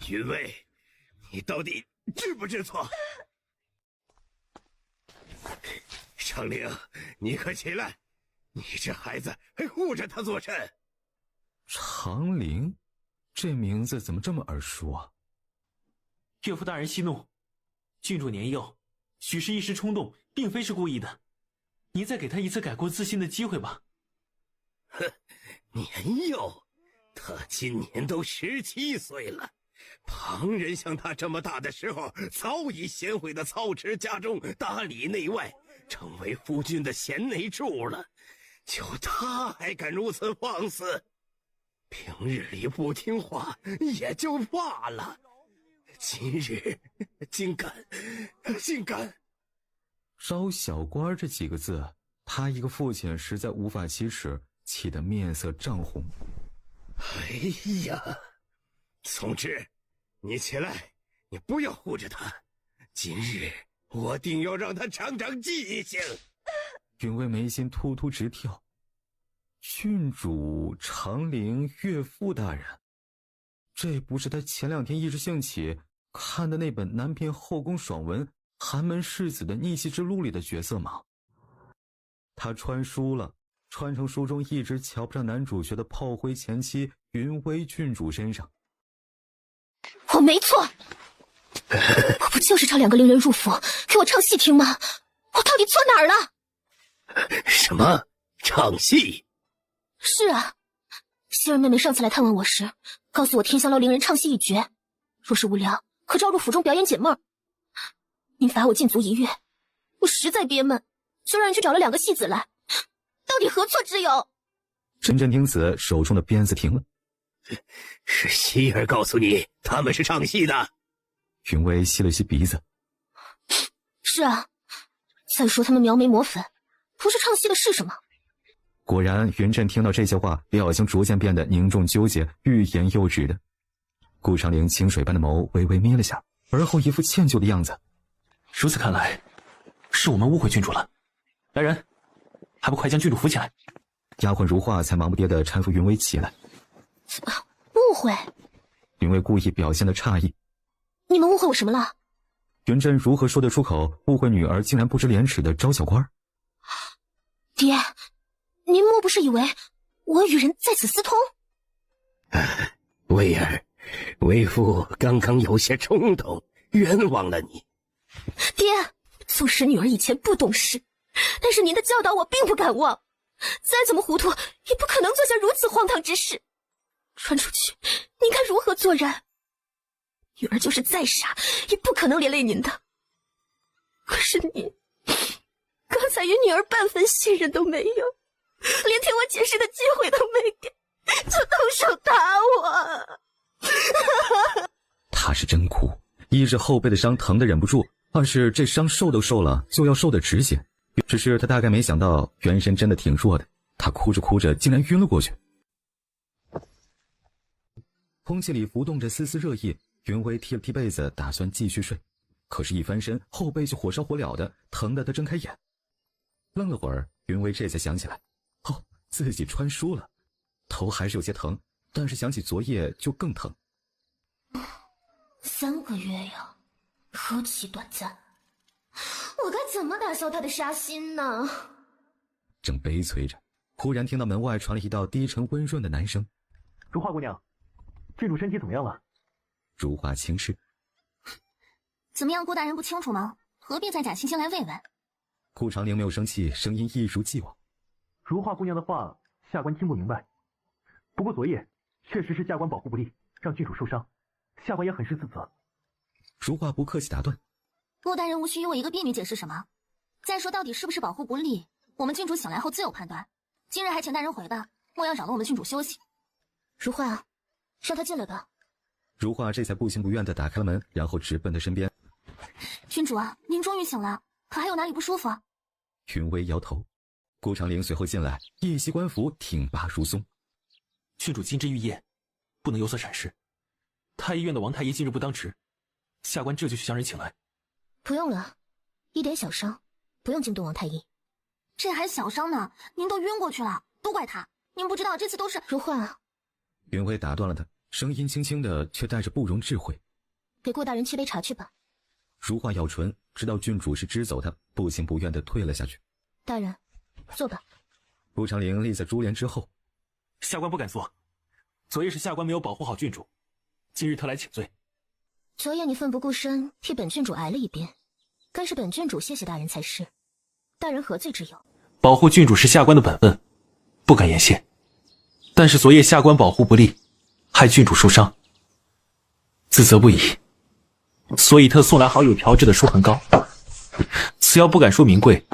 云卫，你到底知不知错？长陵，你可起来！你这孩子还护着他做甚？长陵，这名字怎么这么耳熟啊？岳父大人息怒，郡主年幼，许是一时冲动，并非是故意的。您再给他一次改过自新的机会吧。哼，年幼，他今年都17岁了。旁人像他这么大的时候，早已贤惠的操持家中，打理内外，成为夫君的贤内助了。就他还敢如此放肆，平日里不听话也就罢了，今日竟敢！招小官这几个字，他一个父亲实在无法启齿，气得面色涨红。哎呀，从之，你起来，你不要护着他，今日我定要让他长长记性。允卫眉心突突直跳，郡主长陵岳父大人，这不是他前2天一时兴起看的那本南篇后宫爽文《寒门世子的逆袭之路》里的角色吗？他穿书了，穿成书中一直瞧不上男主角的炮灰前妻云薇郡主身上。我没错，我不就是找2个伶人入府给我唱戏听吗？我到底错哪儿了？什么？唱戏？是啊，希儿妹妹上次来探问我时，告诉我天香楼伶人唱戏一绝，若是无聊，可招入府中表演解闷儿。您罚我禁足1月，我实在憋闷，就让人去找了2个戏子来，到底何错之有？真真听此，手中的鞭子停了。是希儿告诉你他们是唱戏的？云薇吸了吸鼻子。是啊，再说他们描眉抹粉，不是唱戏的是什么？果然，云震听到这些话，表情逐渐变得凝重纠结，欲言又止的。顾长陵清水般的眸微微眯了下，而后一副歉疚的样子。如此看来，是我们误会郡主了。来人，还不快将郡主扶起来！丫鬟如画才忙不迭地搀扶云薇起来。误会？云薇故意表现得诧异。你们误会我什么了？云震如何说得出口误会女儿竟然不知廉耻的招小官？爹，您莫不是以为我与人在此私通？薇儿，为父刚刚有些冲动，冤枉了你。爹，纵使女儿以前不懂事，但是您的教导我并不敢忘，再怎么糊涂也不可能做下如此荒唐之事。传出去，您该如何做人？女儿就是再傻，也不可能连累您的。可是您刚才与女儿半分信任都没有，连听我解释的机会都没给，就动手打我。他是真哭，一是后背的伤疼得忍不住，二是这伤受都受了，就要受得直些。只是他大概没想到原神真的挺弱的，他哭着哭着竟然晕了过去。空气里浮动着丝丝热意，云薇踢了踢被子，打算继续睡，可是一翻身，后背就火烧火燎的，疼得他睁开眼。愣了会儿，云薇这才想起来，自己穿书了，头还是有些疼，但是想起昨夜就更疼。3个月呀，何其短暂！我该怎么打消他的杀心呢？正悲催着，忽然听到门外传来一道低沉温润的男声：“如画姑娘，郡主身体怎么样了？”如画轻视：“怎么样，顾大人不清楚吗？何必再假惺惺来慰问？”顾长陵没有生气，声音一如既往：“如画姑娘的话，下官听不明白。不过昨夜确实是下官保护不力，让郡主受伤，下官也很是自责。”如画不客气打断：“顾大人无需与我一个婢女解释什么。再说到底是不是保护不力，我们郡主醒来后自有判断。今日还请大人回吧，莫要扰了我们郡主休息。如画，让他进来吧。”如画这才不情不愿地打开了门，然后直奔他身边：“郡主啊，您终于醒了，可还有哪里不舒服啊？”云薇摇头。顾长陵随后进来，一袭官服，挺拔如松。郡主今之玉液，不能有所闪失。太医院的王太医今日不当值，下官这就去将人请来。不用了，一点小伤，不用惊动王太医。这还小伤呢，您都晕过去了，都怪他。您不知道这次都是如画啊。云薇打断了他，声音轻轻的，却带着不容置喙。给顾大人沏杯茶去吧。如画咬唇，知道郡主是支走他，不情不愿的退了下去。大人，坐吧。顾长陵立在珠帘之后。下官不敢坐，昨夜是下官没有保护好郡主，今日特来请罪。昨夜你奋不顾身替本郡主挨了一鞭，该是本郡主谢谢大人才是。大人何罪之有？保护郡主是下官的本分，不敢言谢。但是昨夜下官保护不力，害郡主受伤，自责不已，所以特送来好友调制的舒痕膏。此药不敢说名贵，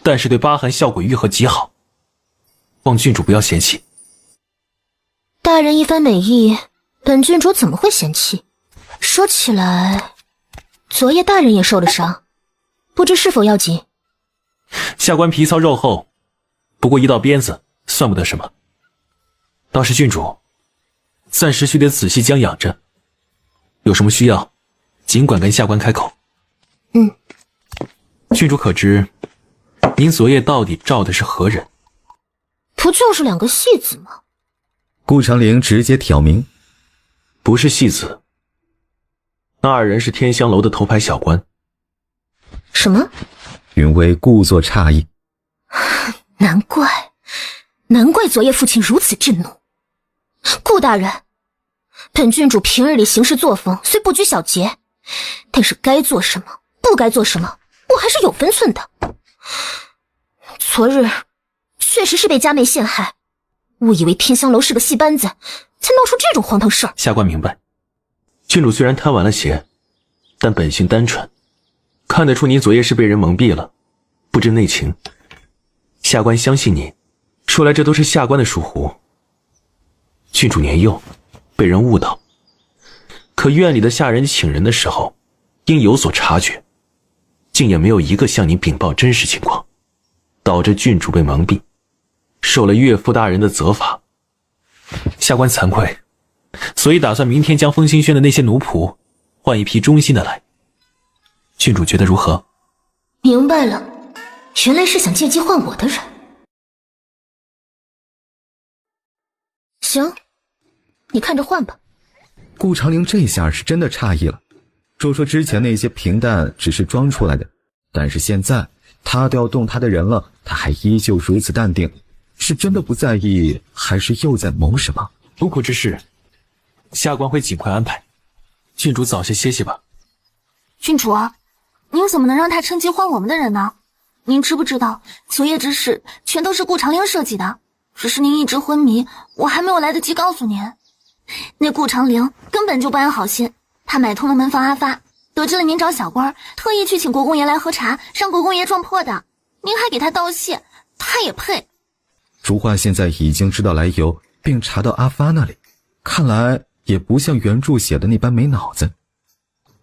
但是对疤痕效果愈合极好，望郡主不要嫌弃。大人一番美意，本郡主怎么会嫌弃？说起来，昨夜大人也受了伤，不知是否要紧？下官皮糙肉厚，不过一道鞭子，算不得什么。倒是郡主，暂时须得仔细将养着，有什么需要，尽管跟下官开口。郡主可知，您昨夜到底召的是何人？不就是两个戏子吗？顾长陵直接挑明，不是戏子，那二人是天香楼的头牌小官。什么？云微故作诧异。难怪昨夜父亲如此震怒。顾大人，本郡主平日里行事作风虽不拘小节，但是该做什么，不该做什么，我还是有分寸的。昨日确实是被家妹陷害，误以为天香楼是个戏班子，才闹出这种荒唐事儿。下官明白，郡主虽然贪玩了些，但本性单纯，看得出您昨夜是被人蒙蔽了，不知内情。下官相信你，说来这都是下官的疏忽。郡主年幼，被人误导，可院里的下人请人的时候，应有所察觉，竟也没有一个向您禀报真实情况，导致郡主被蒙蔽，受了岳父大人的责罚。下官惭愧，所以打算明天将风清轩的那些奴仆换一批忠心的来。郡主觉得如何？明白了，原来是想借机换我的人。行，你看着换吧。顾长陵这下是真的诧异了。说之前那些平淡只是装出来的，但是现在他都要动他的人了，他还依旧如此淡定，是真的不在意，还是又在谋什么？无苦之事，下官会尽快安排。郡主早些歇息吧。郡主，您怎么能让他趁机换我们的人呢？您知不知道，昨夜之事全都是顾长陵设计的，只是您一直昏迷，我还没有来得及告诉您。那顾长陵根本就不安好心，他买通了门房阿发，得知了您找小官，特意去请国公爷来喝茶，让国公爷撞破的。您还给他道谢，他也配？如画现在已经知道来由，并查到阿发那里，看来也不像原著写的那般没脑子。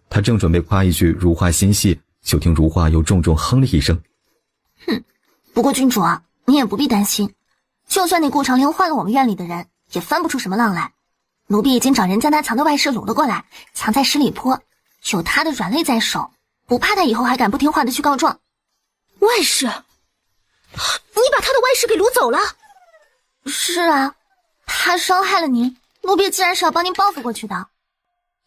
他正准备夸一句如画心细，就听如画又重重哼了一声。不过郡主啊，你也不必担心，就算那顾长陵换了我们院里的人，也翻不出什么浪来。奴婢已经找人将他藏的外室掳了过来，藏在十里坡，有他的软肋在手，不怕他以后还敢不听话的去告状。外室？你把他的外室给掳走了？是啊，他伤害了您，奴婢自然是要帮您报复过去的。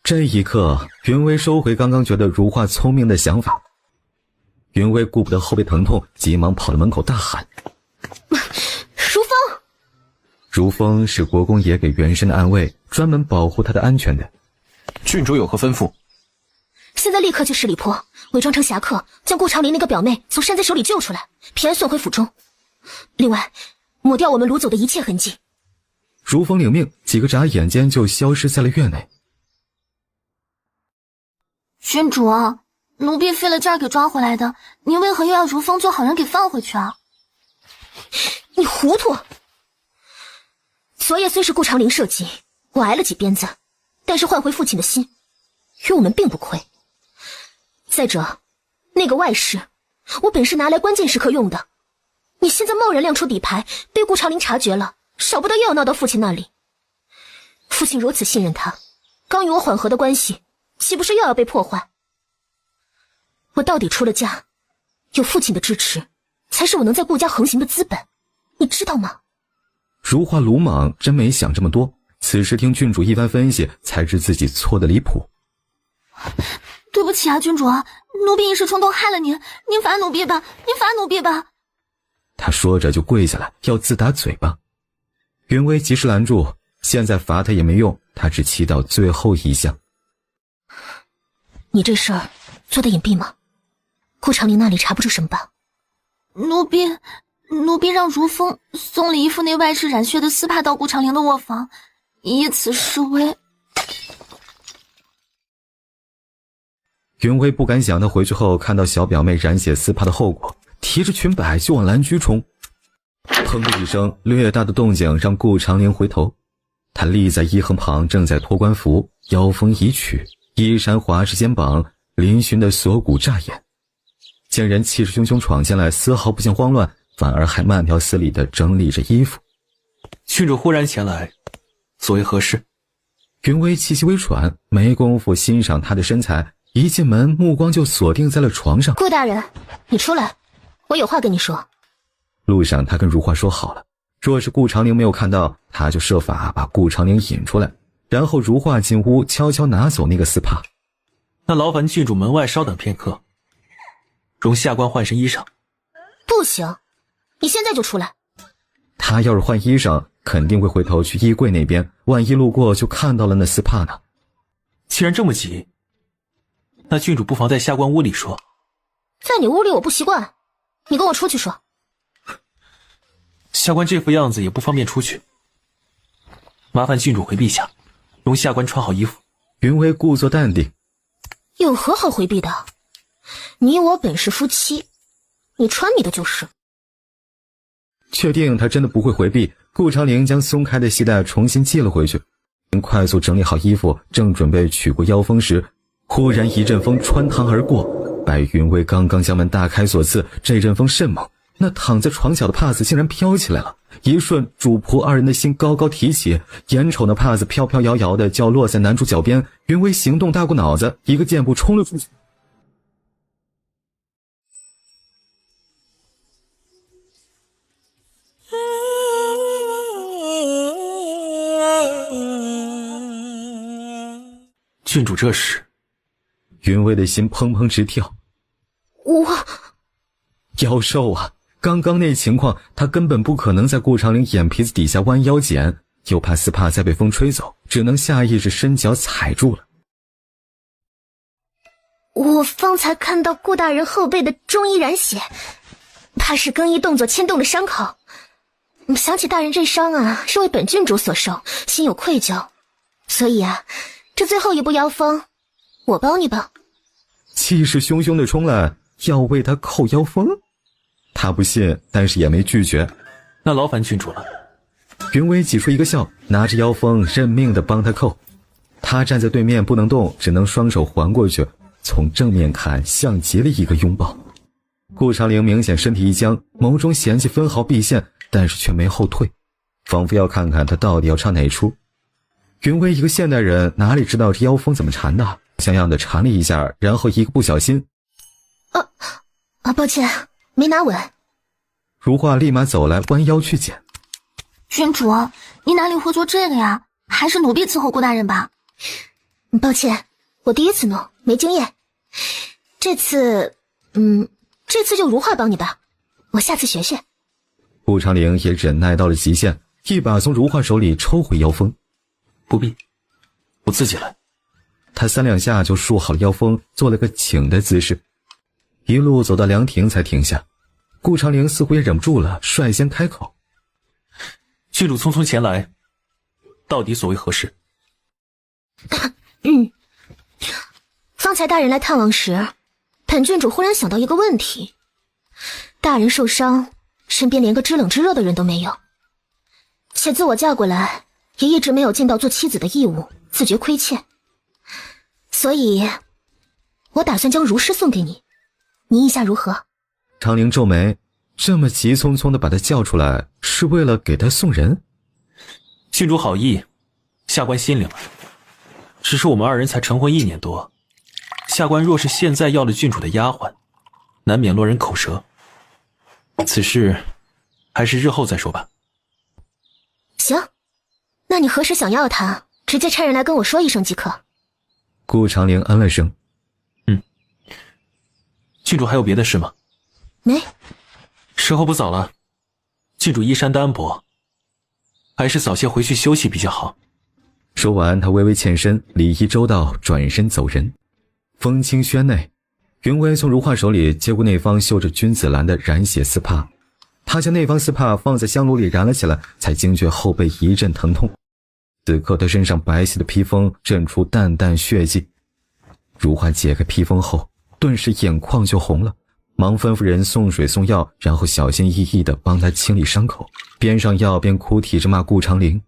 这一刻，云微收回刚刚觉得如画聪明的想法。云微顾不得后背疼痛，急忙跑到门口大喊：如风！如风是国公爷给原身的暗卫，专门保护他的安全的。郡主有何吩咐？现在立刻去十里坡，伪装成侠客，将顾长陵那个表妹从山贼手里救出来，平安送回府中。另外，抹掉我们掳走的一切痕迹。如风领命，几个眨眼间就消失在了院内。郡主啊，奴婢费了劲儿给抓回来的，您为何又要如风做好人给放回去啊？你糊涂！昨夜虽是顾长陵设计，我挨了几鞭子，但是换回父亲的心，与我们并不亏。再者，那个外室，我本是拿来关键时刻用的。你现在贸然亮出底牌，被顾长陵察觉了，少不得又要闹到父亲那里。父亲如此信任他，刚与我缓和的关系，岂不是又要被破坏？我到底出了嫁，有父亲的支持，才是我能在顾家横行的资本，你知道吗？如画鲁莽真没想这么多，此时听郡主一番分析，才知自己错得离谱。对不起啊，郡主，奴婢一时冲动害了您，您罚奴婢吧，您罚奴婢吧。他说着就跪下来要自打嘴巴。云薇及时拦住，现在罚他也没用，他只祈祷最后一项。你这事儿做得隐蔽吗？顾长林那里查不出什么吧？奴婢让如风送了一副内外是染血的丝帕到顾长林的卧房，以此示威。云薇不敢想，她回去后看到小表妹染血丝帕的后果，提着裙摆就往蓝居冲。砰的一声，略大的动静让顾长林回头。他立在一横旁，正在脱官服，腰封已取，衣衫滑至肩膀，嶙峋的锁骨乍眼。见人气势汹汹闯进来，丝毫不见慌乱，反而还慢条斯理地整理着衣服。郡主忽然前来，所谓何事？云薇气息微喘，没工夫欣赏他的身材，一进门目光就锁定在了床上。顾大人，你出来，我有话跟你说。路上他跟如花说好了，若是顾长林没有看到，他就设法把顾长林引出来，然后如花进屋悄悄拿走那个丝帕。那劳烦郡主门外稍等片刻，容下官换身衣裳。不行，你现在就出来。他要是换衣裳，肯定会回头去衣柜那边，万一路过就看到了那丝帕呢。既然这么急，那郡主不妨在下官屋里说。在你屋里我不习惯，你跟我出去说。下官这副样子也不方便出去，麻烦郡主回避下，容下官穿好衣服。云薇故作淡定，有何好回避的？你我本是夫妻，你穿你的就是。确定他真的不会回避，顾长林将松开的系带重新系了回去，快速整理好衣服，正准备取过腰封时，忽然一阵风穿堂而过。白云薇刚刚将门大开所赐，这阵风甚猛，那躺在床角的帕子竟然飘起来了，一瞬主仆二人的心高高提起，眼瞅那帕子飘飘摇摇的就要落在男主脚边，云薇行动大过脑子，一个箭步冲了出去。郡主这时，云薇的心砰砰直跳。我妖兽啊，刚刚那情况，他根本不可能在顾长林眼皮子底下弯腰捡，又怕丝帕再被风吹走，只能下意识伸脚踩住了。我方才看到顾大人后背的中衣染血，怕是更衣动作牵动了伤口。想起大人这伤啊，是为本郡主所受，心有愧疚，所以啊，这最后一步腰封，我帮你吧。气势汹汹地冲来，要为他扣腰封。他不信，但是也没拒绝。那劳烦郡主了。云薇挤出一个笑，拿着腰封认命地帮他扣。他站在对面不能动，只能双手环过去，从正面看像极了一个拥抱。顾长林明显身体一僵，眸中嫌弃分毫毕现，但是却没后退，仿佛要看看他到底要唱哪出。云薇一个现代人哪里知道这腰封怎么缠的，像样的缠了一下，然后一个不小心抱歉，没拿稳。如画立马走来，弯腰去捡。郡主，你哪里会做这个呀？还是奴婢伺候顾大人吧。抱歉，我第一次弄，没经验。这次就如画帮你吧，我下次学学。顾长林也忍耐到了极限，一把从如画手里抽回腰封。不必，我自己来。他3两下就束好了腰封，做了个请的姿势，一路走到凉亭才停下。顾长林似乎也忍不住了，率先开口：郡主匆匆前来，到底所为何事？方才大人来探望时，本郡主忽然想到一个问题。大人受伤，身边连个知冷知热的人都没有，且自我嫁过来也一直没有尽到做妻子的义务，自觉亏欠。所以我打算将如诗送给你，你意下如何？长林皱眉，这么急匆匆地把他叫出来，是为了给他送人？郡主好意，下官心领了。只是我们二人才成婚1年多，下官若是现在要了郡主的丫鬟，难免落人口舌。此事还是日后再说吧。行，那你何时想要他，直接差人来跟我说一声即可。顾长陵嗯了声。郡主还有别的事吗？没。时候不早了，郡主衣衫单薄，还是早些回去休息比较好。说完，他微微欠身，礼仪周到，转身走人。风清轩内，云薇从如画手里接过那方绣着君子兰的染血丝帕，他将那方丝帕放在香炉里燃了起来，才惊觉后背一阵疼痛。此刻他身上白皙的披风渗出淡淡血迹，如画解开披风后，顿时眼眶就红了，忙吩咐人送水送药，然后小心翼翼地帮他清理伤口，边上药边哭啼着骂顾长陵。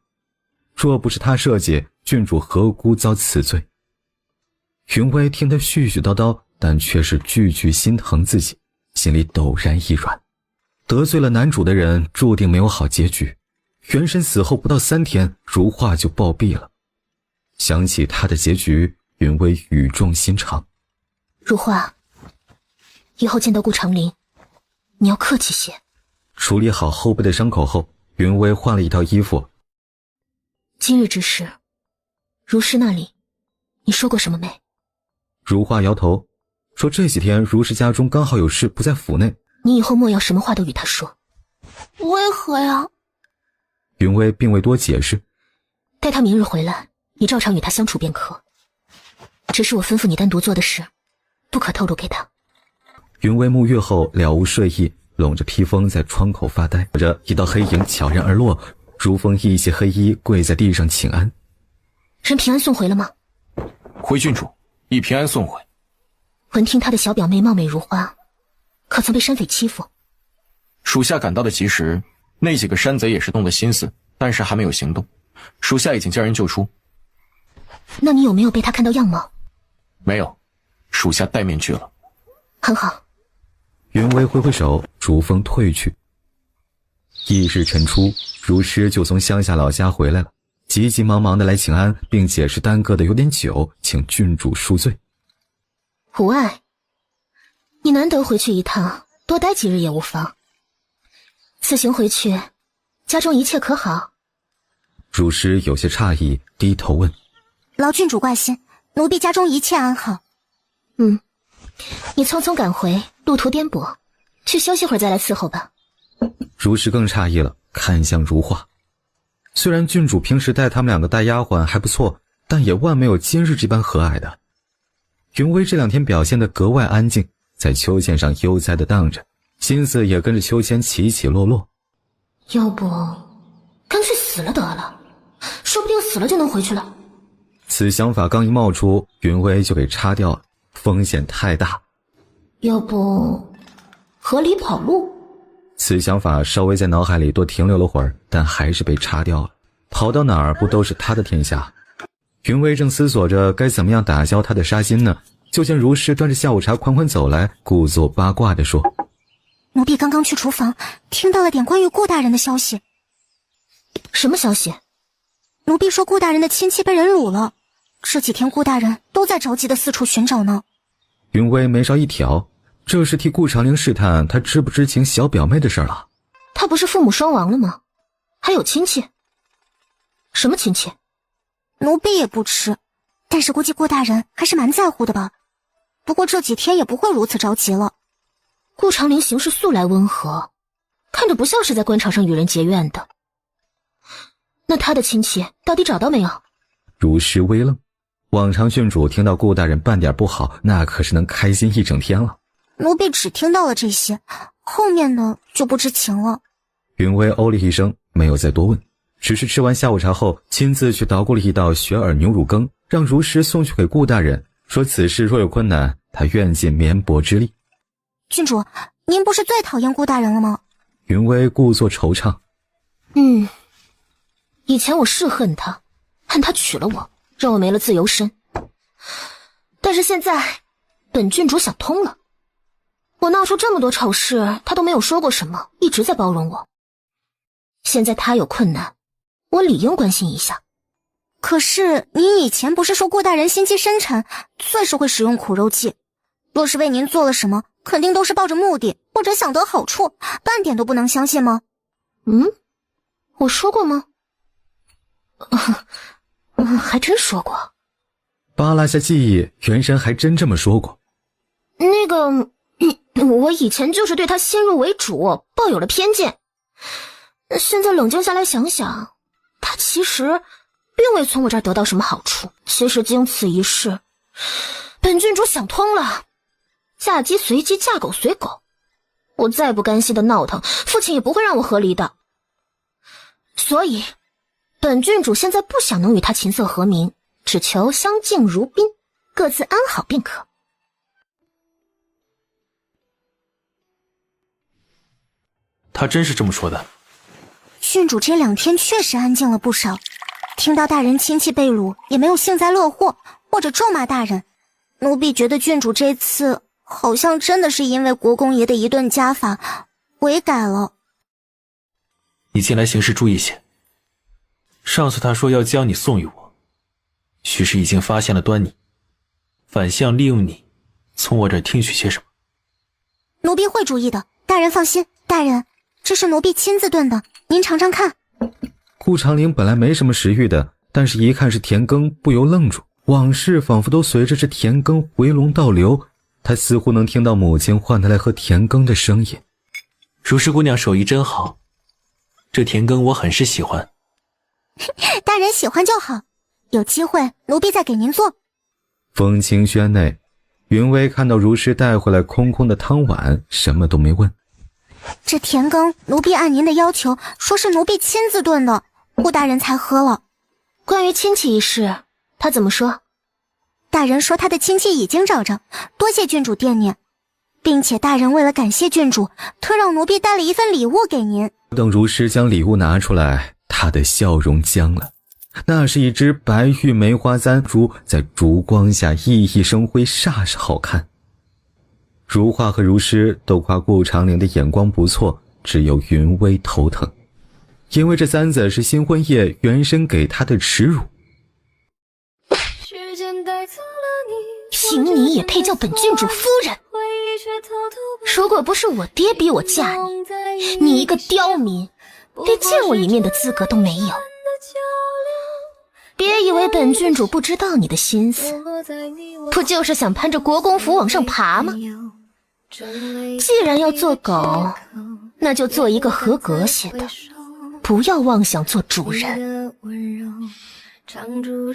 若不是他设计，郡主何辜遭此罪？云薇听他絮絮叨叨，但却是句句心疼自己，心里陡然一软。得罪了男主的人注定没有好结局。元神死后不到3天，如画就暴毙了。想起他的结局，云薇语重心长。如画，以后见到顾长陵，你要客气些。处理好后背的伤口后，云薇换了一套衣服。今日之事，如师那里，你说过什么没？如画摇头，说这几天如氏家中刚好有事，不在府内。你以后莫要什么话都与他说。为何呀？云薇并未多解释。待他明日回来，你照常与他相处便可。只是我吩咐你单独做的事，不可透露给他。云薇沐浴后了无睡意，拢着披风在窗口发呆。着一道黑影悄然而落，如风一袭黑衣跪在地上请安。人平安送回了吗？回郡主，已平安送回。闻听他的小表妹貌美如花，可曾被山匪欺负？属下赶到的及时，那几个山贼也是动了心思，但是还没有行动。属下已经将人救出。那你有没有被他看到样貌？没有，属下戴面具了。很好。云薇挥挥手，逐风退去。翌日晨出，如师就从乡下老家回来了，急急忙忙的来请安，并解释耽搁的有点久，请郡主恕罪。无碍，你难得回去一趟，多待几日也无妨。此行回去，家中一切可好？如师有些诧异，低头问：劳郡主挂心，奴婢家中一切安好。你匆匆赶回，路途颠簸，去休息会儿再来伺候吧。如师更诧异了，看向如画。虽然郡主平时待他们两个带丫鬟还不错，但也万没有今日这般和蔼的。云薇这2天表现得格外安静，在秋千上悠哉地荡着，心思也跟着秋千起起落落。要不干脆死了得了，说不定死了就能回去了。此想法刚一冒出，云薇就给插掉了，风险太大。要不河里跑路？此想法稍微在脑海里多停留了会儿，但还是被插掉了。跑到哪儿不都是他的天下？云薇正思索着该怎么样打消他的杀心呢，就见如师端着下午茶款款走来，故作八卦地说：奴婢刚刚去厨房，听到了点关于顾大人的消息。什么消息？奴婢说顾大人的亲戚被人掳了，这几天顾大人都在着急的四处寻找呢。云薇眉梢一挑，这是替顾长陵试探他知不知情小表妹的事了。他不是父母双亡了吗？还有亲戚？什么亲戚？奴婢也不知，但是估计顾大人还是蛮在乎的吧。不过这几天也不会如此着急了。顾长陵行事素来温和，看着不像是在官场上与人结怨的。那他的亲戚到底找到没有？如师微愣，往常郡主听到顾大人办点不好，那可是能开心一整天了。奴婢只听到了这些，后面的就不知情了。云薇哦了一声，没有再多问，只是吃完下午茶后，亲自去捣鼓了一道雪耳牛乳羹，让如师送去给顾大人，说此事若有困难，他愿尽绵薄之力。郡主，您不是最讨厌顾大人了吗？云薇故作惆怅。以前我是恨他娶了我，让我没了自由身。但是现在，本郡主想通了。我闹出这么多丑事，他都没有说过什么，一直在包容我。现在他有困难，我理应关心一下。可是您以前不是说顾大人心机深沉，最是会使用苦肉计，若是为您做了什么，肯定都是抱着目的或者想得好处，半点都不能相信吗？我说过吗？还真说过。扒拉下记忆，袁山还真这么说过。那个，我以前就是对他先入为主，抱有了偏见。现在冷静下来想想，他其实并未从我这儿得到什么好处。其实经此一事，本郡主想通了，嫁鸡随鸡，嫁狗随狗。我再不甘心的闹腾，父亲也不会让我和离的。所以，本郡主现在不想能与他琴瑟和鸣，只求相敬如宾，各自安好便可。他真是这么说的。郡主这2天确实安静了不少，听到大人亲戚被掳，也没有幸灾乐祸或者咒骂大人。奴婢觉得郡主这次好像真的是因为国公爷的一顿家法悔改了。你近来行事注意些。上次他说要将你送与我，许是已经发现了端倪，反向利用你，从我这儿听取些什么。奴婢会注意的，大人放心。大人，这是奴婢亲自炖的，您尝尝看。顾长陵本来没什么食欲的，但是一看是田耕，不由愣住，往事仿佛都随着这田耕回笼倒流，他似乎能听到母亲唤他来喝田耕的声音。如是姑娘手艺真好，这田耕我很是喜欢。大人喜欢就好，有机会奴婢再给您做。风清轩内，云薇看到如诗带回来空空的汤碗，什么都没问。这田羹奴婢按您的要求，说是奴婢亲自炖的，顾大人才喝了。关于亲戚一事，他怎么说？大人说他的亲戚已经找着，多谢郡主惦念，并且大人为了感谢郡主，特让奴婢带了一份礼物给您。等如诗将礼物拿出来，她的笑容僵了。那是一只白玉梅花簪珠，在烛光下熠熠生辉，煞是好看。如画和如诗都夸顾长陵的眼光不错，只有云薇头疼，因为这簪子是新婚夜原身给她的耻辱。凭你也配叫本郡主夫人？如果不是我爹逼我嫁你，你一个刁民，连见我一面的资格都没有。别以为本郡主不知道你的心思，不就是想攀着国公府往上爬吗？既然要做狗，那就做一个合格些的，不要妄想做主人。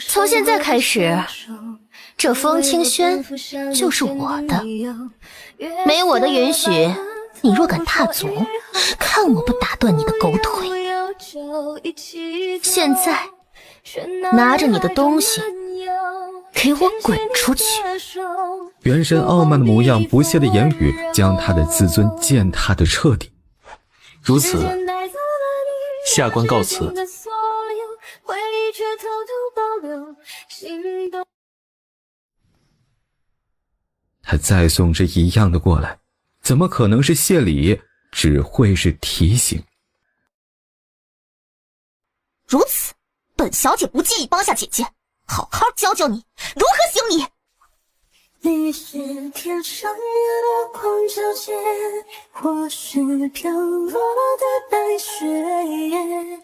从现在开始，这风清轩就是我的，没我的允许，你若敢踏足，看我不打断你的狗腿。现在拿着你的东西给我滚出去！原身傲慢的模样，不屑的言语，将他的自尊践踏得彻底。如此，下官告辞。他再送这一样的过来，怎么可能是谢礼？只会是提醒。如此，本小姐不介意帮下姐姐，好好教教你如何行礼。你是天上的光皎洁，或是飘落的白雪。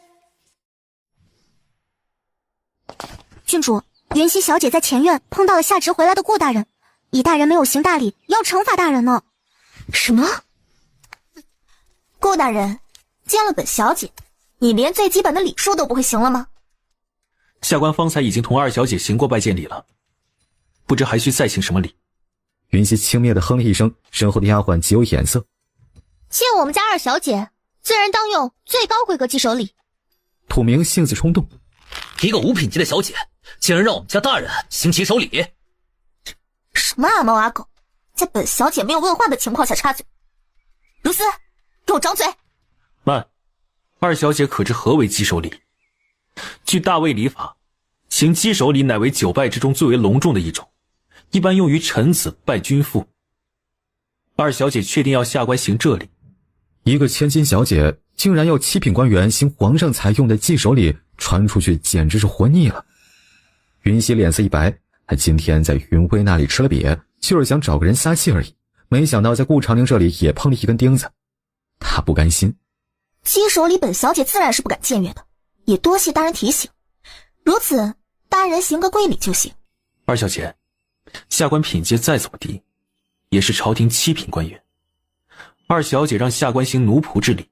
郡主，云溪小姐在前院碰到了下职回来的顾大人，以大人没有行大礼，要惩罚大人呢。什么？顾大人见了本小姐，你连最基本的礼数都不会行了吗？下官方才已经同二小姐行过拜见礼了，不知还需再行什么礼。云溪轻蔑地哼了一声，身后的丫鬟极有眼色。见我们家二小姐，自然当用最高规格祭手礼。土明性子冲动，一个五品级的小姐，竟然让我们家大人行起手礼！什么阿猫阿狗，在本小姐没有问话的情况下插嘴！如斯，给我张嘴！慢，二小姐可知何为稽首礼？据大魏礼法，行稽首礼乃为9拜之中最为隆重的一种，一般用于臣子拜君父。二小姐确定要下官行这礼？一个千金小姐竟然要7品官员行皇上才用的祭手礼，传出去简直是活腻了。云溪脸色一白，他今天在云薇那里吃了瘪，就是想找个人撒气而已，没想到在顾长陵这里也碰了一根钉子，他不甘心。稽首礼本小姐自然是不敢僭越的，也多谢大人提醒。如此，大人行个贵礼就行。二小姐，下官品阶再怎么低，也是朝廷7品官员。二小姐让下官行奴仆之礼，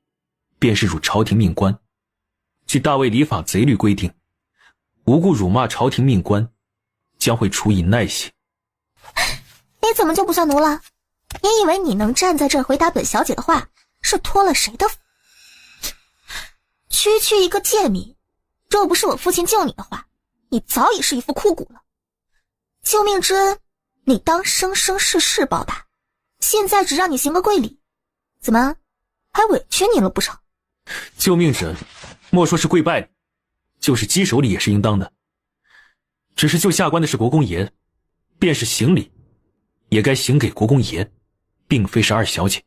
便是辱朝廷命官。据大魏礼法贼律规定，无故辱骂朝廷命官，将会处以耐刑。你怎么就不算奴了？你以为你能站在这儿回答本小姐的话，是托了谁的福？区区一个贱民，若不是我父亲救你的话，你早已是一副枯骨了。救命之恩，你当生生世世报答，现在只让你行个贵礼，怎么还委屈你了不成？救命之恩，莫说是跪拜礼，就是击手礼也是应当的。只是救下官的是国公爷，便是行礼，也该行给国公爷，并非是二小姐。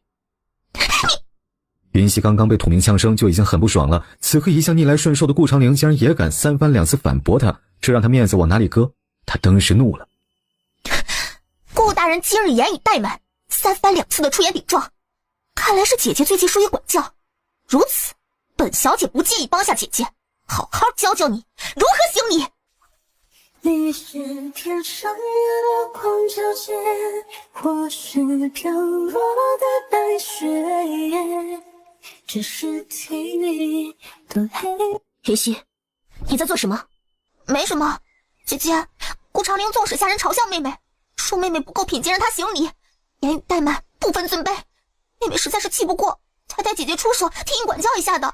云溪刚刚被土鸣枪声就已经很不爽了，此刻一向逆来顺受的顾长陵竟然也敢3番2次反驳他，这让他面子往哪里搁？他登时怒了。顾大人今日言语怠慢，3番2次的出言顶撞，看来是姐姐最近疏于管教。如此，本小姐不介意帮下姐姐，好好教教你如何行礼。你是天上月落光皎洁，或是飘落的白雪夜，只是听你的黑。云溪，你在做什么？没什么，姐姐，顾长陵纵使下人嘲笑妹妹，说妹妹不够品阶让她行礼，言语怠慢，不分尊卑，妹妹实在是气不过，才带姐姐出手替你管教一下的。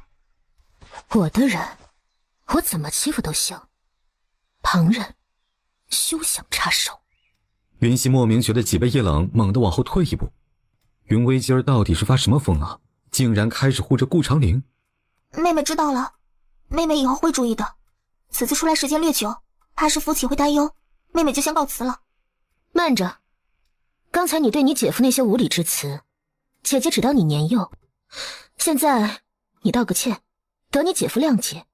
我的人，我怎么欺负都行，旁人休想插手。云溪莫名觉得脊背一冷，猛地往后退一步。云薇今儿到底是发什么疯啊？竟然开始护着顾长陵。妹妹知道了，妹妹以后会注意的。此次出来时间略久，怕是夫妻会担忧，妹妹就先告辞了。慢着，刚才你对你姐夫那些无礼之词，姐姐只当你年幼，现在你道个歉，得你姐夫谅解，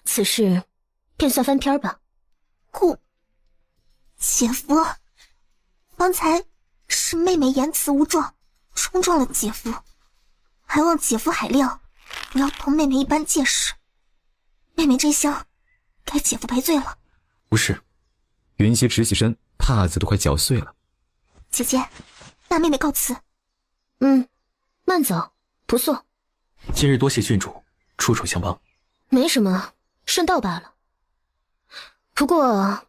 此事便算翻篇吧。顾姐夫，方才是妹妹言辞无状，冲撞了姐夫，还望姐夫海量，不要同妹妹一般见识。妹妹这厢该姐夫赔罪了。不是。云溪直起身，帕子都快搅碎了。姐姐，那妹妹告辞。慢走，不送。今日多谢郡主出手相帮。没什么，顺道罢了。不过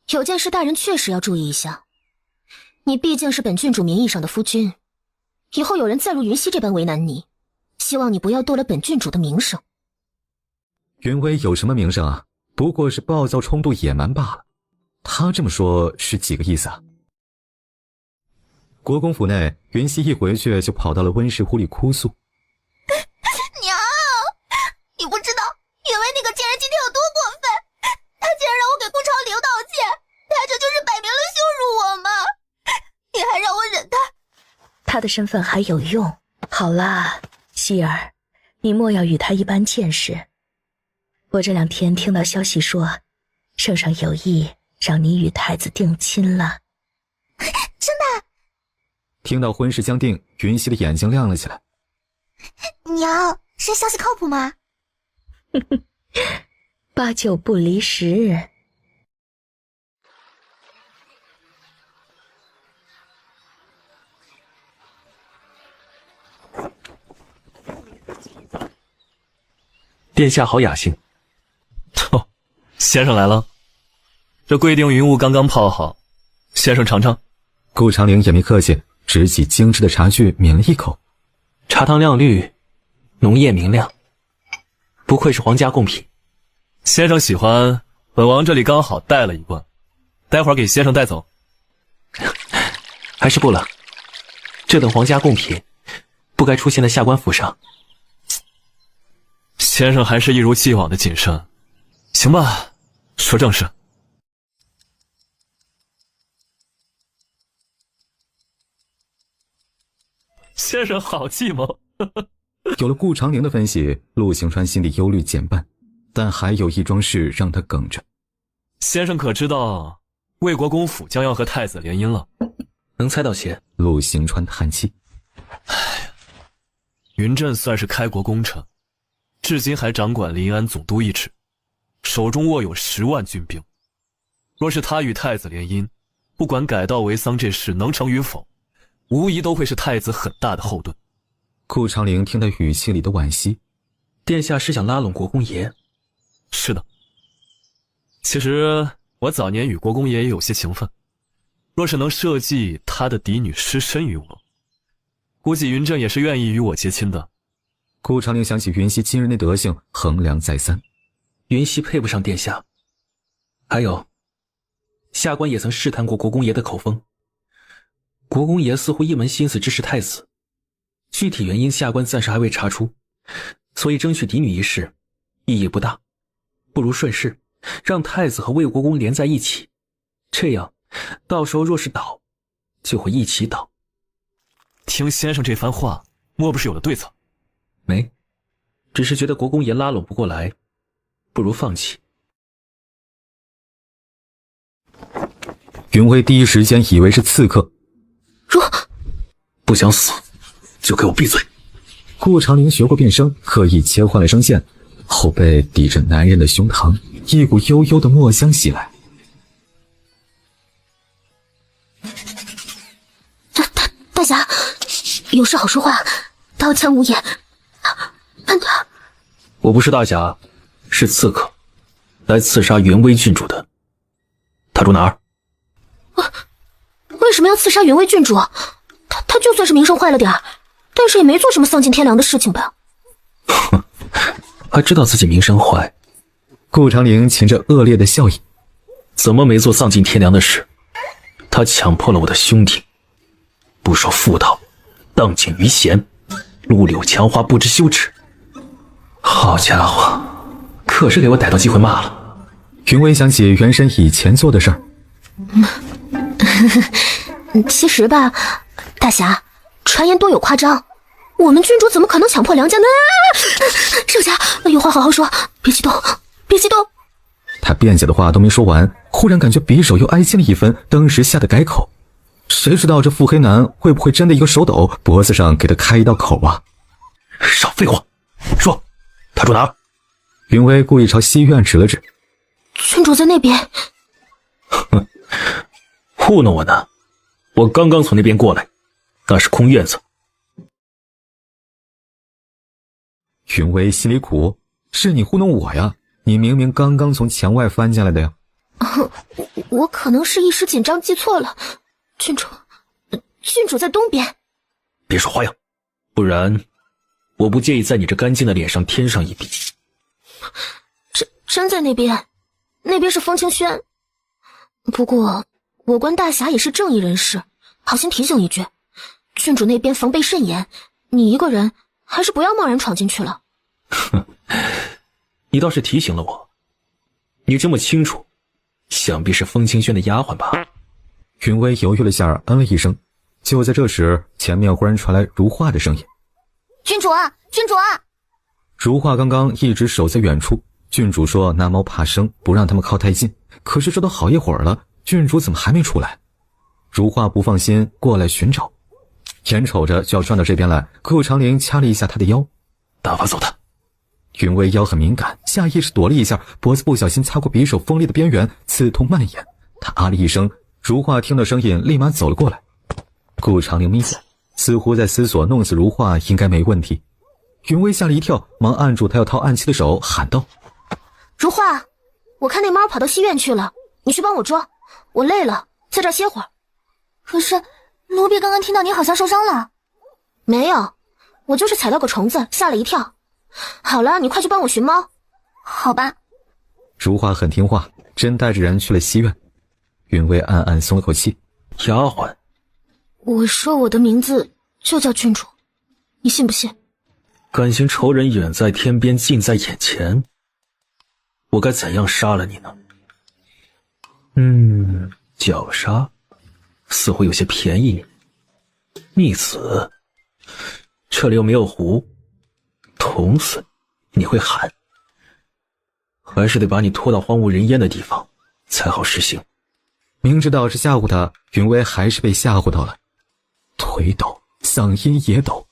有件事大人确实要注意一下，你毕竟是本郡主名义上的夫君，以后有人再如云溪这般为难你，希望你不要夺了本郡主的名声。云薇有什么名声啊？不过是暴躁冲动野蛮罢了。他这么说是几个意思啊？国公府内，云溪一回去就跑到了温室湖里哭诉。娘，你不知道云薇那个贱人今天有多过分，她竟然让我给顾长陵道歉，她这就是摆明了羞辱我嘛！你还让我忍她？他的身份还有用。好啦，希儿，你莫要与他一般见识。我这2天听到消息说，圣上有意让你与太子定亲了。真的？听到婚事将定，云溪的眼睛亮了起来。娘，这消息靠谱吗？8九不离10。殿下好雅兴。哦，先生来了。这桂定云雾刚刚泡好，先生尝尝。顾长陵也没客气，执起精致的茶具抿了一口。茶汤亮绿，浓液明亮，不愧是皇家贡品。先生喜欢，本王这里刚好带了一罐，待会儿给先生带走。还是不了，这等皇家贡品不该出现在下官府上。先生还是一如既往的谨慎。行吧，说正事。先生好计谋。有了顾长陵的分析，陆行川心里忧虑减半，但还有一桩事让他梗着。先生可知道魏国公府将要和太子联姻了？能猜到些。陆行川叹气。云镇算是开国功臣，至今还掌管临安总督一职，手中握有10万军兵。若是他与太子联姻，不管改道为桑这事能成与否，无疑都会是太子很大的后盾。顾长陵听他语气里的惋惜，殿下是想拉拢国公爷？是的。其实我早年与国公爷也有些情分，若是能设计他的嫡女失身于我，估计云正也是愿意与我结亲的。顾长陵想起云溪今日那德行，衡量再三。云溪配不上殿下。还有，下官也曾试探过国公爷的口风，国公爷似乎一门心思支持太子，具体原因下官暂时还未查出，所以争取嫡女一事意义不大，不如顺势让太子和魏国公连在一起，这样到时候若是倒，就会一起倒。听先生这番话，莫不是有了对策？没，只是觉得国公爷拉拢不过来，不如放弃。云威第一时间以为是刺客，不想死就给我闭嘴。顾长陵学过变声，刻意切换了声线，后背抵着男人的胸膛，一股悠悠的墨香袭来。大侠，有事好说话，刀枪无眼。我不是大侠，是刺客，来刺杀元威郡主的。他住哪儿？为什么要刺杀元威郡主？他就算是名声坏了点儿，但是也没做什么丧尽天良的事情吧？哼，还知道自己名声坏。顾长陵噙着恶劣的笑意，怎么没做丧尽天良的事？他强迫了我的兄弟，不守妇道，荡尽于弦，撸柳墙花，不知羞耻。好家伙，可是给我逮到机会骂了。云威想起原神以前做的事儿。其实吧，大侠，传言多有夸张，我们郡主怎么可能强迫良家呢？少侠，有话好好说，别激动，别激动。他辩解的话都没说完，忽然感觉匕首又挨近了一分，当时吓得改口。谁知道这腹黑男会不会真的一个手抖，脖子上给他开一道口啊？少废话，说他住哪儿？云威故意朝西院指了指。郡主在那边。哼，糊弄我呢？我刚刚从那边过来，那是空院子。云威心里苦，是你糊弄我呀？你明明刚刚从墙外翻进来的呀。我可能是一时紧张记错了，郡主在东边。别说花样，不然我不介意在你这干净的脸上添上一笔。真在那边，那边是风清轩。不过我观大侠也是正义人士，好心提醒一句，郡主那边防备甚严，你一个人还是不要贸然闯进去了。哼，你倒是提醒了我。你这么清楚，想必是风清轩的丫鬟吧？云威犹豫了下，嗯了一声。就在这时，前面忽然传来如画的声音：“郡主啊，郡主啊！”如画刚刚一直守在远处，郡主说拿猫怕生，不让他们靠太近。可是这都好一会儿了，郡主怎么还没出来？如画不放心，过来寻找，眼瞅着就要转到这边来，顾长陵掐了一下他的腰，打发走他。云威腰很敏感，下意识躲了一下，脖子不小心擦过匕首锋利的边缘，刺痛蔓延。他啊了一声，如画听到声音立马走了过来。顾长陵眯眼，似乎在思索弄死如画应该没问题。云威吓了一跳，忙按住他要掏暗器的手，喊道：“如画，我看那猫跑到西院去了，你去帮我捉，我累了，在这儿歇会儿。”可是奴婢刚刚听到你好像受伤了。没有，我就是踩到个虫子，吓了一跳。好了，你快去帮我寻猫。好吧。如画很听话，真带着人去了西院。云威暗暗松了口气。丫鬟，我说我的名字就叫郡主，你信不信？感情仇人远在天边，近在眼前，我该怎样杀了你呢？绞杀似乎有些便宜你。逆子，这里又没有湖，捅死你会喊，还是得把你拖到荒无人烟的地方才好实行。明知道是吓唬他，云威还是被吓唬到了，腿抖，嗓音也抖。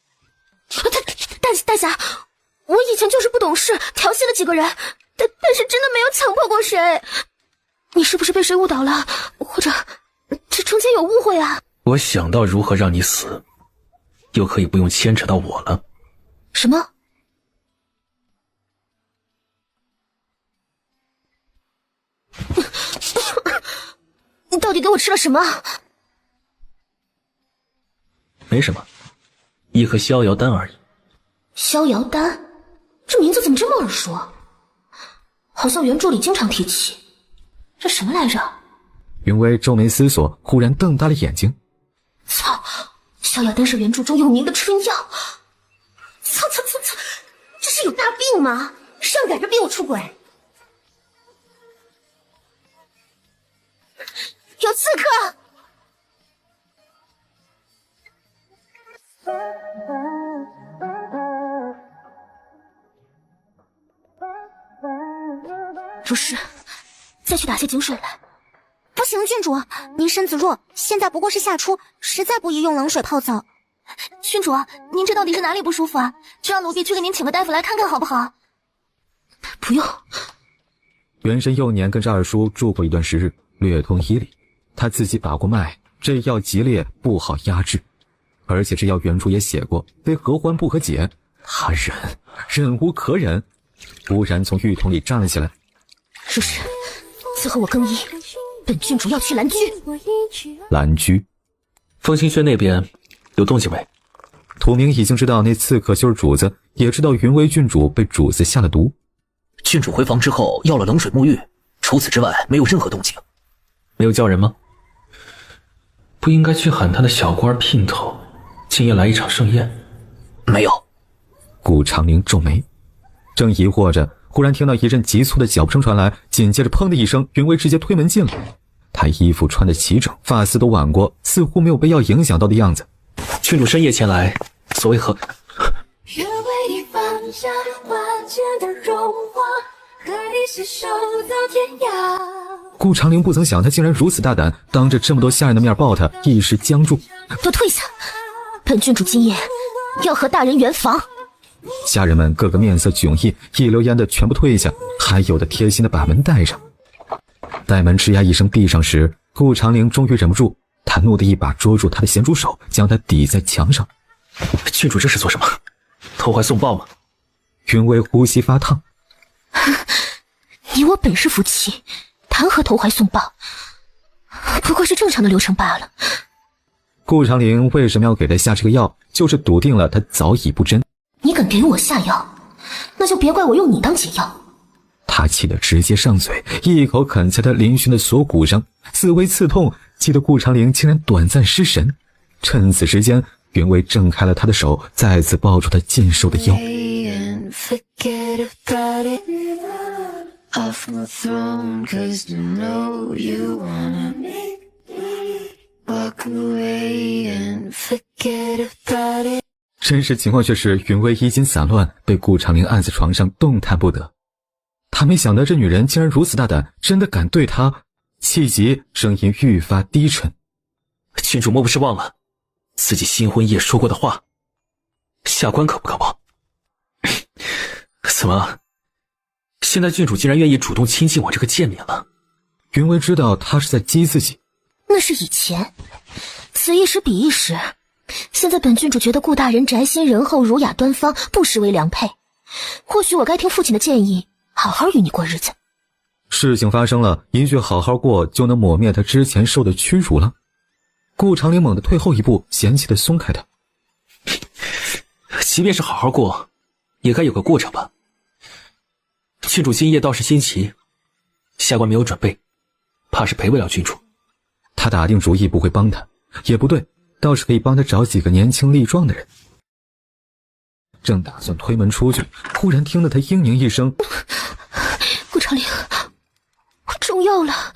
大侠，我以前就是不懂事，调戏了几个人，但是真的没有强迫过谁。你是不是被谁误导了？或者这中间有误会啊？我想到如何让你死，又可以不用牵扯到我了。什么？你到底给我吃了什么？没什么，一颗逍遥丹而已。逍遥丹，这名字怎么这么耳熟？好像原著里经常提起。这什么来着？云薇皱眉思索，忽然瞪大了眼睛。操！逍遥丹是原著中有名的春药。操！这是有大病吗？上赶着逼我出轨。有刺客！如是，再去打些井水来。不行，郡主，您身子弱，现在不过是夏初，实在不宜用冷水泡澡。郡主，您这到底是哪里不舒服啊？就让奴婢去给您请个大夫来看看好不好？不用。原神幼年跟着二叔住过一段时日，略通医理。他自己把过脉，这药极烈，不好压制。而且这药原著也写过，非合欢不可解。他忍无可忍，忽然从浴桶里站了起来。如是，伺候我更衣。本郡主要去蓝居。蓝居，风清轩那边有动静没？土明已经知道那刺客就是主子，也知道云薇郡主被主子下了毒。郡主回房之后要了冷水沐浴，除此之外没有任何动静。没有叫人吗？不应该去喊他的小官姘头，今夜来一场盛宴。没有。顾长陵皱眉，正疑惑着，忽然听到一阵急促的脚步声传来，紧接着砰的一声，云薇直接推门进了。他衣服穿得齐整，发丝都挽过，似乎没有被药影响到的样子。郡主深夜前来，所为何？愿为你放下万千的荣华，和你携手走天涯。顾长陵不曾想他竟然如此大胆，当着这么多下人的面抱他，一时僵住。都退下！本郡主今夜要和大人圆房。下人们个个面色迥异，一溜烟的全部退下，还有的贴心的把门带上。待门吱呀一声闭上时，顾长陵终于忍不住，他怒地一把捉住他的咸猪手，将他抵在墙上。郡主这是做什么？投怀送抱吗？云薇呼吸发烫。你我本是夫妻，谈何投怀送抱？不过是正常的流程罢了。顾长陵为什么要给他下这个药，就是笃定了他早已不真。你敢给我下药，那就别怪我用你当解药。他气得直接上嘴，一口啃在他嶙峋的锁骨上，似微刺痛，气得顾长陵竟然短暂失神。趁此时间，云薇挣开了他的手，再次抱住他健瘦的腰。真实情况却是云薇衣襟散乱，被顾长陵按在床上动弹不得。他没想到这女人竟然如此大胆，真的敢对他，气急，声音愈发低沉。郡主莫不是忘了自己新婚夜说过的话？下官可不敢忘。怎么，现在郡主竟然愿意主动亲近我这个贱民了？云薇知道他是在激自己。那是以前，此一时彼一时。现在本郡主觉得顾大人宅心仁厚，儒雅端方，不失为良配。或许我该听父亲的建议，好好与你过日子。事情发生了，一句好好过就能抹灭他之前受的屈辱了。顾长陵猛地退后一步，嫌弃地松开他。即便是好好过，也该有个过程吧。郡主今夜倒是新奇，下官没有准备，怕是陪不了郡主。他打定主意不会帮他，也不对，倒是可以帮他找几个年轻力壮的人。正打算推门出去，忽然听得他嘤咛一声：“顾长陵，我中药了，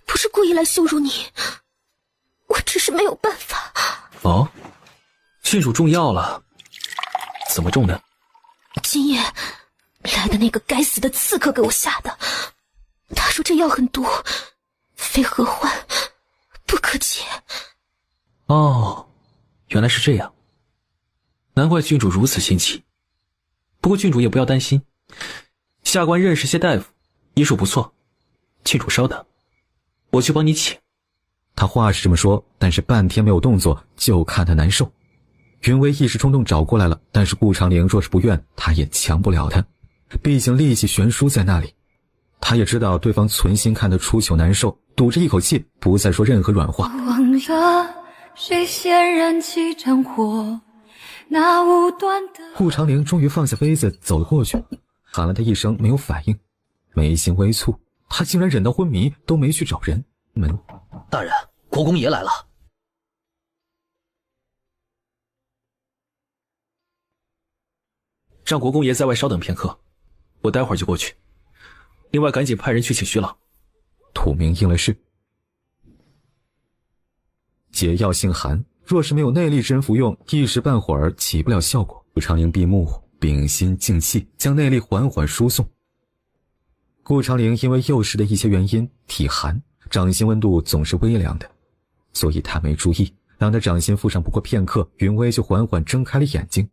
不是故意来羞辱你，我只是没有办法。”哦，郡主中药了？怎么中的？今夜来的那个该死的刺客给我下的。他说这药很毒，非合欢不可解。哦，原来是这样，难怪郡主如此心急。不过郡主也不要担心，下官认识些大夫，医术不错。郡主稍等，我去帮你请。他话是这么说，但是半天没有动作，就看他难受。云薇一时冲动找过来了，但是顾长陵若是不愿，他也强不了他，毕竟力气悬殊在那里。他也知道对方存心看他出糗难受，堵着一口气，不再说任何软话。忘了谁先燃起战火，那无端的。顾长陵终于放下杯子走了过去，喊了他一声没有反应，眉心微蹙，他竟然忍到昏迷都没去找人。门，大人，国公爷来了。让国公爷在外稍等片刻，我待会儿就过去。另外，赶紧派人去请徐老。土明应了是。解药性寒，若是没有内力之人服用，一时半会儿起不了效果。顾长陵闭目，屏心静气，将内力缓缓输送。顾长陵因为幼时的一些原因，体寒，掌心温度总是微凉的，所以他没注意。当他掌心附上不过片刻，云薇就缓缓睁开了眼睛。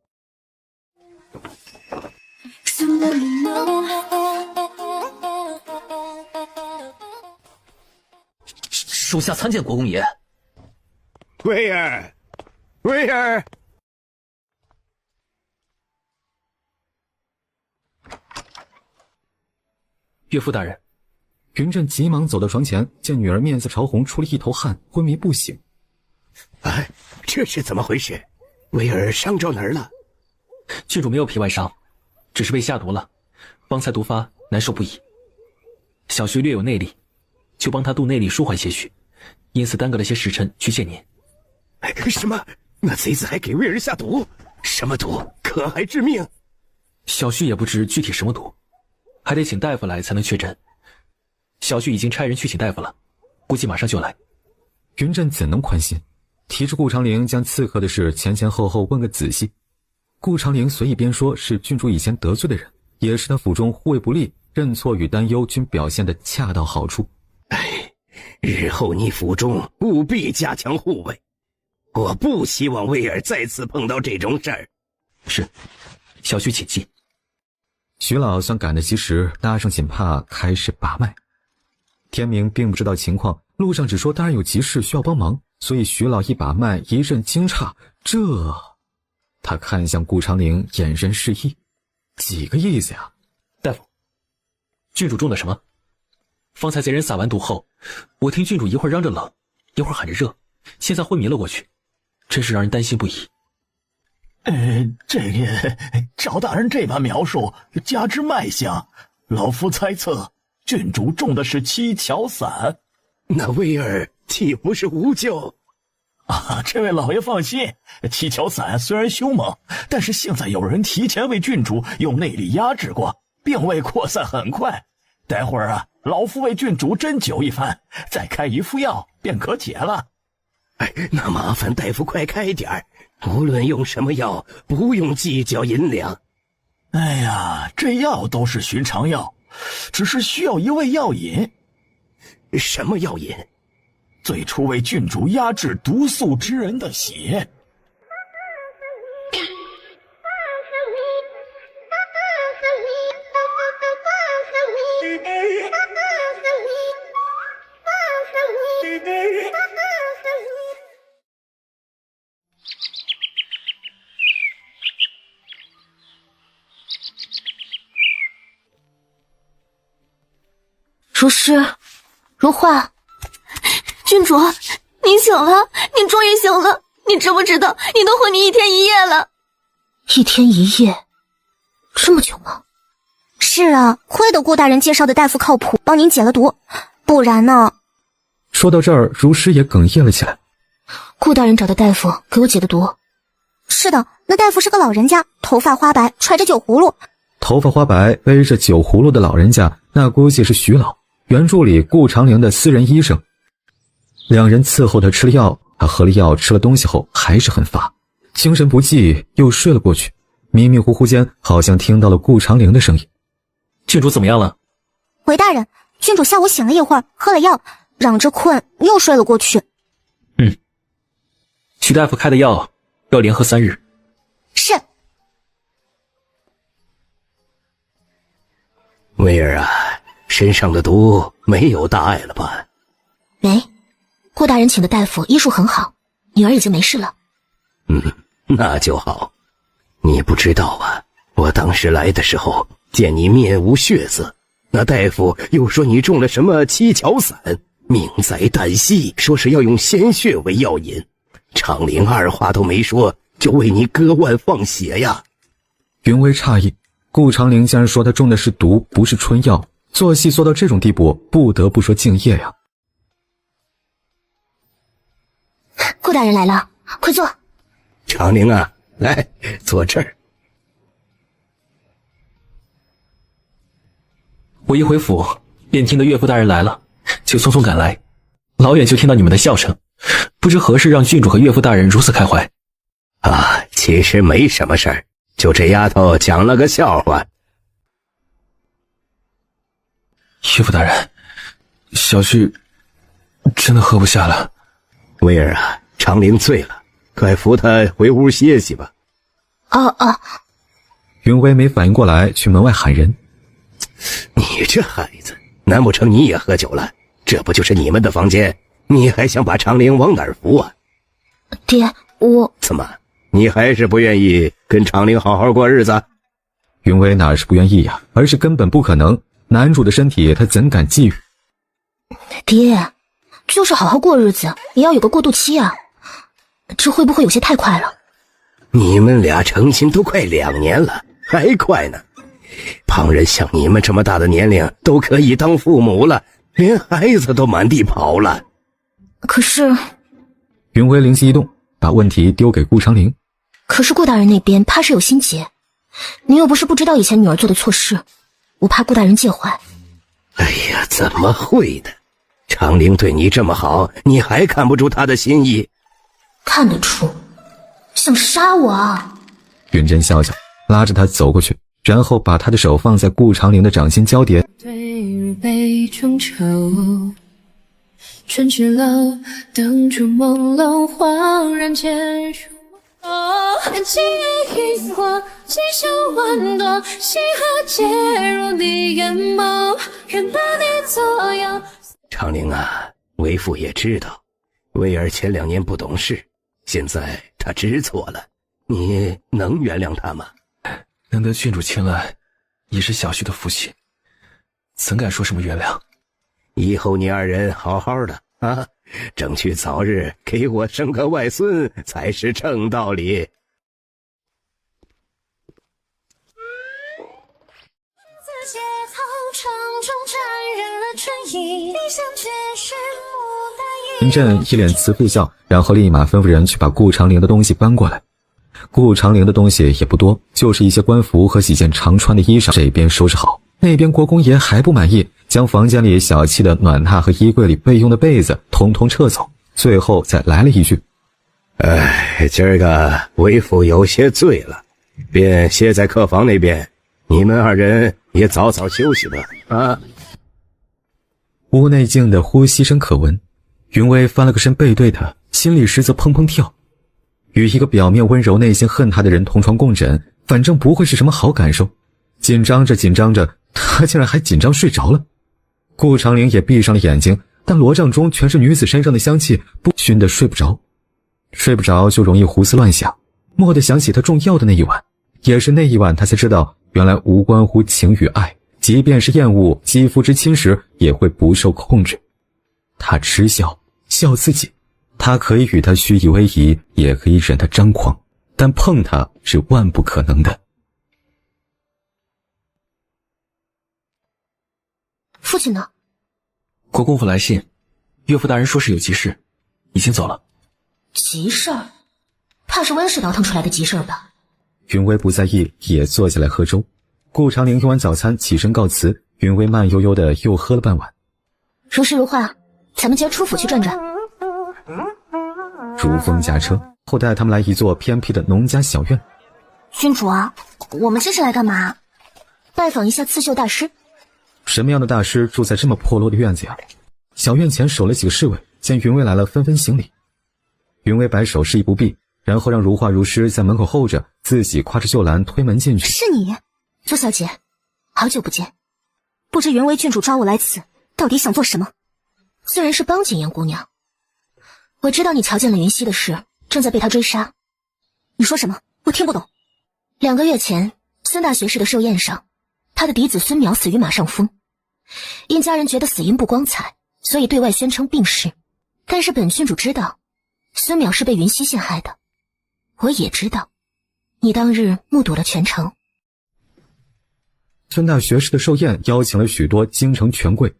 属下参见国公爷。薇儿，薇儿，岳父大人。云震急忙走到床前，见女儿面色潮红，出了一头汗，昏迷不醒。哎，这是怎么回事？薇儿伤着哪儿了？郡主没有皮外伤，只是被下毒了，方才毒发，难受不已。小婿略有内力，就帮他渡内力舒缓些许，因此耽搁了些时辰去见您。什么？那贼子还给薇儿下毒？什么毒？可还致命？小婿也不知具体什么毒，还得请大夫来才能确诊。小婿已经差人去请大夫了，估计马上就来。云震怎能宽心？提着顾长陵将刺客的事前前后后问个仔细。顾长陵随意边说是郡主以前得罪的人，也是他府中护卫不力，认错与担忧均表现得恰到好处。日后你府中务必加强护卫，我不希望薇儿再次碰到这种事儿。是，小婿谨记。徐老算赶得及时，搭上锦帕开始把脉。天明并不知道情况，路上只说当然有急事需要帮忙，所以徐老一把脉一阵惊诧，他看向顾长陵，眼神示意，几个意思呀？大夫，郡主中的什么？方才贼人撒完毒后，我听郡主一会儿嚷着冷，一会儿喊着热，现在昏迷了过去，真是让人担心不已。赵大人这般描述，加之脉象，老夫猜测郡主中的是七巧散。那薇儿岂不是无救？这位老爷放心，七巧散虽然凶猛，但是幸在有人提前为郡主用内力压制过，并未扩散很快。待会儿老夫为郡主针灸一番，再开一副药便可解了。那麻烦大夫快开点儿，无论用什么药，不用计较银两。这药都是寻常药，只是需要一味药引。什么药引？最初为郡主压制毒素之人的血。如诗，如画，郡主，你醒了，你终于醒了。你知不知道，你都昏迷1天1夜了。1天1夜，这么久吗？是啊，亏得顾大人介绍的大夫靠谱，帮您解了毒，不然呢？说到这儿，如诗也哽咽了起来。顾大人找的大夫给我解的毒？是的，那大夫是个老人家，头发花白，揣着酒葫芦。头发花白，背着酒葫芦的老人家，那估计是徐老，原著里顾长陵的私人医生。两人伺候他吃了药，他喝了药，吃了东西后还是很乏，精神不济，又睡了过去。迷迷糊糊间，好像听到了顾长陵的声音：“郡主怎么样了？”回大人，郡主下午醒了一会儿，喝了药，嚷着困，又睡了过去。徐大夫开的药要连喝3日。是。威儿啊，身上的毒没有大碍了吧？没，顾大人请的大夫医术很好，女儿已经没事了。那就好。你不知道啊，我当时来的时候见你面无血色，那大夫又说你中了什么七巧散，命在旦夕，说是要用鲜血为药引。长陵二话都没说就为你割腕放血呀。云微诧异，顾长陵竟然说他中的是毒，不是春药，做戏做到这种地步，不得不说敬业呀。顾大人来了，快坐。长陵啊，来坐这儿。我一回府便听得岳父大人来了，就匆匆赶来，老远就听到你们的笑声，不知何事让郡主和岳父大人如此开怀。其实没什么事儿，就这丫头讲了个笑话。岳父大人，小婿真的喝不下了。威儿啊，长陵醉了，快扶他回屋歇息吧。云微没反应过来，去门外喊人。你这孩子，难不成你也喝酒了？这不就是你们的房间？你还想把长陵往哪儿扶啊？爹，我怎么，你还是不愿意跟长陵好好过日子？云微哪是不愿意呀，而是根本不可能。男主的身体他怎敢觊觎？爹，就是好好过日子，也要有个过渡期啊。这会不会有些太快了？你们俩成亲都快2年了，还快呢。旁人像你们这么大的年龄都可以当父母了，连孩子都满地跑了。可是云微灵机一动，把问题丢给顾长陵。可是顾大人那边怕是有心结，你又不是不知道以前女儿做的错事，我怕顾大人介怀。哎呀，怎么会的？长陵对你这么好，你还看不出他的心意？看得出，想杀我啊！云真笑笑，拉着他走过去，然后把他的手放在顾长陵的掌心交叠。对日杯中酒，春去了，灯烛朦胧，恍然间入眼睛一晃，几袖万朵，星河皆如你眼眸，愿把你左右。长陵啊，为父也知道，威儿前2年不懂事，现在他知错了，你能原谅他吗？能得郡主青睐，已是小婿的福气，怎敢说什么原谅？以后你2人好好的啊，争取早日给我生个外孙才是正道理。云震一脸慈父笑，然后立马吩咐人去把顾长陵的东西搬过来。顾长陵的东西也不多，就是一些官服和几件常穿的衣裳。这边收拾好，那边国公爷还不满意，将房间里小气的暖榻和衣柜里备用的被子统统撤走，最后再来了一句：今儿个为父有些醉了，便歇在客房那边，你们2人也早早休息吧。啊！屋内静的呼吸声可闻，云微翻了个身背对他，心里实则砰砰跳。与一个表面温柔内心恨他的人同床共枕，反正不会是什么好感受。紧张着紧张着，他竟然还紧张睡着了。顾长陵也闭上了眼睛，但罗帐中全是女子身上的香气，不熏得睡不着。睡不着就容易胡思乱想，蓦地想起他中药的那一晚，也是那一晚他才知道，原来无关乎情与爱，即便是厌恶肌肤之侵蚀，也会不受控制。他嗤笑，笑自己。他可以与他虚以委蛇，也可以忍他张狂，但碰他是万不可能的。父亲呢？国公府来信，岳父大人说是有急事，已经走了。急事儿？怕是温氏倒腾出来的急事儿吧？云微不在意，也坐下来喝粥。顾长陵用完早餐起身告辞，云微慢悠悠的又喝了半碗。如诗如画，咱们今儿出府去转转。如风驾车，后带他们来一座偏僻的农家小院。郡主啊，我们这是来干嘛？拜访一下刺绣大师。什么样的大师住在这么破落的院子呀？小院前守了几个侍卫，见云微来了，纷纷行礼。云微摆手示意不必，然后让如画如诗在门口候着，自己挎着绣篮推门进去。是你，朱小姐，好久不见。不知云为郡主抓我来此，到底想做什么？虽然是帮景阳姑娘，我知道你瞧见了云溪的事，正在被他追杀。你说什么？我听不懂。2个月前，孙大学士的寿宴上，他的嫡子孙淼死于马上风，因家人觉得死因不光彩，所以对外宣称病逝。但是本郡主知道，孙淼是被云溪陷害的。我也知道，你当日目睹了全程。孙大学士的寿宴邀请了许多京城权贵，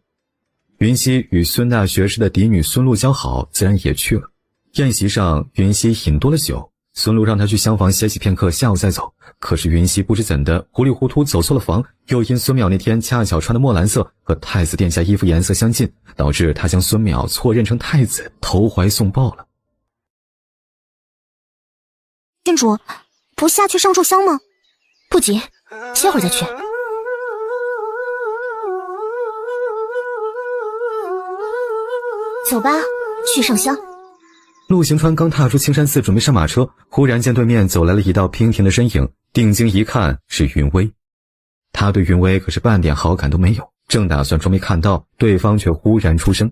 云溪与孙大学士的嫡女孙露交好，自然也去了。宴席上，云溪饮多了酒，孙露让他去厢房歇息片刻，下午再走。可是云溪不知怎的糊里糊涂走错了房，又因孙淼那天恰巧穿的墨蓝色和太子殿下衣服颜色相近，导致他将孙淼错认成太子，投怀送抱了。郡主，不下去上炷香吗？不急，歇会儿再去。走吧，去上香。陆行川刚踏出青山寺准备上马车，忽然见对面走来了一道娉婷的身影，定睛一看是云薇。他对云薇可是半点好感都没有，正打算装没看到，对方却忽然出声：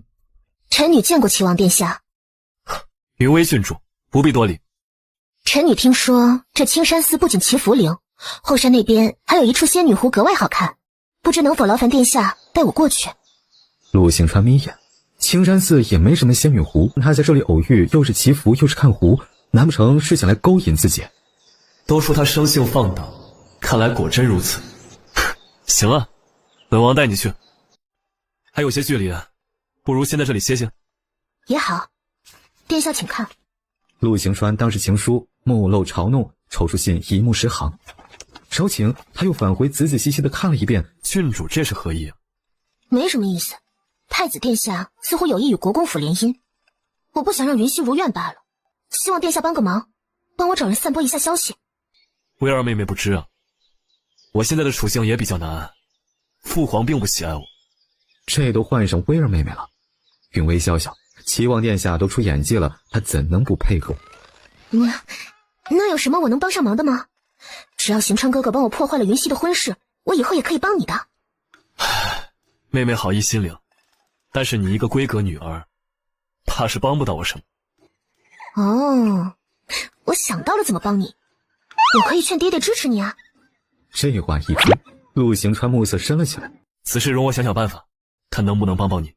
臣女见过齐王殿下。云薇郡主，不必多礼。臣女听说这青山寺不仅祈福灵，后山那边还有一处仙女湖格外好看，不知能否劳烦殿下带我过去。陆行川眯眼，青山寺也没什么仙女湖，他在这里偶遇，又是祈福又是看湖，难不成是想来勾引自己？都说他生性放荡，看来果真如此。行啊，本王带你去。还有些距离，不如先在这里歇歇。也好，殿下请看。陆行川当时情书目露嘲弄，抽出信一目十行，稍请他又返回仔仔细细的看了一遍。郡主这是何意啊？没什么意思，太子殿下似乎有意与国公府联姻，我不想让云溪如愿罢了，希望殿下帮个忙，帮我找人散播一下消息。薇儿妹妹不知啊，我现在的处境也比较难，父皇并不喜爱我。这都换上薇儿妹妹了。云薇笑笑，齐王殿下都出演技了，他怎能不配合？那有什么我能帮上忙的吗？只要行川哥哥帮我破坏了云溪的婚事，我以后也可以帮你的。妹妹好意心领，但是你一个闺阁女儿，怕是帮不到我什么。哦，我想到了怎么帮你，我可以劝爹爹支持你啊。这话一出，陆行川目色深了起来。此事容我想想办法，看能不能帮你。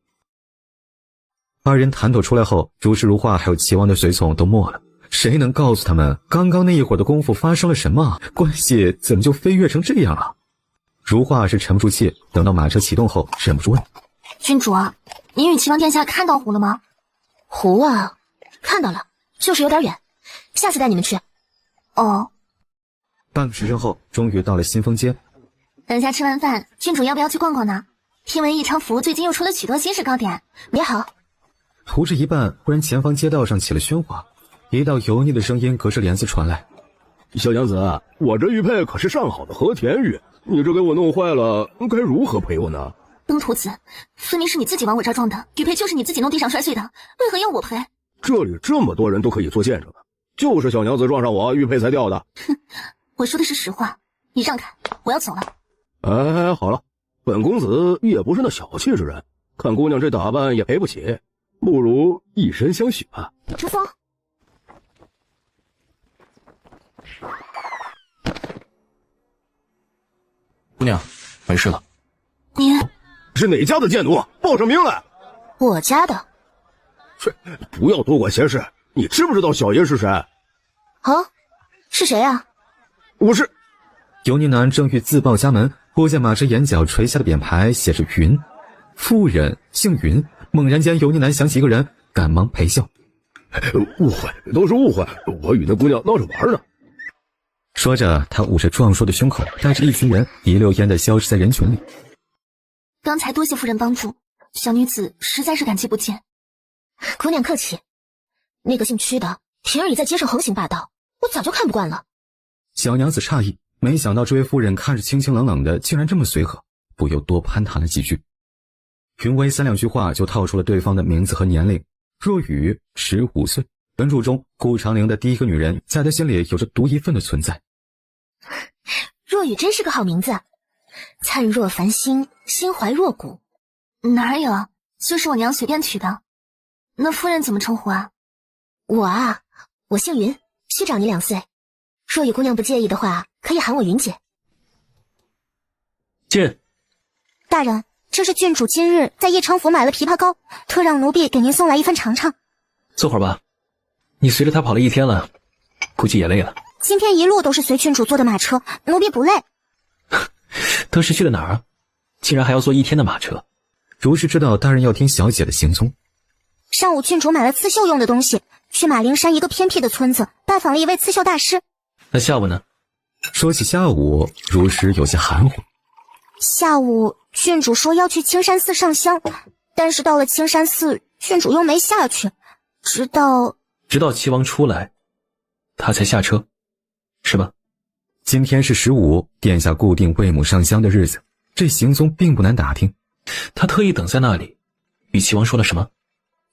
二人谈妥出来后，如诗如画还有齐王的随从都没了，谁能告诉他们刚刚那一会儿的功夫发生了什么？关系怎么就飞跃成这样了？如画是沉不住气，等到马车启动后，忍不住问：郡主啊，您与齐王殿下看到湖了吗？湖啊，看到了，就是有点远，下次带你们去。哦。半个时辰后，终于到了新丰街。等下吃完饭，郡主要不要去逛逛呢？听闻益昌府最近又出了许多新式糕点。也好。涂至一半，忽然前方街道上起了喧哗，一道油腻的声音隔着帘子传来：小娘子，我这玉佩可是上好的和田玉，你这给我弄坏了，该如何赔我呢？登徒子，分明是你自己往我这儿撞的，玉佩就是你自己弄地上摔碎的，为何要我赔？这里这么多人都可以做见证的，就是小娘子撞上我，玉佩才掉的。哼，我说的是实话，你让开，我要走了。哎，好了，本公子也不是那小气之人，看姑娘这打扮也赔不起，不如以身相许吧。朱峰，姑娘，没事了。你是哪家的贱奴？报上名来。我家的。不要多管闲事，你知不知道小爷是谁？啊，是谁啊？我是。油腻男正欲自报家门，忽见马车眼角垂下的匾牌写着云夫人姓云，猛然间油腻男想起一个人，赶忙陪笑：误会，都是误会，我与那姑娘闹着玩呢。说着，他捂着壮硕的胸口，带着一群人一溜烟地消失在人群里。刚才多谢夫人帮助，小女子实在是感激不尽。姑娘客气。那个姓屈的平日里在街上横行霸道，我早就看不惯了。小娘子诧异，没想到这位夫人看着清清冷冷的，竟然这么随和，不由多攀谈了几句。云薇3-2句话就套出了对方的名字和年龄：若雨，15岁。本著中顾长陵的第一个女人，在他心里有着独一份的存在。若雨真是个好名字，灿若繁星，心怀若谷。哪有，就是我娘随便取的。那夫人怎么称呼啊？我啊，我姓云，虚长你2岁。若雨姑娘不介意的话，可以喊我云姐。进。大人，这是郡主今日在叶昌府买了枇杷膏，特让奴婢给您送来一份尝尝。坐会儿吧，你随着他跑了1天了，估计也累了。今天一路都是随郡主坐的马车，奴婢不累。当时去了哪儿啊？竟然还要坐1天的马车。如是知道大人要听小姐的行踪。上午郡主买了刺绣用的东西，去马陵山一个偏僻的村子拜访了一位刺绣大师。那下午呢？说起下午，如是有些含糊。下午郡主说要去青山寺上香，但是到了青山寺，郡主又没下去，直到齐王出来，他才下车，是吧？今天是15，殿下固定为母上香的日子，这行踪并不难打听。他特意等在那里，与齐王说了什么？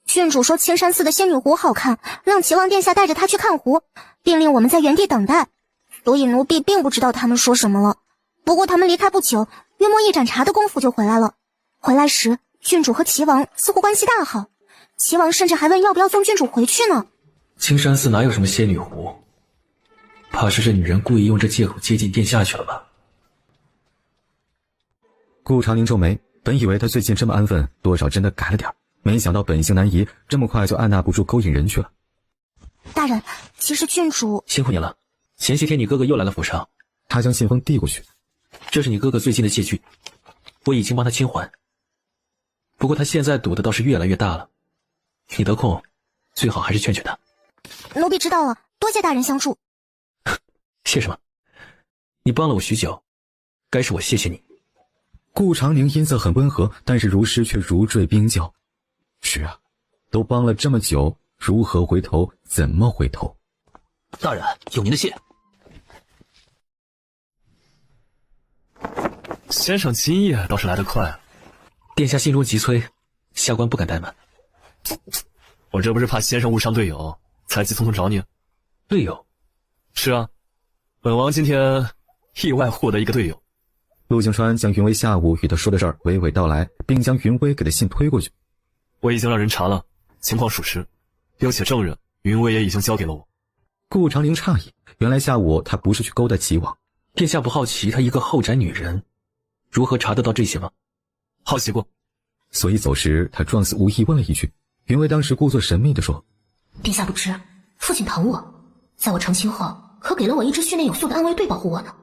郡主说青山寺的仙女湖好看，让齐王殿下带着她去看湖，并令我们在原地等待。所以奴婢并不知道他们说什么了。不过他们离开不久，约莫1盏茶的功夫就回来了。回来时，郡主和齐王似乎关系大好，齐王甚至还问要不要送郡主回去呢。青山寺哪有什么仙女湖？怕是这女人故意用这借口接近殿下去了吧？顾长宁皱眉，本以为他最近这么安分，多少真的改了点，没想到本性难移，这么快就按捺不住勾引人去了。大人，其实郡主辛苦你了。前些天你哥哥又来了府上，他将信封递过去。这是你哥哥最近的借据，我已经帮他清还。不过他现在赌的倒是越来越大了，你得空最好还是劝劝他。奴婢知道了，多谢大人相助。谢什么？你帮了我许久，该是我谢谢你。顾长宁音色很温和，但是如诗却如坠冰窖。是啊，都帮了这么久，如何回头？怎么回头？大人，有您的谢。先生今夜倒是来得快。殿下心中急催，下官不敢怠慢。我这不是怕先生误伤队友，才急匆匆找你。队友？是啊，本王今天意外获得一个队友。陆行川将云威下午与他说的事儿娓娓道来，并将云威给的信推过去。我已经让人查了，情况属实，并且证人云威也已经交给了我。顾长陵诧异，原来下午他不是去勾搭齐王。殿下不好奇他一个后宅女人如何查得到这些吗？好奇过。所以走时他状似无意问了一句。云威当时故作神秘地说：殿下不知，父亲疼我，在我成亲后可给了我一支训练有素的暗卫队保护我呢。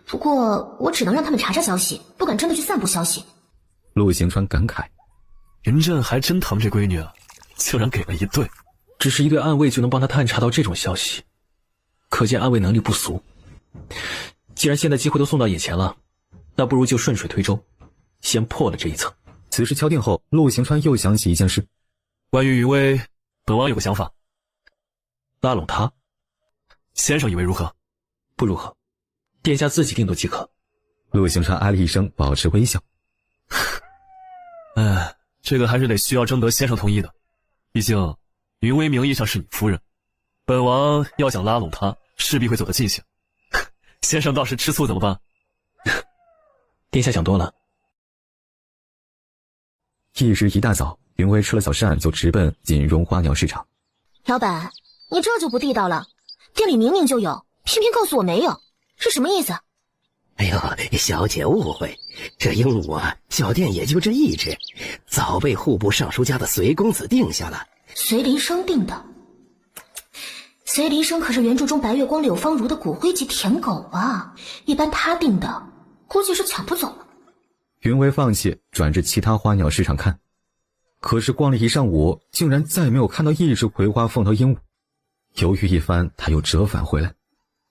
不过我只能让他们查查消息，不敢真的去散布消息。陆行川感慨，云震还真疼这闺女啊，竟然给了一队。只是一队暗卫就能帮他探查到这种消息，可见暗卫能力不俗。既然现在机会都送到眼前了，那不如就顺水推舟，先破了这一层。此事敲定后，陆行川又想起一件事。关于云威，本王有个想法。拉拢他，先生以为如何？不如何，殿下自己定夺即可。陆行川哎了一声，保持微笑。这个还是得需要征得先生同意的，毕竟云威名义上是你夫人，本王要想拉拢她，势必会走得近些。先生倒是吃醋怎么办？殿下想多了。翌日一大早，云威吃了早膳就直奔锦荣花鸟市场。老板，你这就不地道了，店里明明就有，偏偏告诉我没有，是什么意思？哎呦，小姐误会，这鹦鹉啊，小店也就这一只，早被户部尚书家的隋公子定下了。隋林生定的？隋林生可是原著中白月光柳芳如的骨灰级舔狗啊，一般他定的，估计是抢不走了。云威放弃，转至其他花鸟市场看，可是逛了一上午，竟然再没有看到一只葵花凤头鹦鹉。犹豫一番，他又折返回来。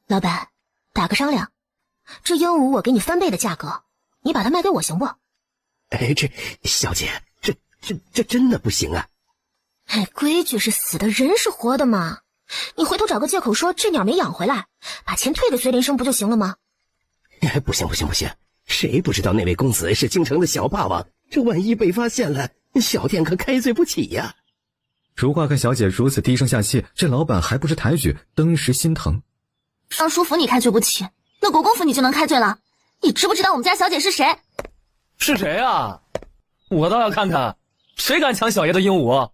老板，打个商量，这鹦鹉我给你翻倍的价格，你把它卖给我行不？哎，这小姐，这真的不行啊！哎，规矩是死的，人是活的嘛。你回头找个借口说这鸟没养回来，把钱退给隋林生不就行了吗？哎，不行，谁不知道那位公子是京城的小霸王？这万一被发现了，小店可开罪不起呀。如画看小姐如此低声下气，这老板还不识抬举，登时心疼。尚书府你开罪不起，那国公府你就能开罪了。你知不知道我们家小姐是谁？是谁啊？我倒要看看，谁敢抢小爷的鹦鹉？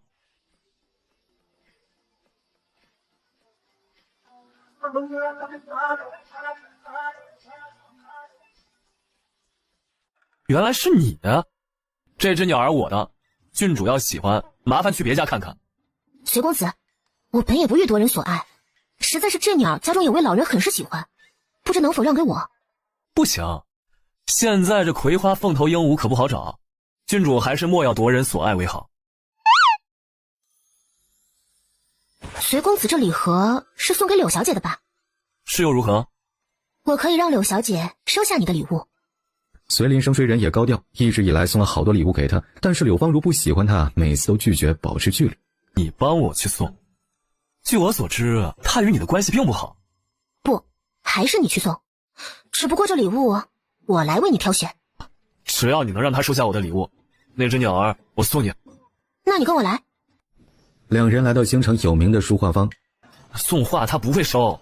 原来是你啊！这只鸟儿我的，郡主要喜欢，麻烦去别家看看。随公子，我本也不欲夺人所爱，实在是这鸟家中有位老人很是喜欢，不知能否让给我？不行，现在这葵花凤头鹦鹉可不好找，郡主还是莫要夺人所爱为好。随公子这礼盒是送给柳小姐的吧？是又如何？我可以让柳小姐收下你的礼物。随林生虽人也高调，一直以来送了好多礼物给他，但是柳芳如不喜欢他，每次都拒绝，保持距离。你帮我去送。据我所知，他与你的关系并不好。不，还是你去送。只不过这礼物我来为你挑选。只要你能让他收下我的礼物，那只鸟儿我送你。那你跟我来。两人来到京城有名的书画坊。送画他不会收。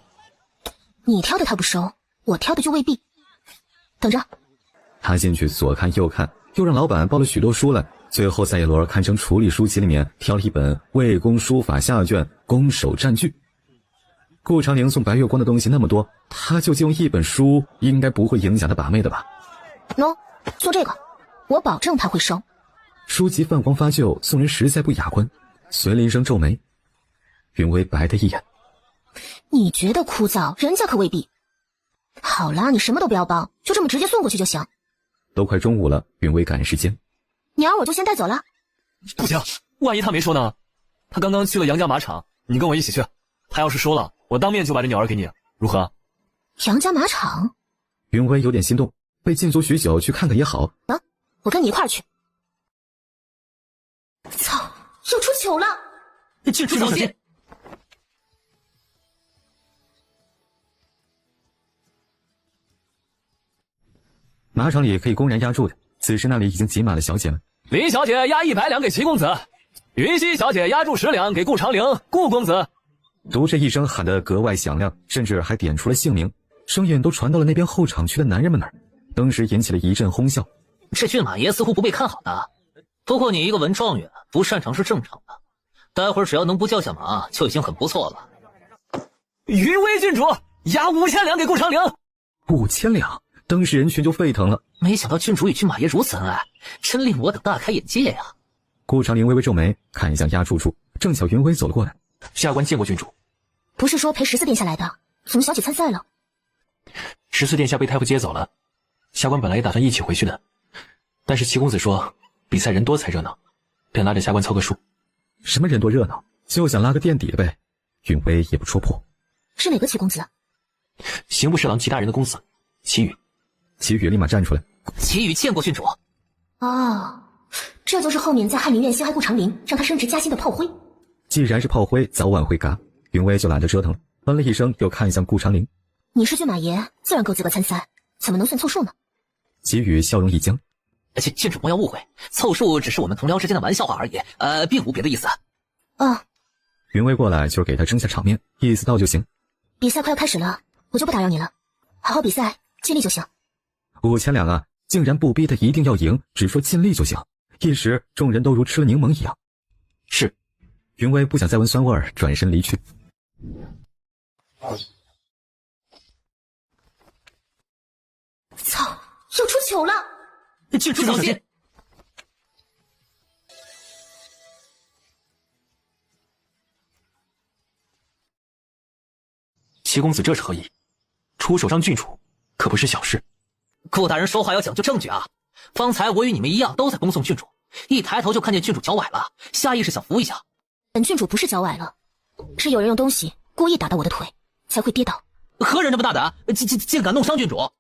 你挑的他不收，我挑的就未必。等着。他进去左看右看，又让老板抱了许多书来，最后在一摞堪称处理书籍里面挑了一本《魏公书法下卷攻守战句》。顾长陵送白月光的东西那么多，他就用一本书应该不会影响他把妹的吧？喏，送这个，我保证他会收。书籍泛黄发旧，送人实在不雅观。随林生皱眉，云微白他一眼。你觉得枯燥，人家可未必。好啦，你什么都不要帮，就这么直接送过去就行。都快中午了，云微赶时间。鸟儿我就先带走了。不行，万一他没收呢？他刚刚去了杨家马场，你跟我一起去。他要是收了，我当面就把这鸟儿给你，如何？杨家马场？云微有点心动，被禁足许久，去看看也好。啊，我跟你一块儿去。操，又出糗了！郡主小心！马场里可以公然押注的，此时那里已经挤满了小姐们。林小姐押100两给齐公子，云溪小姐押注10两给顾长陵、顾公子。读这一声喊得格外响亮，甚至还点出了姓名，声音都传到了那边后场区的男人们那儿，当时引起了一阵哄笑。这骏马爷似乎不被看好呢。不过你一个文状元，不擅长是正常的。待会儿只要能不叫下马，就已经很不错了。云微郡主押5000两给顾长陵。5000两，当时人群就沸腾了。没想到郡主与骏马爷如此恩爱，真令我等大开眼界呀！顾长陵微微皱眉，看向押注处，正巧云微走了过来。下官见过郡主。不是说陪14殿下来的，怎么小姐参赛了？14殿下被太傅接走了，下官本来也打算一起回去的，但是齐公子说比赛人多才热闹，便拉着下官凑个数。什么人多热闹？就想拉个垫底的呗。云微也不戳破。是哪个齐公子？刑部侍郎齐大人的公子齐宇。齐宇立马站出来。齐宇见过郡主。哦，这就是后面在翰林院陷害顾长陵，让他升职加薪的炮灰。既然是炮灰，早晚会嘎。云微就懒得折腾了，哼了一声，又看向顾长陵。你是骏马爷，自然够资格参赛，怎么能算凑数呢？齐宇笑容一僵。郡主莫要误会，凑数只是我们同僚之间的玩笑话而已，并无别的意思。哦。云微过来就是给他撑下场面，意思到就行。比赛快要开始了，我就不打扰你了，好好比赛，尽力就行。 5000两啊，竟然不逼他一定要赢，只说尽力就行。一时众人都如吃了柠檬一样。是，云微不想再闻酸味儿，转身离去。操！又出糗了！郡主小心！齐公子这是何意？出手伤郡主，可不是小事。 顾大人说话要讲究证据啊！方才我与你们一样，都在恭送郡主，一抬头就看见郡主脚崴了，下意识想扶一下。本郡主不是脚崴了，是有人用东西故意打到我的腿，才会跌倒。何人这么大胆，竟敢弄伤郡主？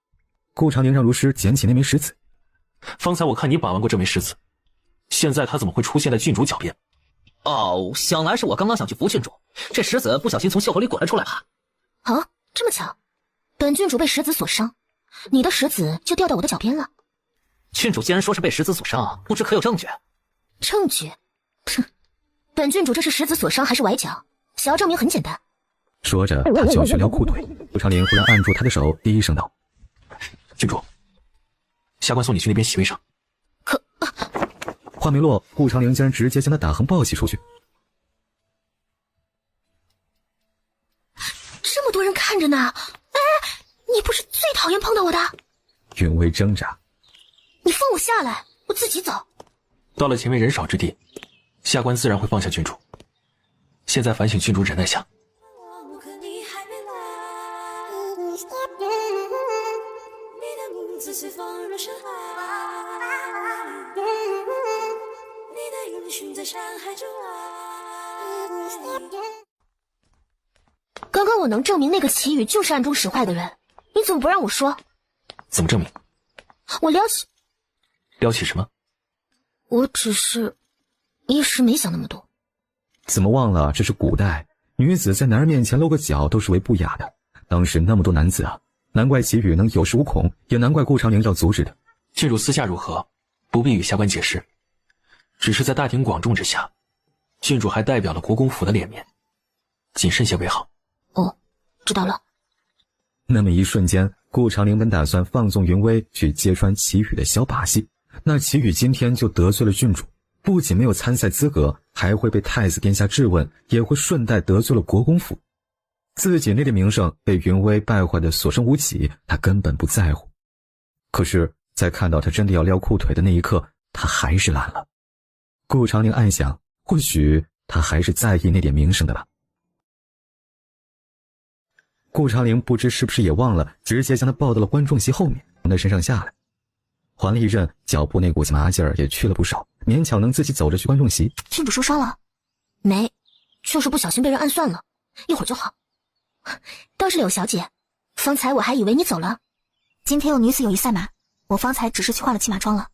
顾长宁让如师捡起那枚石子。方才我看你把玩过这枚石子，现在它怎么会出现在郡主脚边？哦，想来是我刚刚想去扶郡主，这石子不小心从袖口里滚了出来吧？啊，这么巧，本郡主被石子所伤。 你的石子就掉到我的脚边了。郡主既然说是被石子所伤，不知可有证据？证据？哼，本郡主这是石子所伤还是崴脚？想要证明很简单。说着，他就要去撩裤腿。顾长林忽然按住他的手，低声道：“郡主，下官送你去那边席位上。话没落，顾长陵竟然直接将他打横抱起出去。这么多人看着呢，哎，你不是最讨厌碰到我的？云微挣扎，你放我下来，我自己走。到了前面人少之地，下官自然会放下郡主。现在烦请郡主忍耐下。刚刚我能证明那个祁宇就是暗中使坏的人，你怎么不让我说？怎么证明？我撩起什么？我只是一时没想那么多。怎么忘了这是古代，女子在男人面前露个脚都是为不雅的。当时那么多男子啊，难怪祁宇能有恃无恐，也难怪顾长陵要阻止的。郡主私下如何，不必与下官解释。只是在大庭广众之下，郡主还代表了国公府的脸面，谨慎些为好。哦，知道了。那么一瞬间，顾长陵本打算放纵云微去揭穿祁宇的小把戏，那祁宇今天就得罪了郡主，不仅没有参赛资格，还会被太子殿下质问，也会顺带得罪了国公府。自己那点名声被云微败坏的所剩无几，他根本不在乎。可是在看到他真的要撩裤腿的那一刻，他还是懒了。顾长陵暗想，或许他还是在意那点名声的吧。顾长陵不知是不是也忘了，直接将他抱到了观众席后面，从他身上下来，还了一阵，脚步那股子麻劲儿也去了不少，勉强能自己走着去观众席。郡主受伤了？没，就是不小心被人暗算了，一会儿就好。倒是柳小姐，方才我还以为你走了。今天有女子友谊赛马，我方才只是去换了骑马装了。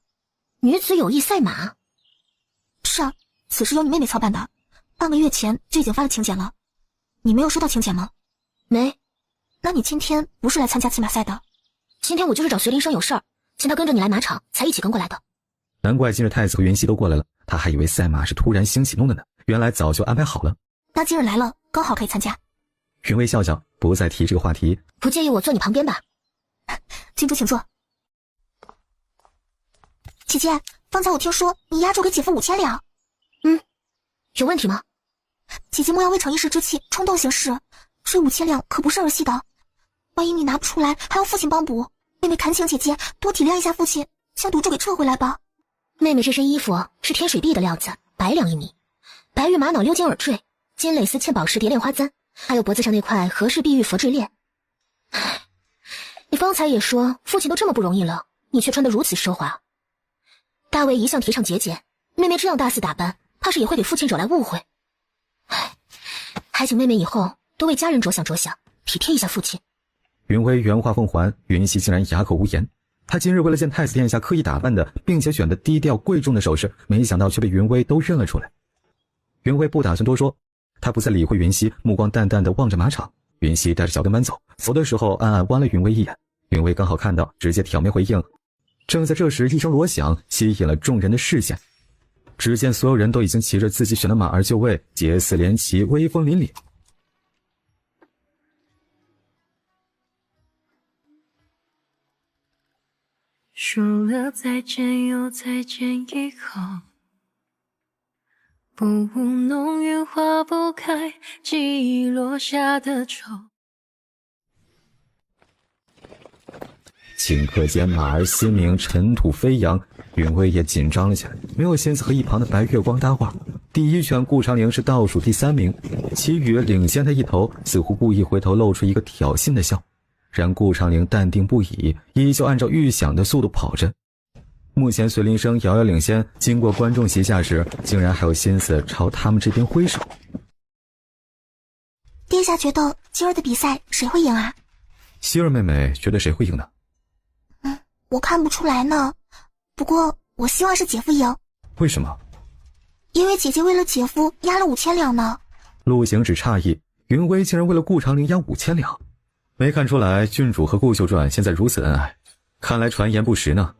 女子友谊赛马？是啊，此事由你妹妹操办的，半个月前就已经发了请柬了。你没有收到请柬吗？没。那你今天不是来参加骑马赛的？今天我就是找隋林生有事儿，请他跟着你来马场，才一起跟过来的。难怪今日太子和云溪都过来了，他还以为赛马是突然兴起弄的呢，原来早就安排好了。那今日来了，刚好可以参加。云微笑笑，不再提这个话题。不介意我坐你旁边吧？郡主请坐。姐姐，方才我听说你押注给姐夫5000两。有问题吗？姐姐莫要为逞一时之气冲动行事，这5000两可不是儿戏的，万一你拿不出来，还要父亲帮补。妹妹恳请姐姐多体谅一下父亲，将赌注给撤回来吧。妹妹这身衣服是天水璧的料子，100两1米，白玉玛瑙鎏金耳坠，金蕾丝嵌宝石蝶恋花簪，还有脖子上那块和氏碧玉佛坠链。你方才也说父亲都这么不容易了，你却穿得如此奢华。大卫一向提倡节俭，妹妹这样大肆打扮，怕是也会给父亲惹来误会。还请妹妹以后多为家人着想着想，体贴一下父亲。云微原话奉还，云溪竟然哑口无言。他今日为了见太子殿下刻意打扮的，并且选的低调贵重的首饰，没想到却被云微都认了出来。云微不打算多说，他不再理会云溪，目光淡淡的望着马场。云溪带着小跟班走，走的时候暗暗剜了云微一眼。云微刚好看到，直接挑眉回应。正在这时，一声锣响吸引了众人的视线。只见所有人都已经骑着自己选的马儿就位，结似连旗，威风凛凛。说了再见又再见以后，不无浓云化不开记忆落下的愁。顷刻间马儿嘶鸣，尘土飞扬，云微也紧张了起来，没有心思和一旁的白月光搭话。第一圈顾长陵是倒数第3名，祁宇领先他一头，似乎故意回头露出一个挑衅的笑。然顾长陵淡定不已，依旧按照预想的速度跑着。目前隋林生遥遥领先，经过观众席下时，竟然还有心思朝他们这边挥手。殿下觉得今儿的比赛谁会赢啊？希儿妹妹觉得谁会赢呢？我看不出来呢，不过我希望是姐夫赢。为什么？因为姐姐为了姐夫押了5000两呢。陆行止诧异，云微竟然为了顾长陵押5000两。没看出来郡主和顾秀传现在如此恩爱，看来传言不实呢。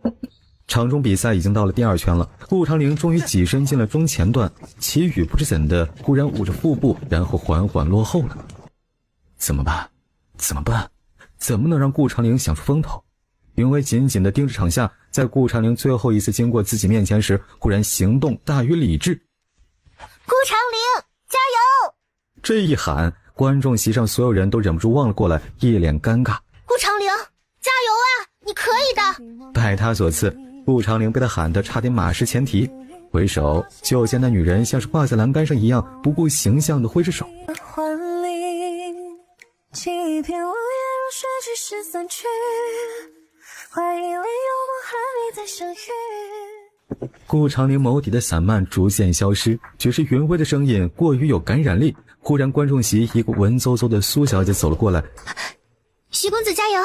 场中比赛已经到了第2圈了，顾长陵终于跻身进了中前段，祁宇不知怎的忽然捂着腹部，然后缓缓落后了。怎么办？怎么办？怎么能让顾长陵想出风头？云薇紧紧地盯着场下，在顾长陵最后一次经过自己面前时，忽然行动大于理智。顾长陵，加油！这一喊，观众席上所有人都忍不住望了过来，一脸尴尬。顾长陵，加油啊！你可以的！拜他所赐，顾长陵被他喊得差点马失前蹄，回首就见那女人像是挂在栏杆上一样，不顾形象地挥着手。记忆片落叶如水，只是散去，怀疑里有梦和你再相遇。顾长陵眸底的散漫逐渐消失，只是云薇的声音过于有感染力。忽然观众席一个文绉绉的苏小姐走了过来，徐公子加油！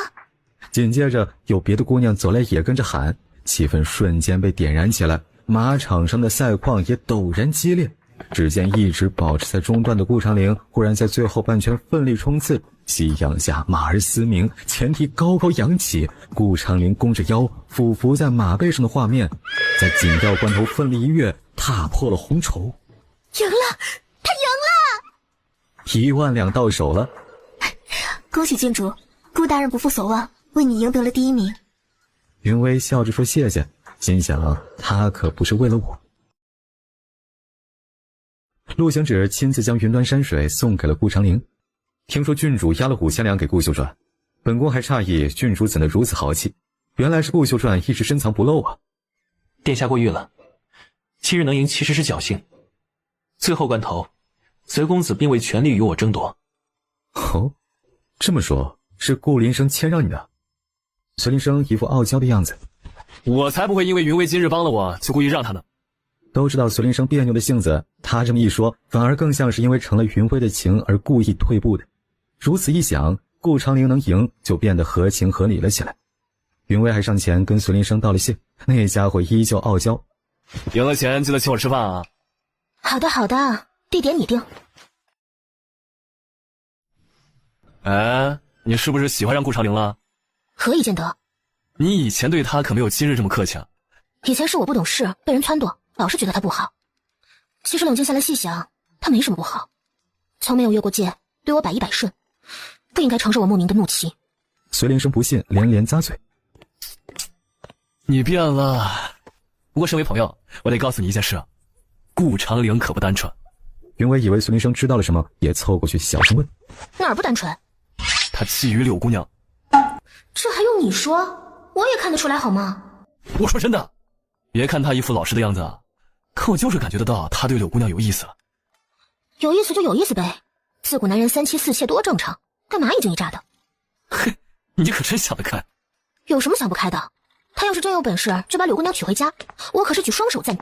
紧接着有别的姑娘走来也跟着喊，气氛瞬间被点燃起来，马场上的赛况也陡然激烈。只见一直保持在中段的顾长陵忽然在最后半圈奋力冲刺，夕阳下马儿嘶鸣，前蹄高高扬起，顾长陵弓着腰俯伏在马背上的画面，在紧要关头奋力一跃，踏破了红绸。赢了，他赢了！ 1万两到手了，恭喜郡主，顾大人不负所望，为你赢得了第1名。云薇笑着说谢谢，心想他可不是为了我。陆行止亲自将云端山水送给了顾长陵。听说郡主押了5000两给顾秀传，本宫还诧异郡主怎能如此豪气，原来是顾秀传一直深藏不露啊。殿下过誉了，今日能赢其实是侥幸，最后关头随公子并未全力与我争夺。哦，这么说是顾林生谦让你的？随林生一副傲娇的样子。我才不会因为云薇今日帮了我就故意让他呢。都知道随林生别扭的性子，他这么一说反而更像是因为成了云薇的情而故意退步的。如此一想，顾长陵能赢就变得合情合理了起来。云薇还上前跟随林生道了谢，那家伙依旧傲娇。赢了钱记得请我吃饭啊。好的好的，地点你定。哎，你是不是喜欢上顾长陵了？何以见得？你以前对他可没有今日这么客气啊。以前是我不懂事，被人撺掇，老是觉得他不好。其实冷静下来细想，他没什么不好，从没有越过界，对我百依百顺，不应该承受我莫名的怒气。随林生不信，连连咂嘴。你变了。不过身为朋友，我得告诉你一件事，顾长陵可不单纯。云薇以为随林生知道了什么，也凑过去小声问：哪儿不单纯？他觊觎柳姑娘。这还用你说？我也看得出来好吗？我说真的，别看他一副老实的样子，可我就是感觉得到他对柳姑娘有意思了。有意思就有意思呗，自古男人3妻4妾多正常，干嘛一惊一乍的？嘿，你可真想得开。有什么想不开的？他要是真有本事，就把柳姑娘娶回家，我可是举双手赞。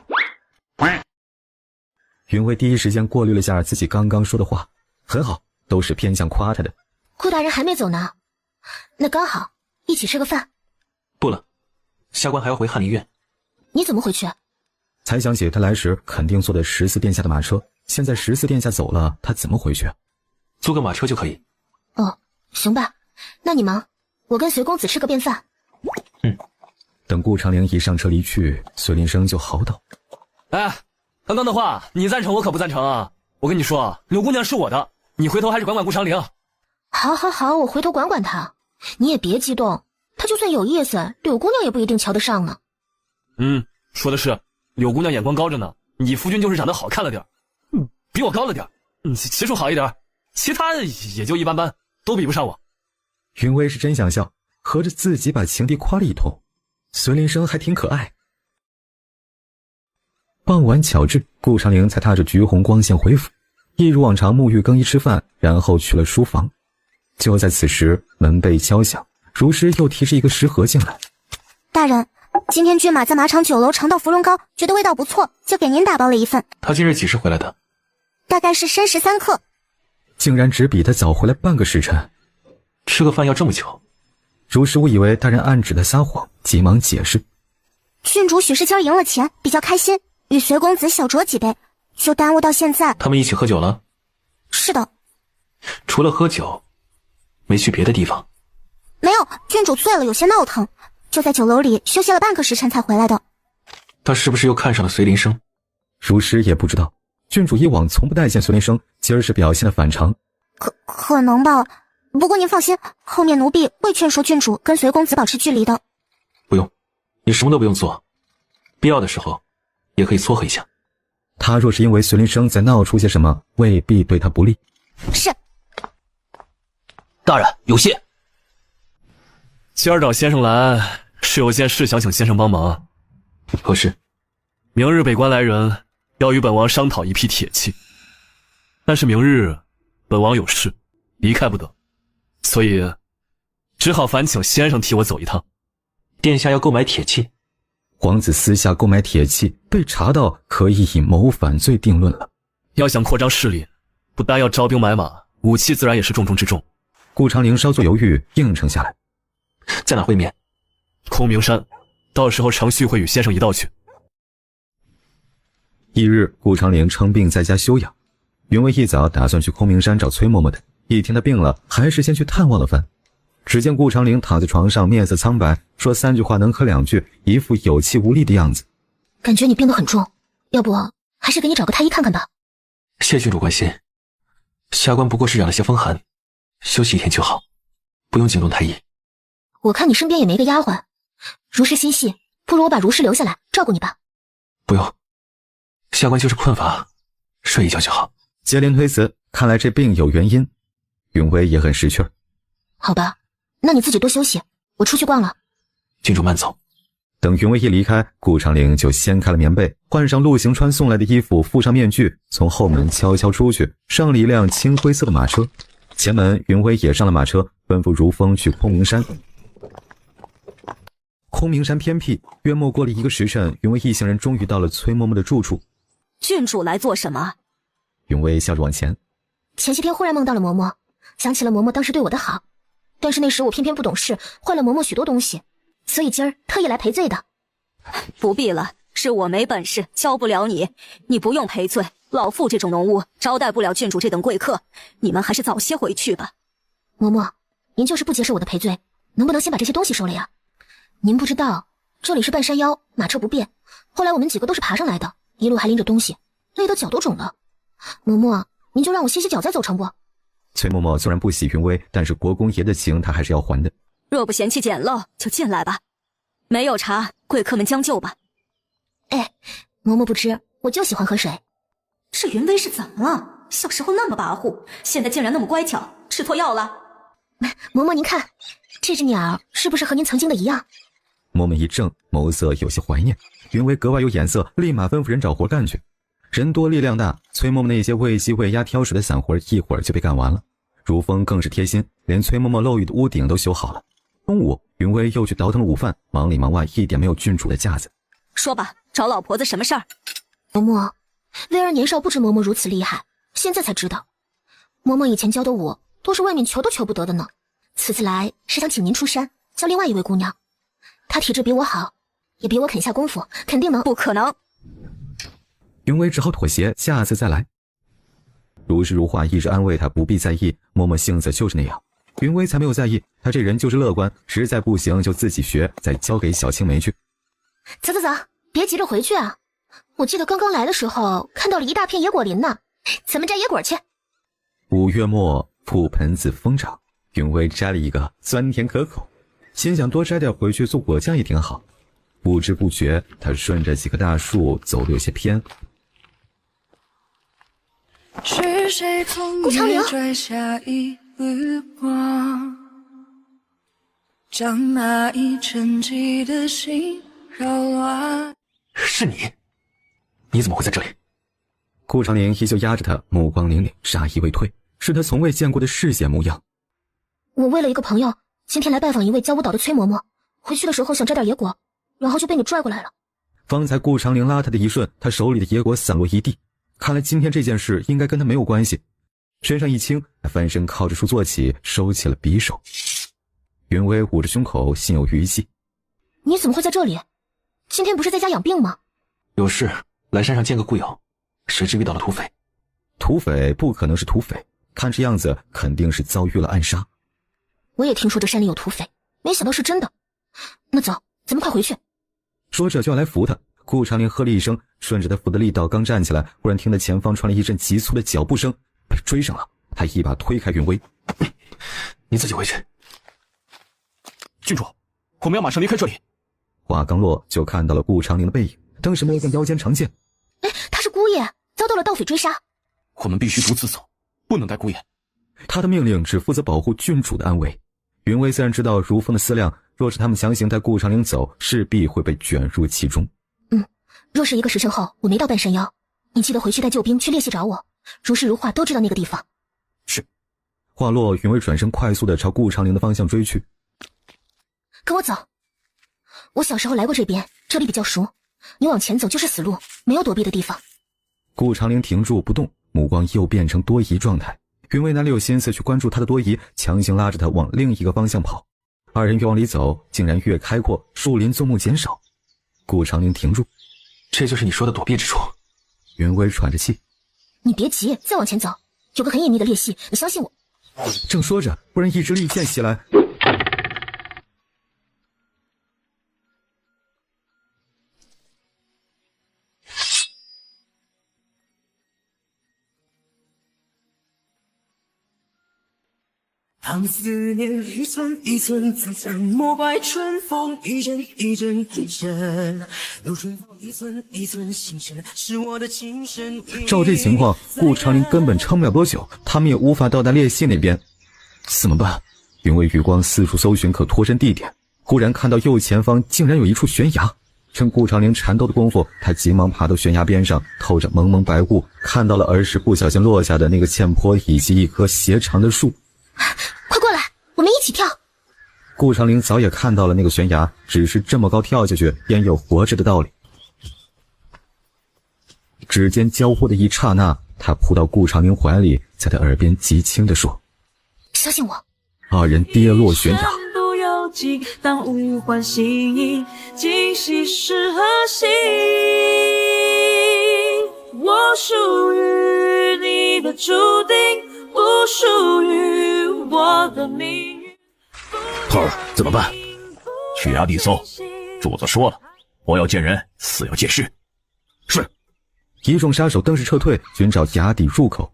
云薇第一时间过滤了下自己刚刚说的话，很好，都是偏向夸他的。顾大人还没走呢，那刚好一起吃个饭。不了，下官还要回翰林院。你怎么回去？才想起他来时肯定坐的14殿下的马车，现在14殿下走了，他怎么回去？租个马车就可以。哦，行吧，那你忙，我跟随公子吃个便饭。等顾长陵一上车离去，随林生就嚎道：哎，刚刚的话你赞成我可不赞成啊。我跟你说，柳姑娘是我的，你回头还是管管顾长陵。好好好，我回头管管他。你也别激动，他就算有意思，柳姑娘也不一定瞧得上呢。说的是，柳姑娘眼光高着呢，你夫君就是长得好看了点，比我高了点，骑术好一点，其他也就一般般，都比不上我。云薇是真想笑，合着自己把情敌夸了一通，随林生还挺可爱。傍晚巧至，顾长陵才踏着橘红光线回府，一如往常沐浴更衣吃饭，然后去了书房。就在此时，门被敲响，如师又提着一个食盒进来。大人，今天骏马在马场酒楼尝到芙蓉糕，觉得味道不错，就给您打包了一份。他今日几时回来的？大概是申时3刻。竟然只比他早回来半个时辰。吃个饭要这么久？如师误以为大人暗指他撒谎，急忙解释：郡主许是今儿赢了钱，比较开心，与随公子小酌几杯，就耽误到现在。他们一起喝酒了？是的。除了喝酒，没去别的地方？没有，郡主醉了，有些闹腾，就在酒楼里休息了半个时辰才回来的。他是不是又看上了随林生？如师也不知道，郡主以往从不待见随林生，今儿是表现的反常。可能吧，不过您放心，后面奴婢会劝说郡主跟随公子保持距离的。你什么都不用做，必要的时候也可以撮合一下。他若是因为随林生再闹出些什么，未必对他不利。是。大人有谢。今儿找先生来是有件事想请先生帮忙。何事？明日北关来人要与本王商讨一批铁器，但是明日本王有事离开不得，所以只好烦请先生替我走一趟。殿下要购买铁器？皇子私下购买铁器被查到，可以以谋反罪定论了。要想扩张势力，不单要招兵买马，武器自然也是重中之重。顾长陵稍作犹豫，应承下来。在哪会面？空明山，到时候程旭会与先生一道去。翌日，顾长陵称病在家休养。云卫一早打算去空明山找崔嬷嬷的，一听他病了，还是先去探望了番。只见顾长陵躺在床上，面色苍白，说3句话能咳2句，一副有气无力的样子。感觉你病得很重，要不还是给你找个太医看看吧。谢郡主关心，下官不过是染了些风寒，休息1天就好，不用惊动太医。我看你身边也没个丫鬟，如氏心细，不如我把如氏留下来照顾你吧。不用，下官就是困乏，睡一觉就好。接连推辞，看来这病有原因。云威也很识趣儿。好吧，那你自己多休息，我出去逛了。郡主慢走。等云威一离开，顾长陵就掀开了棉被，换上陆行川送来的衣服，附上面具，从后门悄悄出去，上了一辆青灰色的马车。前门，云威也上了马车，吩咐如风去空明山。空明山偏僻，约莫过了1个时辰，云威一行人终于到了崔嬷嬷的住处。郡主来做什么？云威笑着往前。前些天忽然梦到了嬷嬷，想起了嬷嬷当时对我的好，但是那时我偏偏不懂事，坏了嬷嬷许多东西，所以今儿特意来赔罪的。不必了，是我没本事，教不了你，你不用赔罪。老妇这种浓屋招待不了郡主这等贵客，你们还是早些回去吧。嬷嬷，您就是不接受我的赔罪，能不能先把这些东西收了呀？您不知道，这里是半山腰，马车不便，后来我们几个都是爬上来的，一路还拎着东西，累得脚都肿了。嬷嬷，您就让我歇歇脚再走成不？崔嬷嬷虽然不喜云威，但是国公爷的情她还是要还的。若不嫌弃简陋，就进来吧。没有茶，贵客们将就吧。哎，嬷嬷不知，我就喜欢喝水。这云威是怎么了？小时候那么跋扈，现在竟然那么乖巧，吃错药了？嬷嬷您看，这只鸟是不是和您曾经的一样？嬷嬷一怔，眸色有些怀念。云威格外有眼色，立马吩咐人找活干去。人多力量大，崔嬷嬷那些喂鸡喂鸭挑水的散活一会儿就被干完了。如风更是贴心，连崔嬷嬷漏雨的屋顶都修好了。中午，云威又去倒腾了午饭，忙里忙外，一点没有郡主的架子。说吧，找老婆子什么事儿？嬷嬷，薇儿年少不知嬷嬷如此厉害，现在才知道。嬷嬷以前教的我，都是外面求都求不得的呢。此次来是想请您出山教另外一位姑娘，她体质比我好，也比我肯下功夫，肯定能。不可能。云威只好妥协，下次再来。如是如画，一直安慰他不必在意，嬷嬷性子就是那样。云威才没有在意，他这人就是乐观，实在不行就自己学，再交给小青梅去。走走走，别急着回去啊！我记得刚刚来的时候看到了一大片野果林呢，咱们摘野果去。5月末，覆盆子疯长，云威摘了一个，酸甜可口，心想多摘点回去做果酱也挺好。不知不觉，他顺着几棵大树走得有些偏。是谁从夜拽下一缕光，将那一沉寂的心扰乱。是你？你怎么会在这里？顾长陵依旧压着他，目光凛凛，杀意未退，是他从未见过的嗜血模样。我为了一个朋友，今天来拜访一位教舞蹈的崔嬷嬷，回去的时候想摘点野果，然后就被你拽过来了。方才顾长陵拉他的一瞬，他手里的野果散落一地，看来今天这件事应该跟他没有关系。身上一轻，他翻身靠着树坐起，收起了匕首。云威捂着胸口，心有余悸。你怎么会在这里？今天不是在家养病吗？有事来山上见个故友，谁知遇到了土匪。土匪不可能是土匪，看这样子肯定是遭遇了暗杀。我也听说这山里有土匪，没想到是真的。那走，咱们快回去。说着就要来扶他，顾长陵喝了一声，顺着他扶的力道刚站起来，忽然听得前方传来一阵急促的脚步声，被追上了。他一把推开云威。你自己回去。郡主，我们要马上离开这里。话刚落，就看到了顾长陵的背影，当时摸向腰间长剑。他是姑爷，遭到了盗匪追杀。我们必须独自走，不能带姑爷。他的命令只负责保护郡主的安危。云威虽然知道如风的思量，若是他们强行带顾长陵走，势必会被卷入其中。若是1个时辰后我没到半山腰，你记得回去带救兵去烈系找我。如诗如画都知道那个地方。是。话落，云威转身快速地朝顾长陵的方向追去。跟我走。我小时候来过这边，这里比较熟。你往前走就是死路，没有躲避的地方。顾长陵停住不动，目光又变成多疑状态。云威哪里有心思去关注他的多疑，强行拉着他往另一个方向跑。二人越往里走，竟然越开阔，树林纵目减少。顾长陵停住。这就是你说的躲避之处。云威喘着气。你别急，再往前走，有个很隐秘的裂隙，你相信我。正说着，忽然一支利剑袭来。当思念一寸一寸层层，莫怪春风一阵一阵一阵，如春风一寸一寸心声，是我的情深。照这情况，顾长陵根本撑不了多久，他们也无法到达裂隙那边。怎么办？云威余光四处搜寻可脱身地点，忽然看到右前方竟然有一处悬崖。趁顾长陵缠斗的功夫，他急忙爬到悬崖边上，透着蒙蒙白雾，看到了儿时不小心落下的那个堑坡以及一棵斜长的树。快过来，我们一起跳。顾长陵早也看到了那个悬崖，只是这么高跳下去焉有活着的道理。指尖交互的一刹那，他扑到顾长陵怀里，在他耳边极轻地说：相信我。二人跌落悬崖。不要紧，当物换星移，今夕是何夕？我属于你的注定，不属于我的命运。头儿怎么办？去崖底搜，主子说了，活要见人，死要见尸。是。一众杀手登时撤退，寻找崖底入口。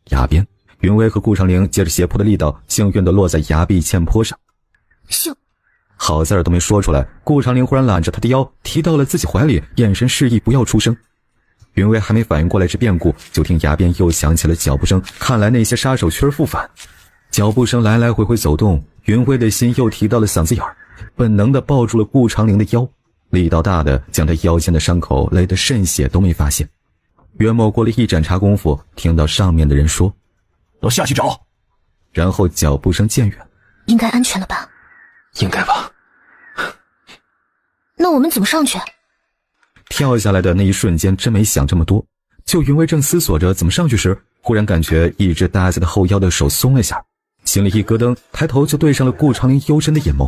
崖边，云威和顾长陵借着斜坡的力道，幸运地落在崖壁堑坡上。咻！好字儿都没说出来，顾长陵忽然揽着他的腰，提到了自己怀里，眼神示意不要出声。云威还没反应过来这变故，就听崖边又响起了脚步声，看来那些杀手去而复返。脚步声来来回回走动，云威的心又提到了嗓子眼儿，本能地抱住了顾长陵的腰，力道大的将他腰间的伤口勒得渗血都没发现。约莫过了一盏茶功夫，听到上面的人说：都下去找。然后脚步声渐远。应该安全了吧？应该吧。那我们怎么上去？跳下来的那一瞬间真没想这么多，就云威正思索着怎么上去时，忽然感觉一只搭在他后腰的手松了下，心里一咯噔，抬头就对上了顾长陵幽深的眼眸。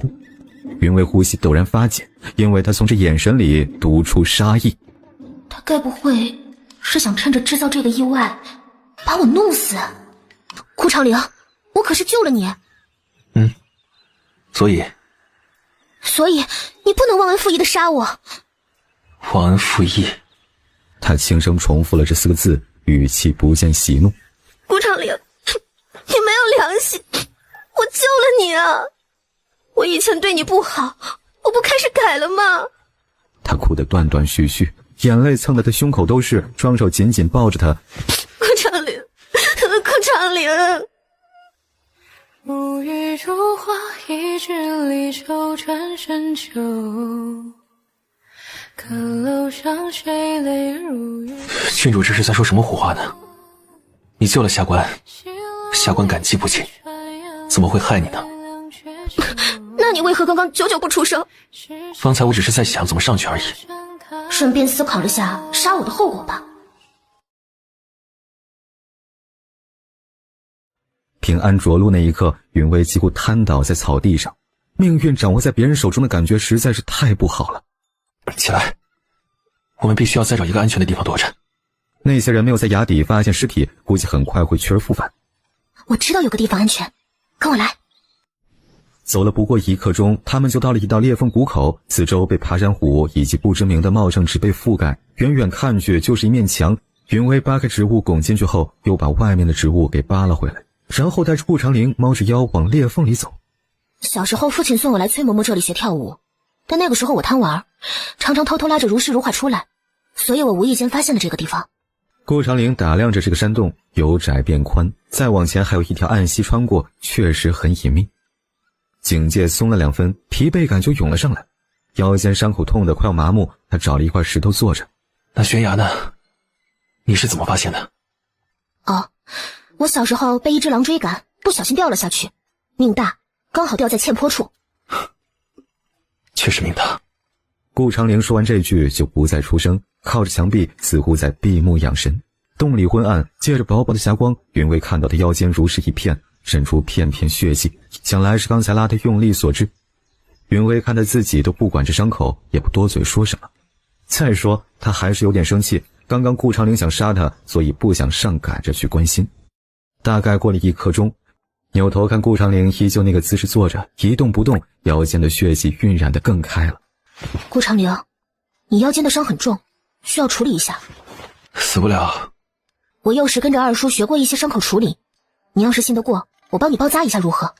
云威呼吸陡然发紧，因为他从这眼神里读出杀意。他该不会是想趁着制造这个意外把我弄死？顾长陵，我可是救了你。所以你不能忘恩负义的杀我。忘恩负义。他轻声重复了这4个字，语气不见喜怒。顾长陵，你没有良心，我救了你啊！我以前对你不好，我不开始改了吗？他哭得断断续续，眼泪蹭得他胸口都是，双手紧紧抱着他。顾长陵，顾长陵。沐浴如花，一句离愁转深秋。可楼上谁泪如雨。郡主这是在说什么胡话呢？你救了下官，下官感激不尽，怎么会害你呢？那你为何刚刚久久不出声？方才我只是在想怎么上去而已，顺便思考了下杀我的后果吧。平安着陆那一刻，云威几乎瘫倒在草地上。命运掌握在别人手中的感觉实在是太不好了。起来，我们必须要再找一个安全的地方躲着。那些人没有在崖底发现尸体，估计很快会去而复返。我知道有个地方安全，跟我来。走了不过1刻钟，他们就到了一道裂缝谷口，四周被爬山虎以及不知名的茂盛植被覆盖，远远看去就是一面墙。云威扒开植物拱进去后，又把外面的植物给扒了回来，然后带着顾长陵猫着腰往裂缝里走。小时候父亲送我来崔嬷嬷这里学跳舞，但那个时候我贪玩，常常偷偷拉着如诗如画出来，所以我无意间发现了这个地方。顾长陵打量着这个山洞，由窄变宽，再往前还有一条暗溪穿过，确实很隐秘。警戒松了2分，疲惫感就涌了上来，腰间伤口痛得快要麻木，他找了一块石头坐着。那悬崖呢？你是怎么发现的？哦，我小时候被一只狼追赶，不小心掉了下去，命大，刚好掉在堑坡处。确实命大。顾长陵说完这句就不再出声，靠着墙壁似乎在闭目养神。洞里昏暗，借着薄薄的霞光，云薇看到他腰间如是一片，渗出片片血迹，想来是刚才拉他用力所致。云薇看他自己都不管这伤口，也不多嘴说什么。再说他还是有点生气，刚刚顾长陵想杀他，所以不想上赶着去关心。大概过了1刻钟，扭头看顾长陵依旧那个姿势坐着，一动不动，腰间的血迹晕染得更开了。顾长陵，你腰间的伤很重，需要处理一下。死不了。我幼时跟着二叔学过一些伤口处理，你要是信得过，我帮你包扎一下如何？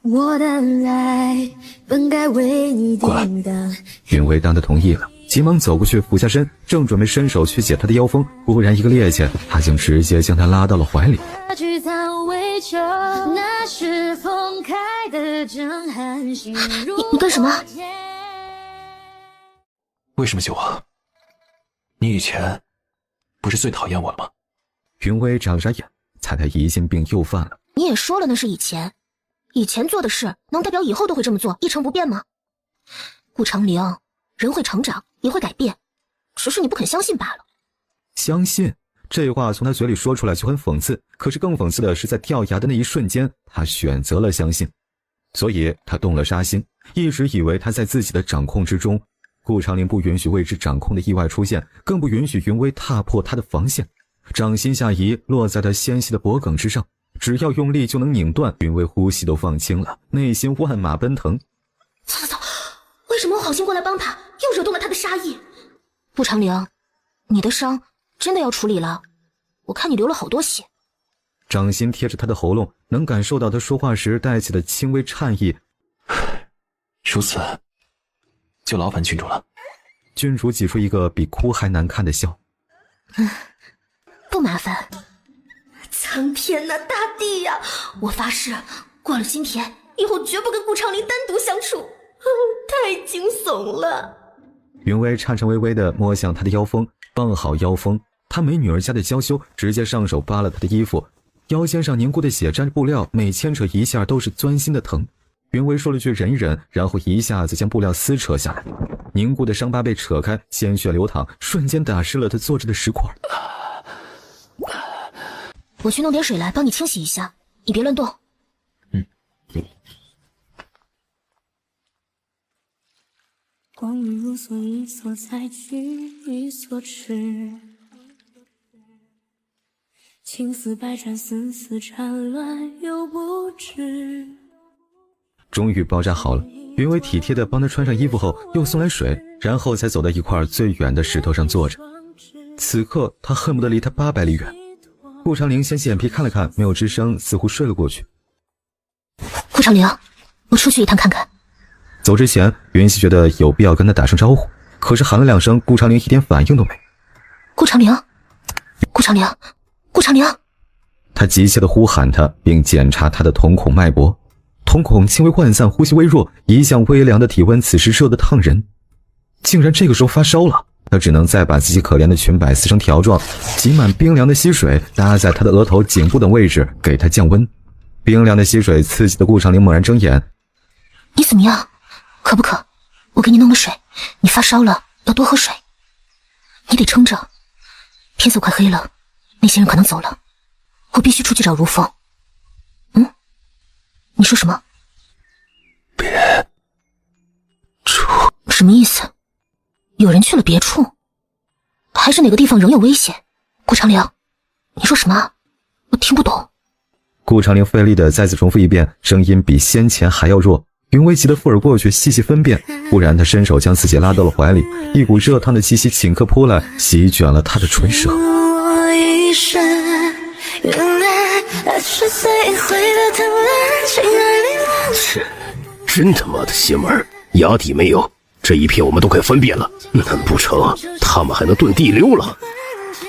我的爱本该为你抵挡。云薇当他同意了，急忙走过去，俯下身，正准备伸手去解他的腰封，忽然一个趔趄，他竟直接将他拉到了怀里。你干什么？为什么救我？你以前不是最讨厌我了吗？云薇眨了眨眼，猜他疑心病又犯了。你也说了那是以前，以前做的事能代表以后都会这么做，一成不变吗？顾长陵，人会成长，也会改变，只是你不肯相信罢了。相信？这话从他嘴里说出来就很讽刺，可是更讽刺的是，在掉牙的那一瞬间，他选择了相信，所以他动了杀心，一直以为他在自己的掌控之中。顾长陵不允许未知掌控的意外出现，更不允许云薇踏破他的防线。掌心下移，落在他纤细的脖颈之上，只要用力就能拧断。云薇呼吸都放轻了，内心万马奔腾。操！为什么我好心过来帮他，又惹动了他的杀意？顾长陵，你的伤真的要处理了，我看你流了好多血。掌心贴着他的喉咙，能感受到他说话时带起的轻微颤意。如此，就劳烦郡主了。郡主挤出一个比哭还难看的笑。不麻烦。苍天呐，大地呀！我发誓，过了今天，以后绝不跟顾长陵单独相处。太惊悚了。云薇颤颤巍巍地摸向他的腰封，绑好腰封。他没女儿家的娇羞，直接上手扒了他的衣服，腰间上凝固的血沾着布料，每牵扯一下都是钻心的疼。云薇说了句忍一忍，然后一下子将布料撕扯下来，凝固的伤疤被扯开，鲜血流淌，瞬间打湿了他坐着的石块。我去弄点水来帮你清洗一下，你别乱动。光阴如梭，一梭再去，一梭迟。情丝百转，丝丝缠乱又不知。终于包扎好了，云薇体贴地帮他穿上衣服后，又送来水，然后才走到一块最远的石头上坐着。此刻他恨不得离他800里远。顾长陵掀起眼皮看了看，没有吱声，似乎睡了过去。顾长陵，我出去一趟看看。走之前，云溪觉得有必要跟他打声招呼，可是喊了2声，顾长陵一点反应都没。顾长陵，顾长陵，顾长陵！他急切地呼喊他，并检查他的瞳孔脉搏，瞳孔轻微涣散，呼吸微弱，一向微凉的体温此时热得烫人，竟然这个时候发烧了。他只能再把自己可怜的裙摆撕成条状，挤满冰凉的溪水搭在他的额头、颈部等位置，给他降温。冰凉的溪水刺激的顾长陵猛然睁眼。你怎么样？渴不渴？我给你弄个水，你发烧了要多喝水。你得撑着，天色快黑了，那些人可能走了，我必须出去找如风。你说什么？别处。什么意思？有人去了别处，还是哪个地方仍有危险？顾长陵，你说什么？我听不懂。顾长陵费力地再次重复一遍，声音比先前还要弱。云薇急得附耳过去细细分辨，忽然他伸手将自己拉到了怀里，一股热烫的气息顷刻扑来，席卷了他的唇舌。我一生原来10岁回的疼爱，情爱里忘是，真他妈的邪门，压底没有，这一片我们都快翻遍了，难不成他们还能遁地溜了？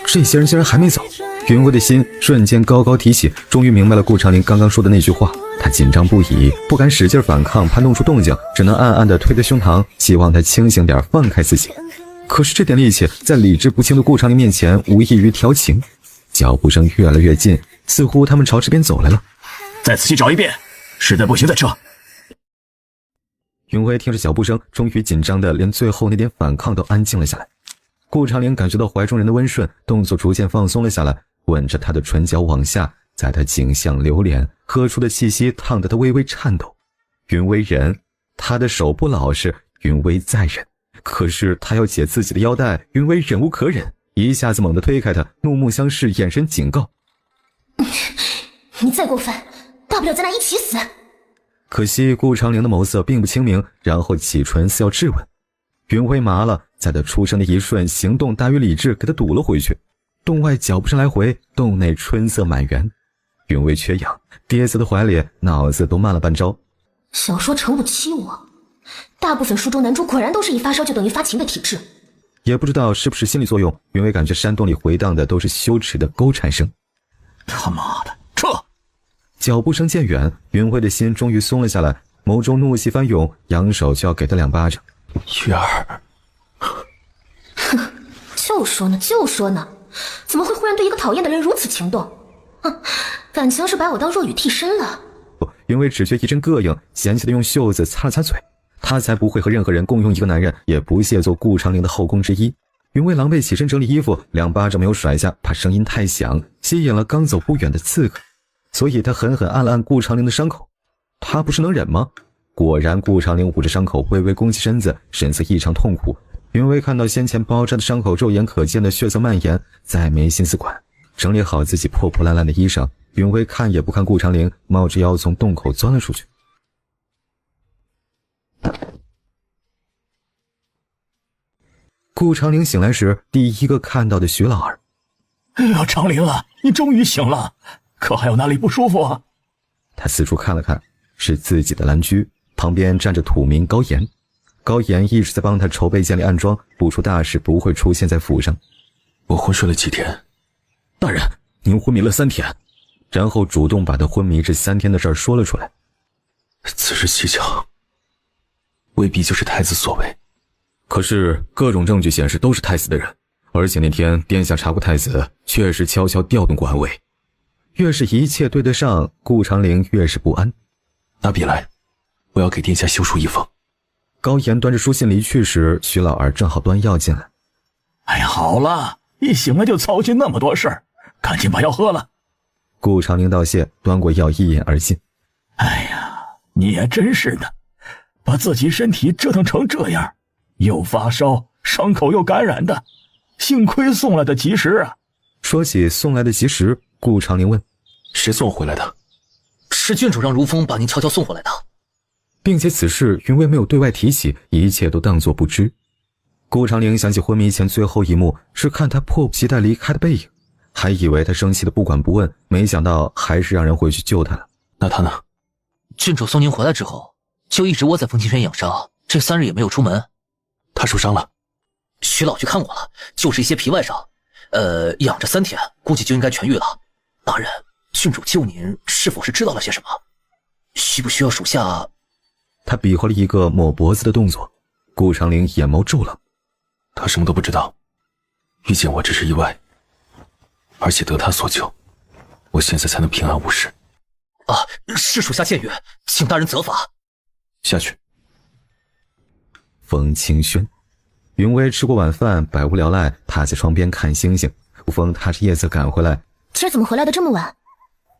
这些人竟然还没走，云薇的心瞬间高高提起，终于明白了顾长林刚刚说的那句话。他紧张不已，不敢使劲反抗，怕弄出动静，只能暗暗地推着胸膛，希望他清醒点，放开自己。可是这点力气在理智不清的顾长林面前无异于调情。脚步声越来越近，似乎他们朝这边走来了。再仔细找一遍，实在不行再撤。云薇听着脚步声，终于紧张的连最后那点反抗都安静了下来。顾长林感觉到怀中人的温顺，动作逐渐放松了下来，吻着她的唇角往下，在她颈项流连，喝出的气息烫得她微微颤抖。云薇忍，他的手不老实，云薇再忍，可是他要解自己的腰带，云薇忍无可忍，一下子猛地推开他，怒目相视，眼神警告：你再过分，大不了咱俩一起死。可惜顾长林的眸色并不清明，然后启唇似要质问。云薇麻了，在他出声的一瞬，行动大于理智，给他堵了回去。洞外脚步声来回，洞内春色满园。云薇缺氧，跌在他怀里，脑子都慢了半招。小说诚不欺我，大部分书中男主果然都是一发烧就等于发情的体质。也不知道是不是心理作用，云薇感觉山洞里回荡的都是羞耻的勾缠声。他妈的，撤！脚步声渐远，云薇的心终于松了下来，眸中怒气翻涌，扬手就要给他2巴掌。月儿，哼，就说呢，怎么会忽然对一个讨厌的人如此情动？感情是把我当若雨替身了。云薇只觉一阵膈应，嫌弃的用袖子擦了擦嘴。她才不会和任何人共用一个男人，也不屑做顾长林的后宫之一。云薇狼狈起身整理衣服，2巴掌没有甩下，怕声音太响，吸引了刚走不远的刺客，所以她狠狠按了按顾长林的伤口。她不是能忍吗？果然，顾长林捂着伤口，微微弓起身子，神色异常痛苦。云薇看到先前包扎的伤口，肉眼可见的血色蔓延，再没心思管，整理好自己破破烂烂的衣裳，云薇看也不看顾长林，冒着腰从洞口钻了出去。顾长林醒来时，第一个看到的徐老儿。哎呀，长林啊，你终于醒了，可还有哪里不舒服啊？他四处看了看，是自己的蓝居，旁边站着土民高岩。高岩一直在帮他筹备建立暗桩，不出大事不会出现在府上。我昏睡了几天。大人，您昏迷了3天。然后主动把他昏迷这3天的事儿说了出来。此事蹊跷，未必就是太子所为。可是各种证据显示都是太子的人，而且那天殿下查过太子，确实悄悄调动过安危。越是一切对得上，顾长林越是不安。拿笔来，我要给殿下修书一封。高岩端着书信离去时，徐老儿正好端药进来。哎呀，好了，一醒来就操心那么多事儿，赶紧把药喝了。顾长林道谢，端过药一饮而尽。哎呀，你也真是的，把自己身体折腾成这样，又发烧，伤口又感染的，幸亏送来的及时啊。说起送来的及时，顾长林问：谁送回来的？是郡主让如风把您悄悄送回来的。并且此事云薇没有对外提起，一切都当作不知。顾长林想起昏迷前最后一幕是看他迫不及待离开的背影，还以为他生气的不管不问，没想到还是让人回去救他了。那他呢？郡主送您回来之后，就一直窝在风清轩养伤，这3日也没有出门。他受伤了？徐老去看过了，就是一些皮外伤，养着3天，估计就应该痊愈了。大人，郡主救您是否是知道了些什么？需不需要属下？他比划了一个抹脖子的动作。顾长林眼眸骤冷。他什么都不知道，遇见我只是意外，而且得他所救，我现在才能平安无事。是属下僭越，请大人责罚。下去。风清轩，云薇吃过晚饭，百无聊赖，趴在窗边看星星。如风踏着夜色赶回来。今儿怎么回来的这么晚？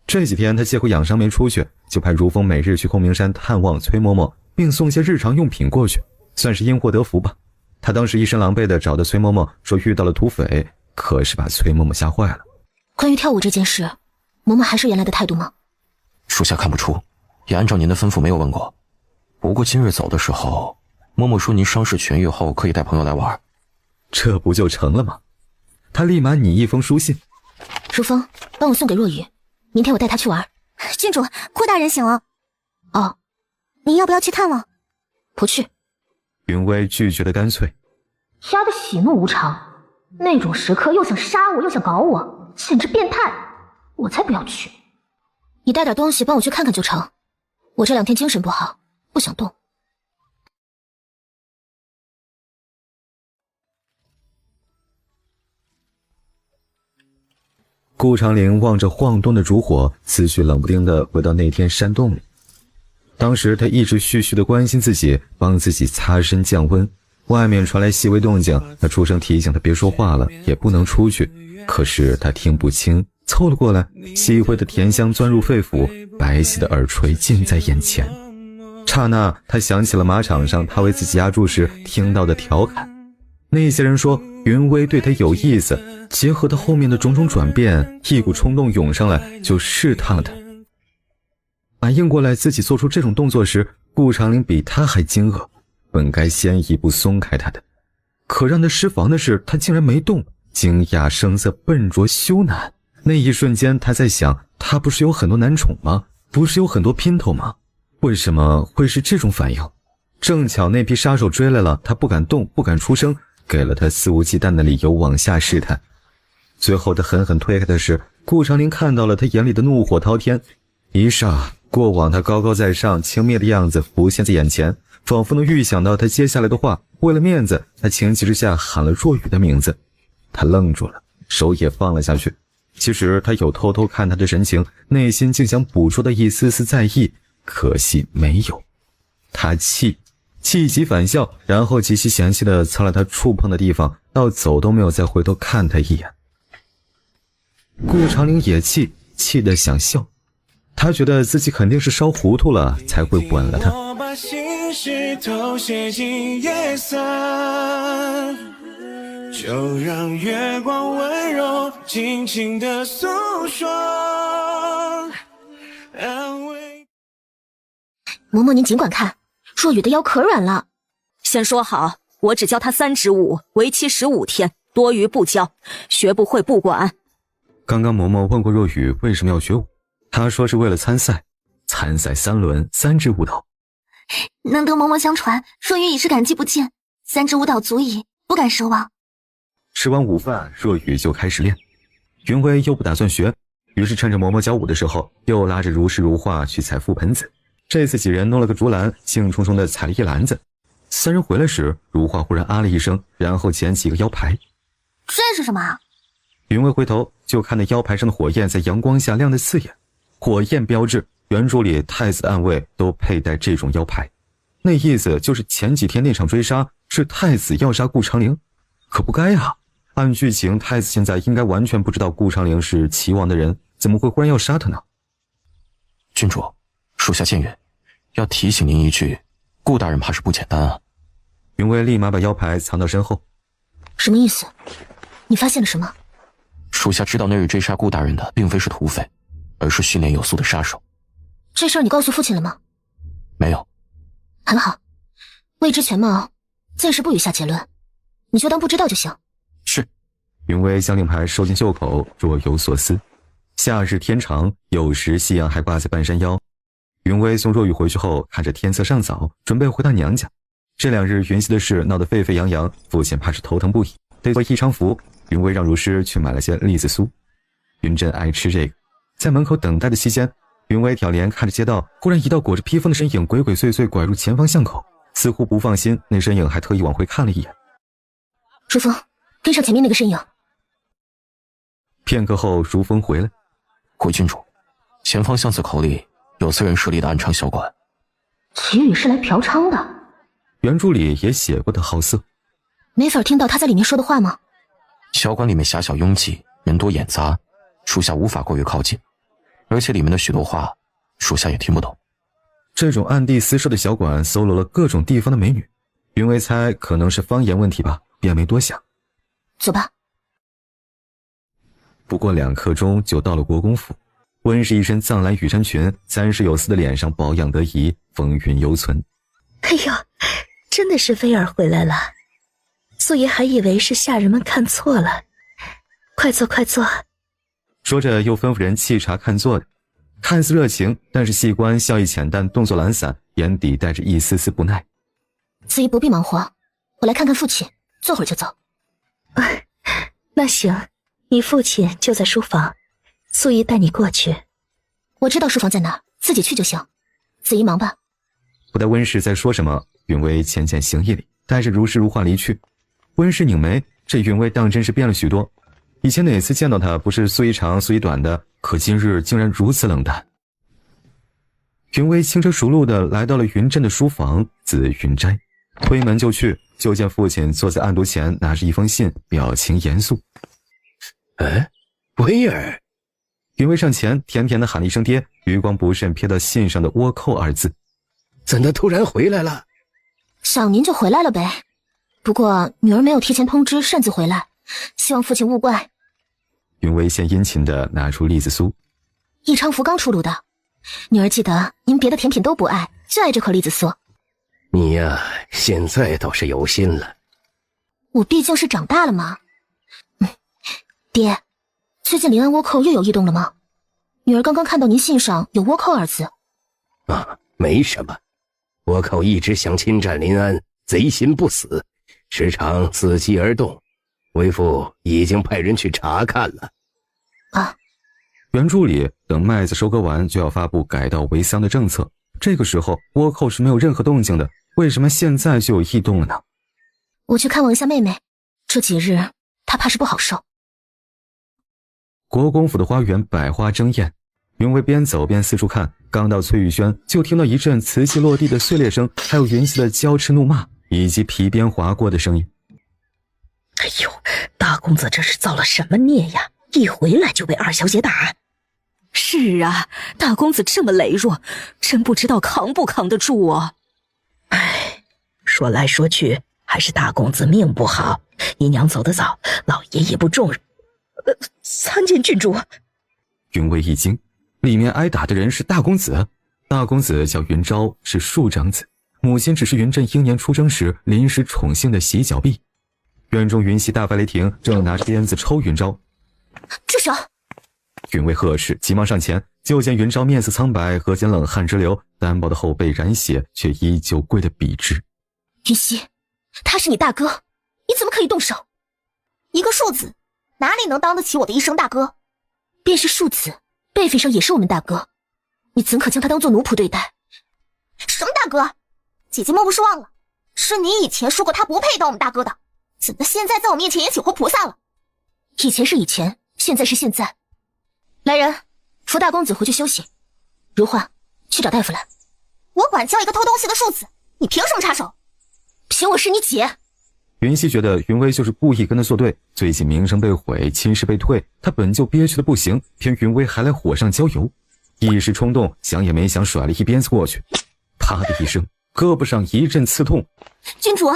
这几天他借口养伤没出去，就派如风每日去空明山探望崔嬷嬷，并送些日常用品过去，算是因祸得福吧。他当时一身狼狈地找到崔嬷嬷，说遇到了土匪，可是把崔嬷嬷吓坏了。关于跳舞这件事，嬷嬷还是原来的态度吗？属下看不出，也按照您的吩咐没有问过。不过今日走的时候，嬷嬷说您伤势痊愈后可以带朋友来玩。这不就成了吗？他立马拟一封书信。如风，帮我送给若雨，明天我带他去玩。郡主，顾大人醒了。哦，您要不要去看望？不去。云薇拒绝的干脆。瞎的喜怒无常，那种时刻又想杀我又想搞我，简直变态！我才不要去。你带点东西帮我去看看就成。我这2天精神不好，不想动。顾长陵望着晃动的烛火，思绪冷不丁地回到那天山洞里。当时他一直絮絮地关心自己，帮自己擦身降温。外面传来细微动静，他出声提醒他别说话了，也不能出去。可是他听不清，凑了过来，细微的甜香钻入肺腑，白皙的耳垂近在眼前。刹那，他想起了马场上他为自己压住时听到的调侃。那些人说云薇对他有意思，结合他后面的种种转变，一股冲动涌上来，就试探了他。反应过来自己做出这种动作时，顾长陵比他还惊愕，本该先一步松开他的，可让他失防的是他竟然没动，惊讶声色笨拙羞赧。那一瞬间他在想，他不是有很多男宠吗？不是有很多姘头吗？为什么会是这种反应？正巧那批杀手追来了，他不敢动，不敢出声，给了他肆无忌惮的理由往下试探。最后他狠狠推开的是，顾长陵看到了他眼里的怒火滔天，一霎过往他高高在上轻蔑的样子浮现在眼前，仿佛能预想到他接下来的话。为了面子，他情急之下喊了若雨的名字。他愣住了，手也放了下去。其实他有偷偷看他的神情，内心竟想捕捉到一丝丝在意，可惜没有。他气急反笑，然后极其嫌弃地擦了他触碰的地方，到走都没有再回头看他一眼。顾长陵也气得想笑，他觉得自己肯定是烧糊涂了才会吻了他。我把心事都写进夜色，就让月光温柔轻轻地诉说，安慰。嬷嬷您尽管看，若雨的腰可软了。先说好，我只教他3支舞，为期15天，多余不教，学不会不管。刚刚嬷嬷问过若雨为什么要学舞，她说是为了参赛3轮3支舞蹈。能得嬷嬷相传，若雨已是感激不尽，3支舞蹈足矣，不敢奢望。吃完午饭，若雨就开始练。云薇又不打算学，于是趁着嬷嬷教舞的时候，又拉着如诗如画去采覆盆子。这次几人弄了个竹篮，兴冲冲地采了一篮子。3人回来时，如画忽然啊了一声，然后捡起一个腰牌。这是什么啊？云薇回头就看那腰牌上的火焰在阳光下亮得刺眼，火焰标志原著里太子的暗卫都佩戴这种腰牌，那意思就是前几天那场追杀是太子要杀顾长陵。可不该啊，按剧情太子现在应该完全不知道顾长陵是齐王的人，怎么会忽然要杀他呢？郡主，属下僭越，要提醒您一句，顾大人怕是不简单啊。云薇立马把腰牌藏到身后。什么意思？你发现了什么？属下知道那日追杀顾大人的并非是土匪，而是训练有素的杀手。这事儿你告诉父亲了吗？没有。很好，未知全貌，暂时不予下结论，你就当不知道就行。是。云薇将令牌收进袖口，若有所思。夏日天长，有时夕阳还挂在半山腰。云薇送若雨回去后，看着天色尚早，准备回到娘家。这2日云溪的事闹得沸沸扬扬，父亲怕是头疼不已，得做宜昌符。云薇让如诗去买了些栗子酥，云珍爱吃这个。在门口等待的期间，云薇挑帘看着街道，忽然一道裹着披风的身影鬼鬼祟祟拐入前方巷口，似乎不放心，那身影还特意往回看了一眼。如风，跟上前面那个身影。片刻后，如风回来。回郡主，前方巷子口里有4人设立的暗娼小馆。祁宇是来嫖娼的。原著里也写过的好色。没法听到他在里面说的话吗？小馆里面狭小拥挤，人多眼杂，属下无法过于靠近，而且里面的许多话属下也听不懂。这种暗地私设的小馆搜罗了各种地方的美女，云薇猜可能是方言问题吧，便没多想。走吧。不过2刻钟就到了国公府，温氏一身藏蓝羽衫裙，30有4的脸上保养得宜，风韵犹存。哎呦，真的是菲儿回来了，素爷还以为是下人们看错了。快坐快坐。说着又吩咐人沏茶看座的，看似热情，但是细观笑意浅淡，动作懒散，眼底带着一丝丝不耐。子怡不必忙活，我来看看父亲，坐会儿就走。那行，你父亲就在书房，素怡带你过去。我知道书房在哪，自己去就行。子怡忙吧。不待温氏再说什么，允薇浅浅行一礼，带着如诗如画离去。温氏拧眉，这允薇当真是变了许多。以前哪次见到她不是素衣长素衣短的，可今日竟然如此冷淡。允薇轻车熟路地来到了云镇的书房紫云斋，推门就去，就见父亲坐在案牍前，拿着一封信，表情严肃。威儿。云薇上前甜甜地喊了一声爹，余光不慎瞥到信上的倭寇二字。怎的突然回来了？想您就回来了呗。不过女儿没有提前通知，擅自回来，希望父亲勿怪。云薇先殷勤地拿出栗子酥。益昌福刚出炉的，女儿记得您别的甜品都不爱，就爱这口栗子酥。你呀，现在倒是有心了。我毕竟是长大了嘛。爹，最近临安倭寇又有异动了吗？女儿刚刚看到您信上有倭寇二字。没什么，倭寇一直想侵占临安，贼心不死，时常伺机而动。为父已经派人去查看了。原著里等麦子收割完就要发布改稻为桑的政策，这个时候倭寇是没有任何动静的，为什么现在就有异动了呢？我去看望一下妹妹，这几日她怕是不好受。国公府的花园百花争艳，云薇边走边四处看，刚到翠玉轩就听到一阵瓷器落地的碎裂声，还有云溪的娇斥怒骂，以及皮鞭划过的声音。哎呦，大公子这是造了什么孽呀？一回来就被二小姐打。是啊，大公子这么羸弱，真不知道扛不扛得住啊。说来说去还是大公子命不好，姨娘走得早，老爷也不重视。参见郡主。云薇一惊，里面挨打的人是大公子。大公子叫云昭，是庶长子，母亲只是云镇英年出生时临时宠幸的洗脚婢。院中云溪大发雷霆，正拿着鞭子抽云昭。住手！云薇呵斥，急忙上前，就见云昭面色苍白，额间冷汗直流，单薄的后背染血，却依旧跪得笔直。云溪，他是你大哥，你怎么可以动手？一个庶子哪里能当得起我的一声大哥？便是庶子，辈分上也是我们大哥，你怎可将他当作奴仆对待？什么大哥？姐姐莫不是忘了，是你以前说过他不配当我们大哥的，怎么现在在我面前也请活菩萨了？以前是以前，现在是现在。来人，扶大公子回去休息。如画，去找大夫来。我管教一个偷东西的庶子，你凭什么插手？凭我是你姐。云溪觉得云薇就是故意跟他作对，最近名声被毁，亲事被退，他本就憋屈的不行，偏云薇还来火上浇油，一时冲动，想也没想甩了一鞭子过去，啪的一声，胳膊上一阵刺痛。郡主，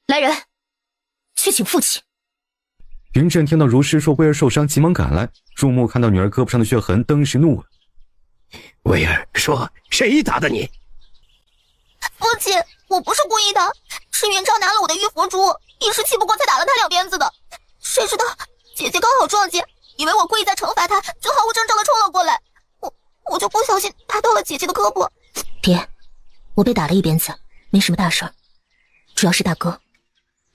来人，去请父亲。云震听到如诗说薇儿受伤，急忙赶来，入目看到女儿胳膊上的血痕，登时怒了。薇儿，说谁打的你？父亲，我不是故意的，是云昭拿了我的玉佛珠，一时气不过才打了他2鞭子的。谁知道姐姐刚好撞见，以为我故意在惩罚他，就毫无征兆的冲了过来，我就不小心拍到了姐姐的胳膊。爹，我被打了1鞭子，没什么大事儿，主要是大哥。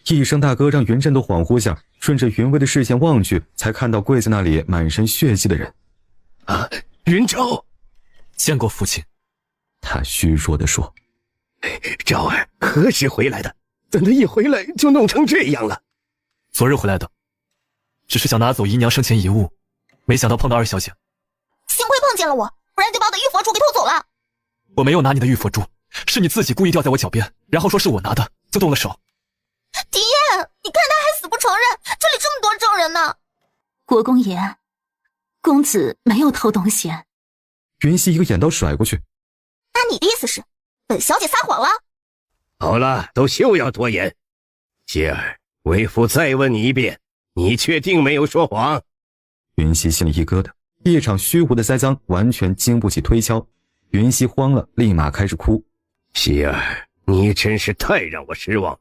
一声大哥让云震都恍惚下，顺着云薇的视线望去，才看到跪在那里满身血迹的人。云昭，见过父亲。他虚弱地说。昭儿何时回来的？怎的一回来就弄成这样了？昨日回来的，只是想拿走姨娘生前遗物，没想到碰到二小姐。幸亏碰见了我，不然就把我的玉佛珠给偷走了。我没有拿你的玉佛珠，是你自己故意掉在我脚边，然后说是我拿的，就动了手。狄燕，你看他还死不承认，这里这么多证人呢。国公爷，公子没有偷东西。云溪一个眼刀甩过去。那你的意思是本小姐撒谎了？好了，都休要多言。希儿，为父再问你一遍，你确定没有说谎？云溪心里一疙瘩，一场虚无的栽赃完全经不起推敲。云溪慌了，立马开始哭。希儿，你真是太让我失望了。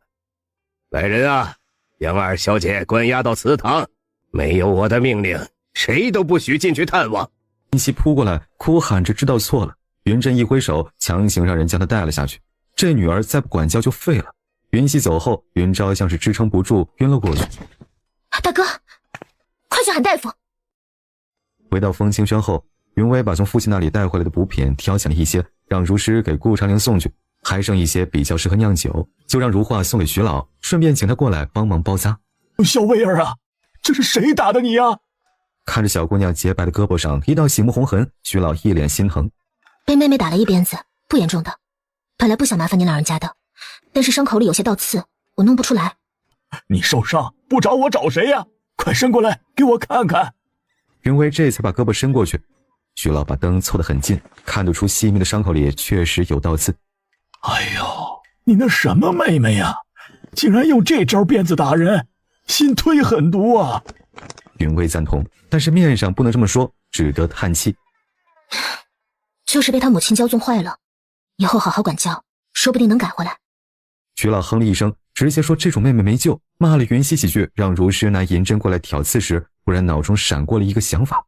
来人啊，将二小姐关押到祠堂，没有我的命令，谁都不许进去探望。云溪扑过来，哭喊着知道错了。云震一挥手，强行让人将他带了下去。这女儿再不管教就废了。云溪走后，云昭像是支撑不住，晕了过去。大哥，快去喊大夫！回到风清轩后，云薇把从父亲那里带回来的补品挑选了一些，让如师给顾长陵送去，还剩一些比较适合酿酒，就让如画送给徐老，顺便请他过来帮忙包扎。小薇儿啊，这是谁打的你啊？看着小姑娘洁白的胳膊上一道醒目红痕，徐老一脸心疼。被妹妹打了一鞭子，不严重的。本来不想麻烦您老人家的，但是伤口里有些倒刺，我弄不出来。你受伤不找我找谁呀？快伸过来给我看看。云薇这才把胳膊伸过去，徐老把灯凑得很近，看得出细密的伤口里确实有倒刺。哎呦，你那什么妹妹呀，竟然用这招鞭子打人，心忒狠毒啊！云薇赞同，但是面上不能这么说，只得叹气。就是被他母亲骄纵坏了，以后好好管教，说不定能改回来。徐老哼了一声，直接说这种妹妹没救，骂了云溪几句，让如师拿银针过来挑刺时，忽然脑中闪过了一个想法。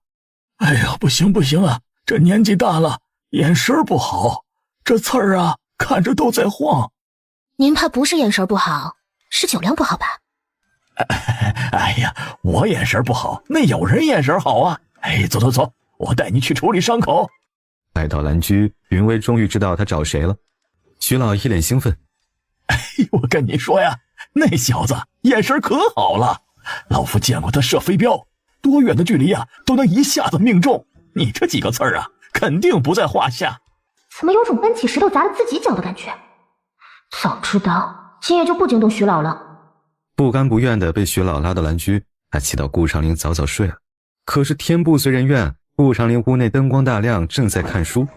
哎呀，不行不行啊，这年纪大了，眼神不好，这刺儿啊看着都在晃。您怕不是眼神不好，是酒量不好吧？哎呀，我眼神不好，那有人眼神好啊。哎，走走走，我带你去处理伤口。来到兰居，云薇终于知道他找谁了。徐老一脸兴奋。哎，我跟你说呀，那小子眼神可好了，老夫见过他射飞镖，多远的距离啊都能一下子命中。你这几个刺儿啊，肯定不在话下。怎么有种搬起石头砸了自己脚的感觉？早知道今夜就不惊动徐老了。不甘不愿地被徐老拉到兰居，他祈祷顾长陵早早睡了。可是天不遂人愿，顾长陵屋内灯光大亮，正在看书。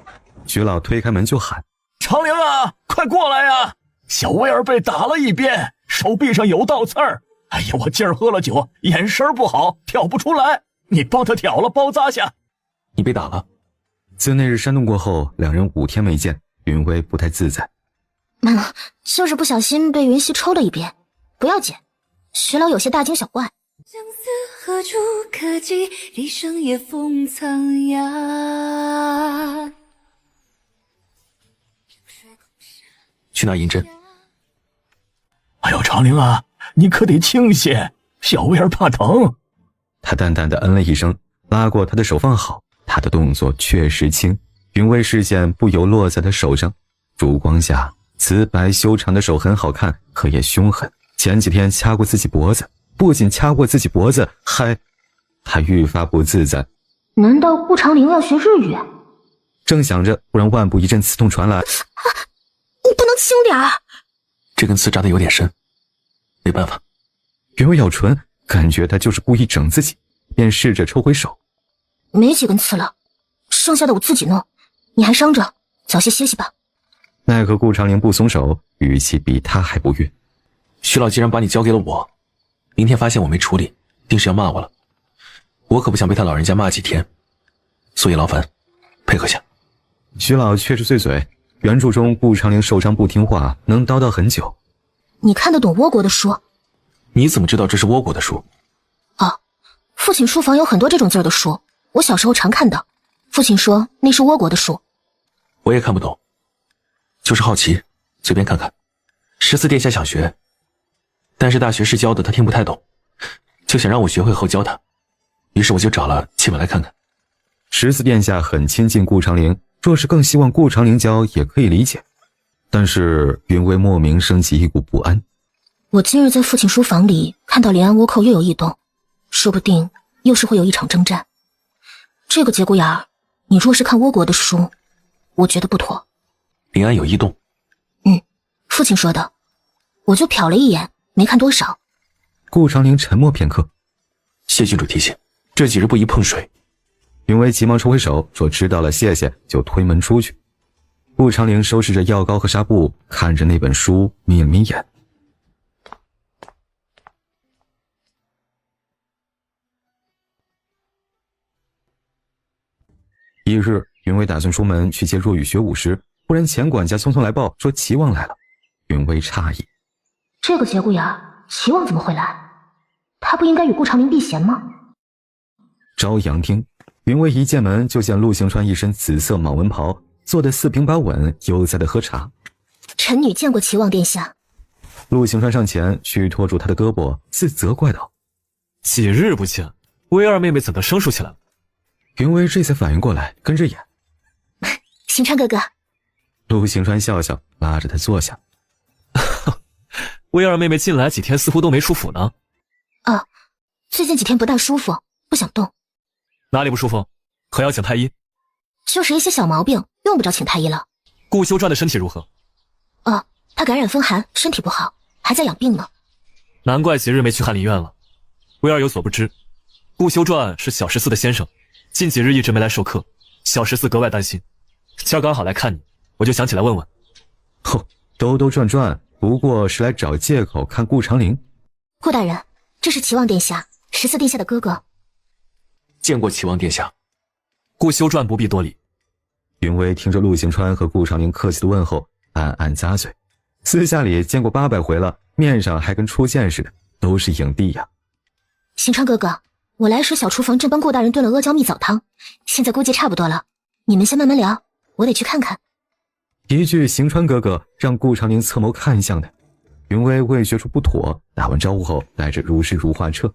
徐老推开门就喊：长陵啊，快过来呀！小薇儿被打了一鞭，手臂上有倒刺儿。哎呀，我今儿喝了酒，眼神不好，挑不出来，你帮他挑了，包扎下。你被打了？自那日煽动过后，2人5天没见，云薇不太自在。就是不小心被云溪抽了一鞭，不要紧。徐老有些大惊小怪。相思何处可寄，笛声夜风苍哑。去拿银针。哎呦，长陵啊，你可得轻些，小薇儿怕疼。他淡淡的嗯了一声，拉过他的手放好。他的动作确实轻，云薇视线不由落在他手上，烛光下瓷白修长的手很好看，可也凶狠。前几天掐过自己脖子，不仅掐过自己脖子，他愈发不自在。难道顾长陵要学日语？正想着，忽然腕部一阵刺痛传来。你不能轻点儿。这根刺扎得有点深，没办法。云薇咬唇，感觉他就是故意整自己，便试着抽回手。没几根刺了，剩下的我自己弄。你还伤着，早些歇息吧。奈何顾长陵不松手，语气比他还不悦。徐老既然把你交给了我，明天发现我没处理，定是要骂我了。我可不想被他老人家骂几天，所以劳烦配合下。徐老却是碎嘴，原著中顾长陵受伤不听话，能叨叨很久。你看得懂倭国的书？你怎么知道这是倭国的书？哦，父亲书房有很多这种字儿的书，我小时候常看到。父亲说那是倭国的书。我也看不懂，就是好奇，随便看看。14殿下想学，但是大学士教的他听不太懂，就想让我学会后教他，于是我就找了启本来看看。14殿下很亲近顾长陵，若是更希望顾长陵教也可以理解，但是云薇莫名升起一股不安。我今日在父亲书房里看到临安倭寇又有异动，说不定又是会有一场征战。这个节骨眼儿，你若是看倭国的书，我觉得不妥。临安有异动？父亲说的，我就瞟了一眼，没看多少。顾长陵沉默片刻，谢郡主提醒，这几日不宜碰水。云薇急忙抽回手，说知道了，谢谢，就推门出去。顾长陵收拾着药膏和纱布，看着那本书眯了眯眼。一日，云薇打算出门去接若雨学武时，忽然钱管家匆匆来报说齐王来了。云薇诧异，这个节骨眼儿，齐王怎么会来？他不应该与顾长陵避嫌吗？朝阳厅，云威一进门就见陆行川一身紫色蟒纹袍，坐得四平八稳，悠哉的喝茶。臣女见过齐王殿下。陆行川上前去拖住他的胳膊，自责怪道：“几日不见，薇儿妹妹怎的生疏起来了？”云威这才反应过来，跟着演：“行川哥哥。”陆行川笑笑，拉着他坐下。薇儿妹妹近来几天似乎都没出府呢。最近几天不大舒服，不想动。哪里不舒服？可要请太医？就是一些小毛病，用不着请太医了。顾修传的身体如何？他感染风寒，身体不好，还在养病呢。难怪几日没去翰林院了。薇儿有所不知，顾修传是小14的先生，近几日一直没来授课，小14格外担心。今儿刚好来看你，我就想起来问问。兜兜转转，不过是来找借口看顾长陵。顾大人，这是齐王殿下，14殿下的哥哥。见过齐王殿下。顾修传不必多礼。云威听着陆行川和顾长陵客气的问候，暗暗咂嘴。私下里见过800回了，面上还跟初见似的，都是影帝呀。行川哥哥，我来时小厨房正帮顾大人炖了阿胶蜜枣汤，现在估计差不多了，你们先慢慢聊，我得去看看。一句行川哥哥让顾长陵侧眸看向他，云威未觉出不妥，打完招呼后带着如释如化撤。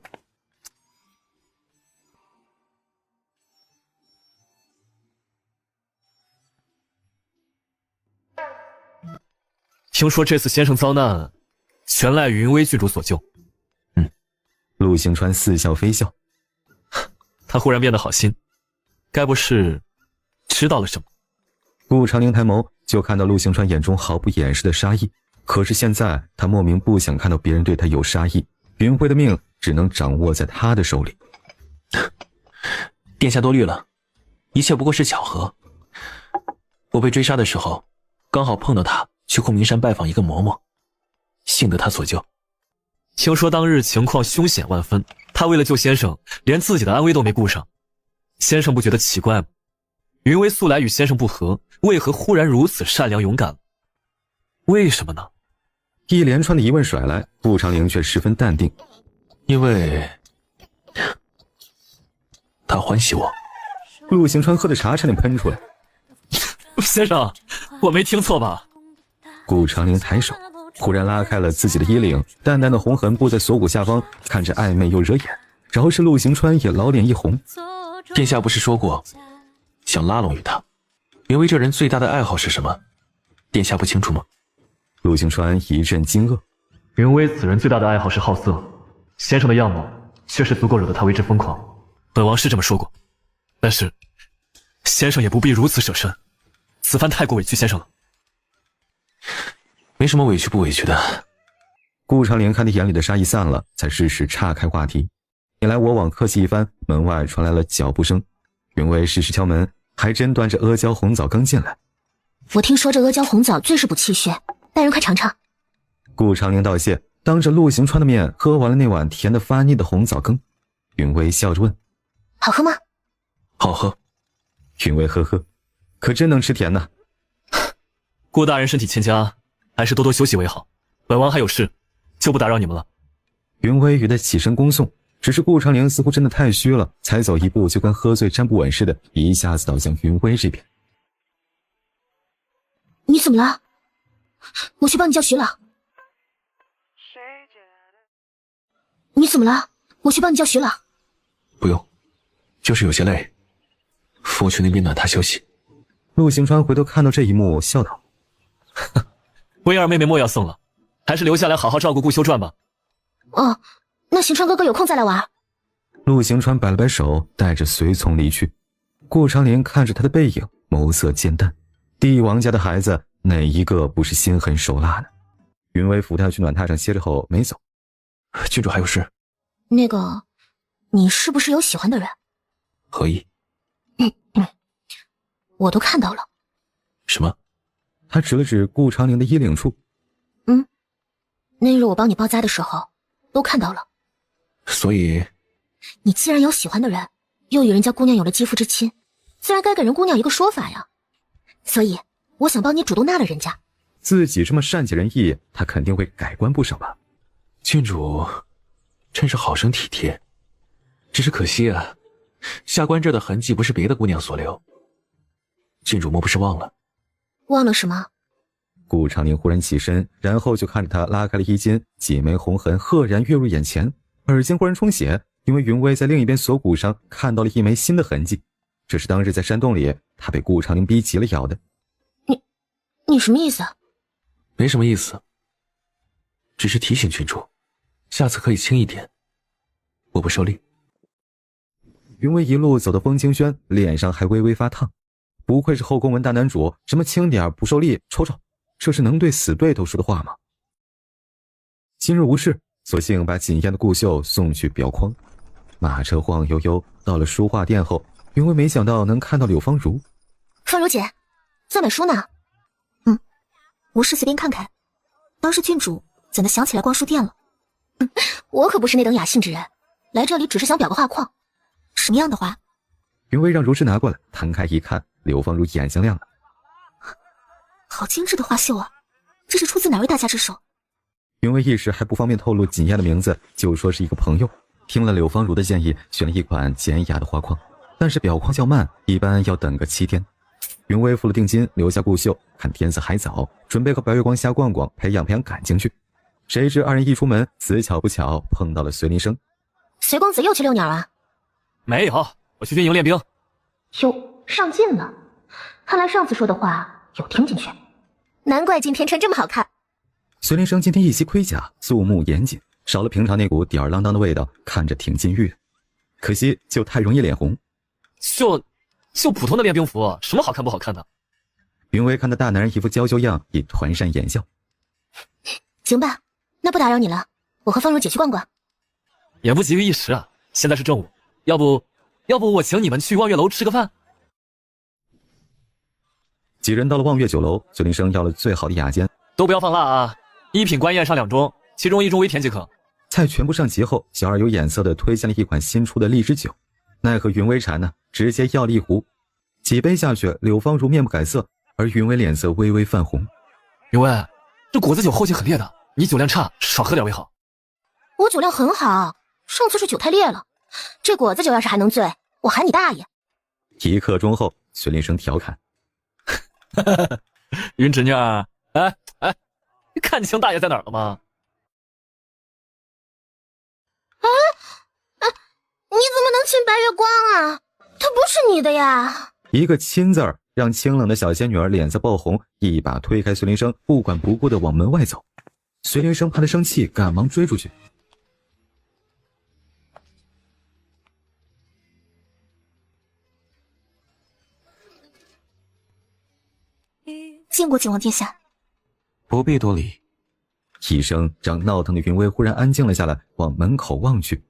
听说这次先生遭难，全赖云威郡主所救。陆行川似笑非笑，他忽然变得好心，该不是知道了什么？顾长陵抬眸就看到陆行川眼中毫不掩饰的杀意，可是现在他莫名不想看到别人对他有杀意，云辉的命只能掌握在他的手里。殿下多虑了，一切不过是巧合。我被追杀的时候，刚好碰到他去空明山拜访一个嬷嬷，幸得他所救。听说当日情况凶险万分，他为了救先生，连自己的安危都没顾上。先生不觉得奇怪吗？云威素来与先生不和，为何忽然如此善良勇敢？为什么呢？一连串的疑问甩来，顾长陵却十分淡定。因为他欢喜我。陆行川喝的茶差点喷出来。先生，我没听错吧？顾长陵抬手忽然拉开了自己的衣领，淡淡的红痕布在锁骨下方，看着暧昧又惹眼，饶是陆行川也老脸一红。殿下不是说过想拉拢于他？云威这人最大的爱好是什么？殿下不清楚吗？陆行川一阵惊愕。云威此人最大的爱好是好色，先生的样貌确实足够惹得他为之疯狂，本王是这么说过。但是先生也不必如此舍身，此番太过委屈先生了。没什么委屈不委屈的。顾长陵看他眼里的杀意散了，才适时岔开话题。你来我往客气一番，门外传来了脚步声。云威适时敲门，还真端着阿胶红枣羹进来。我听说这阿胶红枣最是补气血，大人快尝尝。顾长陵道谢，当着陆行川的面喝完了那碗甜得发腻的红枣羹。云威笑着问：好喝吗？好喝。云威呵呵，可真能吃甜呢。顾大人身体欠佳，还是多多休息为好。本王还有事，就不打扰你们了。云威与他起身恭送，只是顾长陵似乎真的太虚了，才走一步就跟喝醉站不稳似的，一下子倒向云威这边。你怎么了？我去帮你叫徐老。你怎么了？我去帮你叫徐老。不用，就是有些累，扶我去那边暖榻休息。陆行川回头看到这一幕，笑道：薇儿妹妹莫要送了，还是留下来好好照顾顾修传吧。哦，那行川哥哥有空再来玩。陆行川摆了摆手，带着随从离去。顾长陵看着他的背影，眸色渐淡。帝王家的孩子哪一个不是心狠手辣呢？云威扶他去暖榻上歇着后没走。郡主还有事？那个，你是不是有喜欢的人？何意？我都看到了。什么？他指了指顾长陵的衣领处。那日我帮你包扎的时候，都看到了。所以，你既然有喜欢的人，又与人家姑娘有了肌肤之亲，自然该给人姑娘一个说法呀。所以，我想帮你主动纳了人家。自己这么善解人意，他肯定会改观不少吧。郡主真是好生体贴，只是可惜啊，下官这的痕迹不是别的姑娘所留。郡主莫不是忘了？忘了什么？顾长林忽然起身，然后就看着他拉开了衣襟，几枚红痕赫然跃入眼前，耳尖忽然充血，因为云薇在另一边锁骨上看到了一枚新的痕迹，这是当日在山洞里他被顾长林逼急了咬的。你什么意思？没什么意思，只是提醒郡主，下次可以轻一点，我不受力。云薇一路走到风清轩，脸上还微微发烫，不愧是后宫文大男主，什么轻点不受力，瞅瞅，这是能对死对头说的话吗？今日无事，索性把锦燕的顾绣送去裱框。马车晃悠悠到了书画店后，云薇没想到能看到柳芳如。芳如姐，在买书呢。无事随便看看。当时郡主怎的想起来逛书店了？我可不是那等雅兴之人，来这里只是想裱个画框。什么样的画？云薇让如诗拿过来，摊开一看，柳芳如眼睛亮了。好精致的画绣啊，这是出自哪位大家之手？云薇一时还不方便透露锦燕的名字，就说是一个朋友。听了柳芳如的建议，选了一款简雅的画框，但是裱框较慢，一般要等个7天。云薇付了定金，留下顾绣，看天色还早，准备和白月光瞎逛逛，培养感情去。谁知二人一出门，死巧不巧碰到了隋林生。隋公子又去遛鸟啊？没有，我去军营练兵。哟，上进了，看来上次说的话有听进去，难怪今天穿这么好看。隋林生今天一袭盔甲，肃穆严谨，少了平常那股吊儿郎当的味道，看着挺禁欲的。可惜就太容易脸红。就普通的练兵服，什么好看不好看的？云薇看到大男人一副娇羞样，也团扇眼笑。行吧，那不打扰你了，我和芳如姐去逛逛。也不急于一时啊，现在是正午，要不我请你们去望月楼吃个饭？几人到了望月酒楼，隋林生要了最好的雅间，都不要放辣啊！一品官宴上2盅，其中1盅微甜即可。菜全部上齐后，小二有眼色地推荐了一款新出的荔枝酒，奈何云薇馋呢，直接要了一壶。几杯下去，柳芳如面不改色，而云薇脸色微微泛红。云薇，这果子酒后劲很烈的，你酒量差，少喝点为好。我酒量很好，上次是酒太烈了，这果子酒要是还能醉，我喊你大爷。1刻钟后，隋林生调侃：云侄女儿，你看清大爷在哪儿了吗？你怎么能亲白月光啊？他不是你的呀！一个亲字儿让清冷的小仙女儿脸色爆红，一把推开隋林生，不管不顾地往门外走。隋林生怕他生气，赶忙追出去。见过景王殿下。不必多礼。一声让闹腾的云薇忽然安静了下来，往门口望去。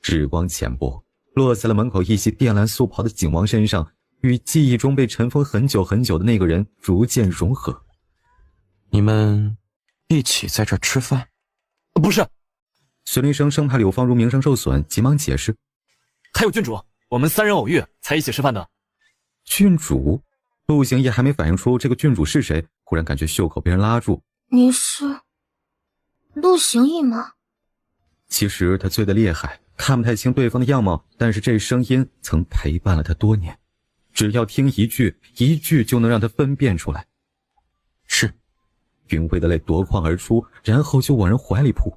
日光浅薄，落在了门口一袭靛蓝素袍的景王身上，与记忆中被尘封很久很久的那个人逐渐融合。你们一起在这儿吃饭？不是。隋林生生怕柳芳如名声受损，急忙解释。还有郡主，我们3人偶遇才一起吃饭的。郡主？陆行义还没反应出这个郡主是谁，忽然感觉袖口被人拉住。你是陆行义吗？其实他醉得厉害，看不太清对方的样貌，但是这声音曾陪伴了他多年，只要听一句就能让他分辨出来。是。云薇的泪夺眶而出，然后就往人怀里扑。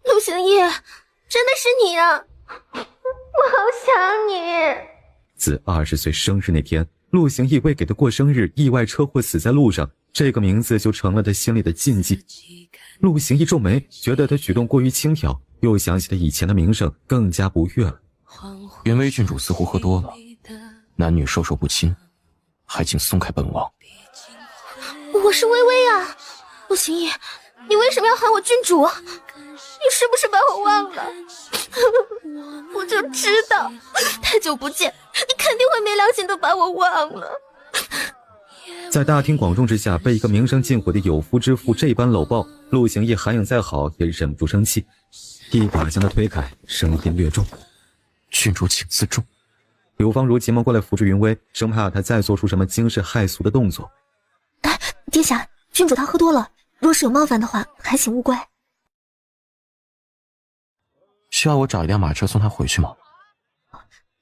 陆行义，真的是你啊！我好想你。自20岁生日那天，陆行义为给他过生日意外车祸死在路上，这个名字就成了他心里的禁忌。陆行义皱眉，觉得他举动过于轻佻，又想起他以前的名声，更加不悦了。云薇郡主似乎喝多了，男女授受不亲，还请松开本王。我是薇薇啊，陆行义，你为什么要喊我郡主？你是不是把我忘了？我就知道，太久不见，你肯定会没良心的把我忘了。在大庭广众之下被一个名声尽毁的有夫之妇这般搂抱，陆行义涵养再好也忍不住生气，一把将他推开，声音略重：郡主请自重。柳芳如急忙过来扶住云薇，生怕他再做出什么惊世骇俗的动作。殿下，郡主她喝多了，若是有冒犯的话，还请勿怪。需要我找一辆马车送他回去吗？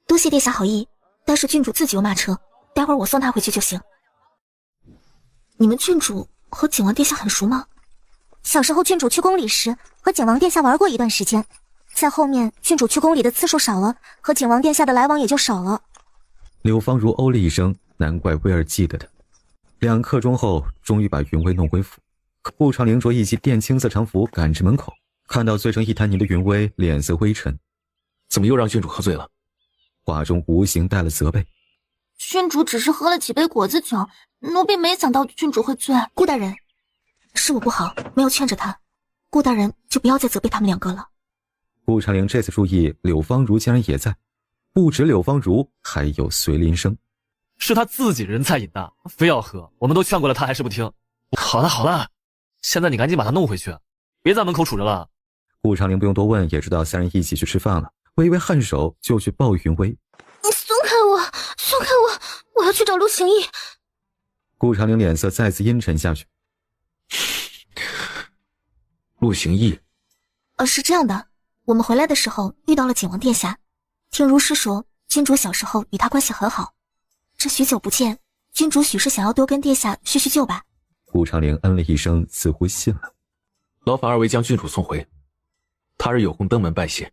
多谢殿下好意，但是郡主自己有马车，待会儿我送他回去就行。你们郡主和景王殿下很熟吗？小时候郡主去宫里时和景王殿下玩过一段时间，在后面郡主去宫里的次数少了，和景王殿下的来往也就少了。柳芳如哦了一声，难怪威儿记得他。2刻钟后，终于把云薇弄回府。顾长陵着一袭靛青色长服赶至门口，看到醉成一滩泥的云薇，脸色微沉。怎么又让郡主喝醉了？话中无形带了责备。郡主只是喝了几杯果子酒，奴婢没想到郡主会醉。顾大人，是我不好，没有劝着他。顾大人就不要再责备他们2个了。顾长陵这次注意柳芳如竟然也在，不止柳芳如，还有隋林生。是他自己人才瘾大，非要喝，我们都劝过了他还是不听。好了好了，现在你赶紧把他弄回去，别在门口杵着了。顾长陵不用多问，也知道3人一起去吃饭了，微微颔首就去抱云薇。你松开我，松开我，我要去找陆行义。顾长陵脸色再次阴沉下去。陆行义，是这样的，我们回来的时候遇到了景王殿下，听如师说君主小时候与他关系很好，这许久不见，君主许是想要多跟殿下叙叙旧吧。顾长陵嗯了一声，似乎信了。劳烦2位将郡主送回，他日有空登门拜谢。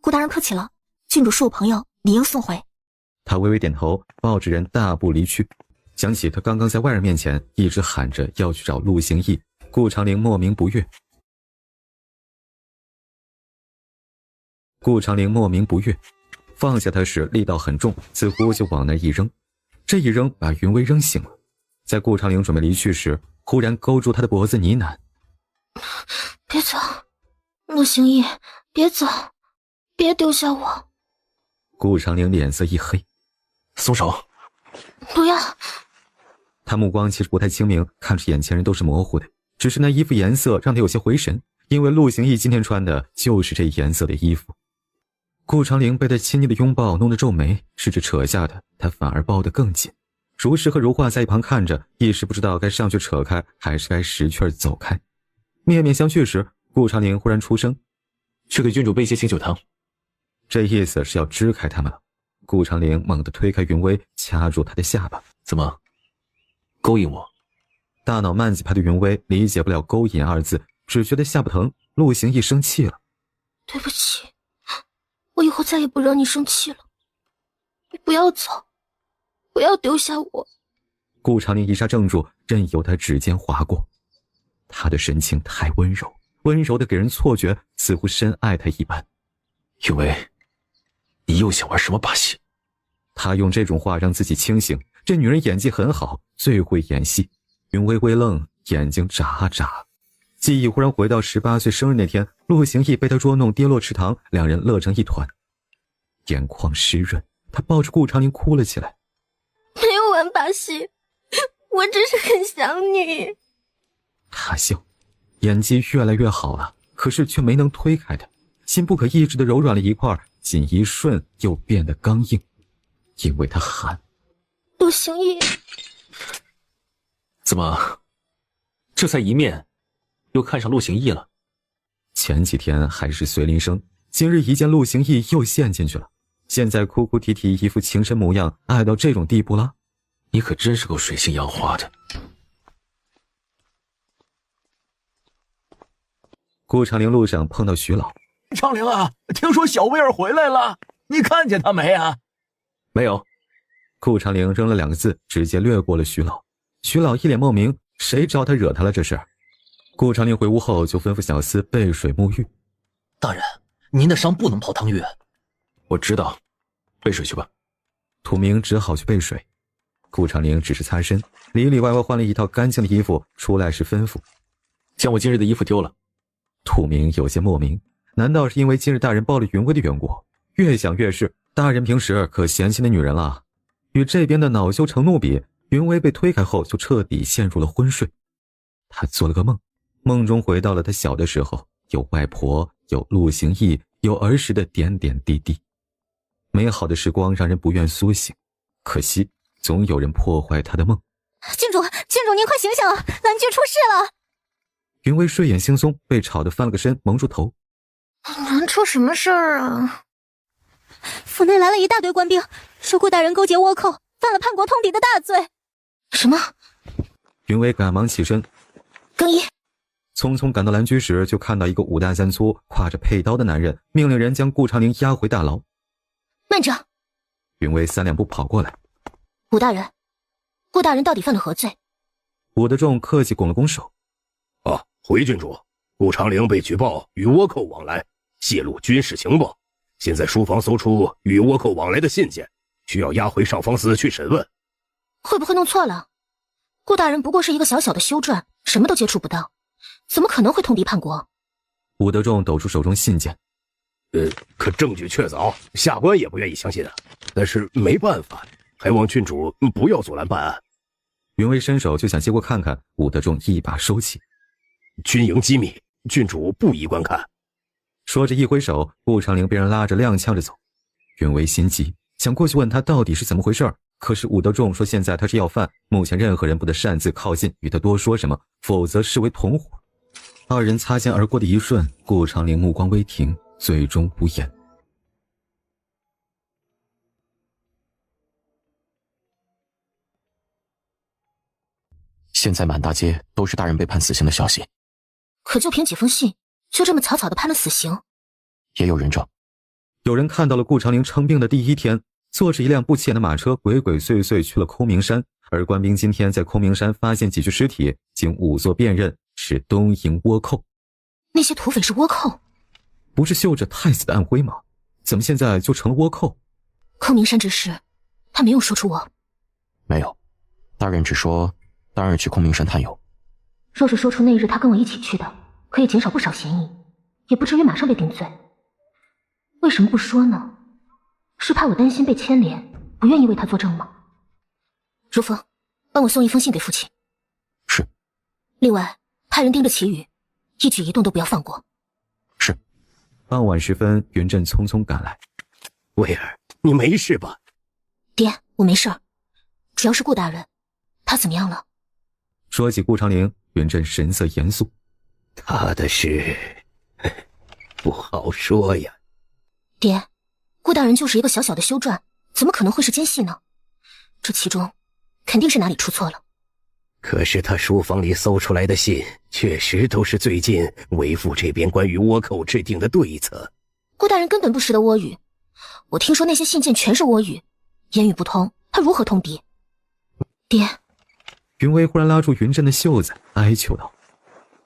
顾大人客气了，郡主是我朋友，理应送回。他微微点头，抱着人大步离去。想起他刚刚在外人面前一直喊着要去找陆行义，顾长陵莫名不悦。顾长陵莫名不悦，放下他时力道很重，似乎就往那一扔。这一扔把云薇扔醒了，在顾长陵准备离去时，忽然勾住他的脖子呢喃：别走，陆行义，别走，别丢下我。顾长陵脸色一黑：松手！不要！他目光其实不太清明，看着眼前人都是模糊的，只是那衣服颜色让他有些回神，因为陆行义今天穿的就是这颜色的衣服。顾长陵被他亲昵的拥抱弄得皱眉，试着扯下他，他反而抱得更紧。如诗和如画在一旁看着，一时不知道该上去扯开还是该识趣走开。面面相觑时，顾长陵忽然出声：去给郡主备些醒酒汤。这意思是要支开他们了。顾长陵猛地推开云薇，掐住他的下巴：怎么勾引我？大脑慢子派的云薇理解不了勾引2字，只觉得下巴疼。陆行义生气了：对不起，我以后再也不惹你生气了。你不要走，不要丢下我。顾长陵一刹怔住，任由他指尖划过。他的神情太温柔，温柔的给人错觉似乎深爱他一般。云薇，你又想玩什么把戏？他用这种话让自己清醒，这女人演技很好，最会演戏。云微微愣，眼睛眨眨。记忆忽然回到18岁生日那天，陆行义被他捉弄跌落池塘，2人乐成一团。眼眶湿润，他抱着顾长陵哭了起来。没有玩把戏，我只是很想你。他笑，演技越来越好了，可是却没能推开他，心不可抑制地柔软了一块，仅一瞬又变得刚硬，因为他喊：陆行义。怎么这才一面又看上陆行义了？前几天还是随林生，今日一见陆行义又陷进去了，现在哭哭啼啼，一副情深模样，爱到这种地步了。你可真是够水性杨花的。顾长陵路上碰到徐老。长陵啊，听说小威尔回来了，你看见他没啊？没有。顾长陵扔了2个字，直接略过了徐老。徐老一脸莫名，谁招他惹他了这是？顾长陵回屋后就吩咐小厮备水沐浴。大人，您的伤不能泡汤浴。我知道，备水去吧。土明只好去备水。顾长陵只是擦身，里里外外换了一套干净的衣服，出来时吩咐：将我今日的衣服丢了。土明有些莫名，难道是因为今日大人抱了云薇的缘故？越想越是，大人平时可嫌弃那女人了。与这边的恼羞成怒比，云薇被推开后就彻底陷入了昏睡。他做了个梦，梦中回到了他小的时候，有外婆，有陆行义，有儿时的点点滴滴。美好的时光让人不愿苏醒，可惜总有人破坏他的梦。郡主，您快醒醒，蓝菊出事了！云薇睡眼惺忪，被吵得翻了个身，蒙住头。能出什么事儿啊？府内来了一大堆官兵，说顾大人勾结倭寇，犯了叛国通敌的大罪。什么？云薇赶忙起身，更衣。匆匆赶到蓝居时，就看到一个五大三粗、挎着佩刀的男人，命令人将顾长陵押回大牢。慢着！云薇3两步跑过来。武大人，顾大人到底犯了何罪？武德仲客气拱了拱手。回郡主，顾长陵被举报与倭寇往来，泄露军事情报。现在书房搜出与倭寇往来的信件，需要押回上方司去审问。会不会弄错了？顾大人不过是一个小小的修撰，什么都接触不到，怎么可能会通敌叛国？武德仲抖出手中信件。可证据确凿，下官也不愿意相信啊。但是没办法，还望郡主不要阻拦办案。云薇伸手就想接过看看，武德仲一把收起。军营机密，郡主不宜观看。说着一挥手，顾长陵被人拉着踉跄着走。云薇心急，想过去问他到底是怎么回事，可是武德仲说现在他是要犯，目前任何人不得擅自靠近与他多说什么，否则视为同伙。二人擦肩而过的一瞬，顾长陵目光微停，最终无言。现在满大街都是大人被判死刑的消息，可就凭几封信，就这么草草的判了死刑？也有人证。有人看到了顾长陵称病的第一天，坐着一辆不起眼的马车鬼鬼祟祟去了空明山，而官兵今天在空明山发现几具尸体，经仵作辨认是东营倭寇。那些土匪是倭寇？不是绣着太子的暗徽吗？怎么现在就成了倭寇？空明山之事，他没有说出我。没有，大人只说当日去空明山探幽。若是说出那日他跟我一起去的，可以减少不少嫌疑，也不至于马上被定罪。为什么不说呢？是怕我担心被牵连，不愿意为他作证吗？如风，帮我送一封信给父亲。是。另外，派人盯着祁宇，一举一动都不要放过。是。傍晚时分，云振匆匆赶来。薇儿，你没事吧？爹，我没事儿，主要是顾大人，他怎么样了？说起顾长陵，云振神色严肃。他的事不好说呀。爹，顾大人就是一个小小的修撰，怎么可能会是奸细呢？这其中肯定是哪里出错了。可是他书房里搜出来的信，确实都是最近为父这边关于倭寇制定的对策。顾大人根本不识得倭语，我听说那些信件全是倭语，言语不通，他如何通敌？爹。云薇忽然拉住云振的袖子，哀求道：“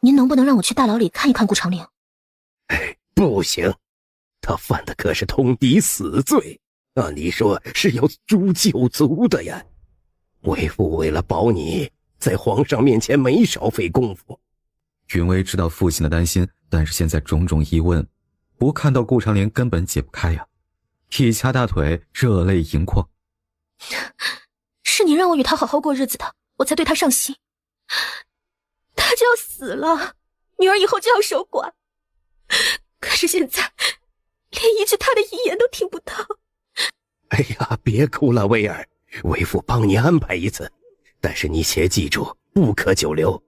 您能不能让我去大牢里看一看顾长陵？”不行，他犯的可是通敌死罪，按理说是要诛九族的呀。为父为了保你，在皇上面前没少费功夫。云薇知道父亲的担心，但是现在种种疑问，不看到顾长陵根本解不开呀。一掐大腿，热泪盈眶。是你让我与他好好过日子的，我才对他上心。他就要死了，女儿以后就要守寡。可是现在，连一句他的遗言都听不到。哎呀，别哭了，薇儿，为父帮你安排一次，但是你且记住，不可久留。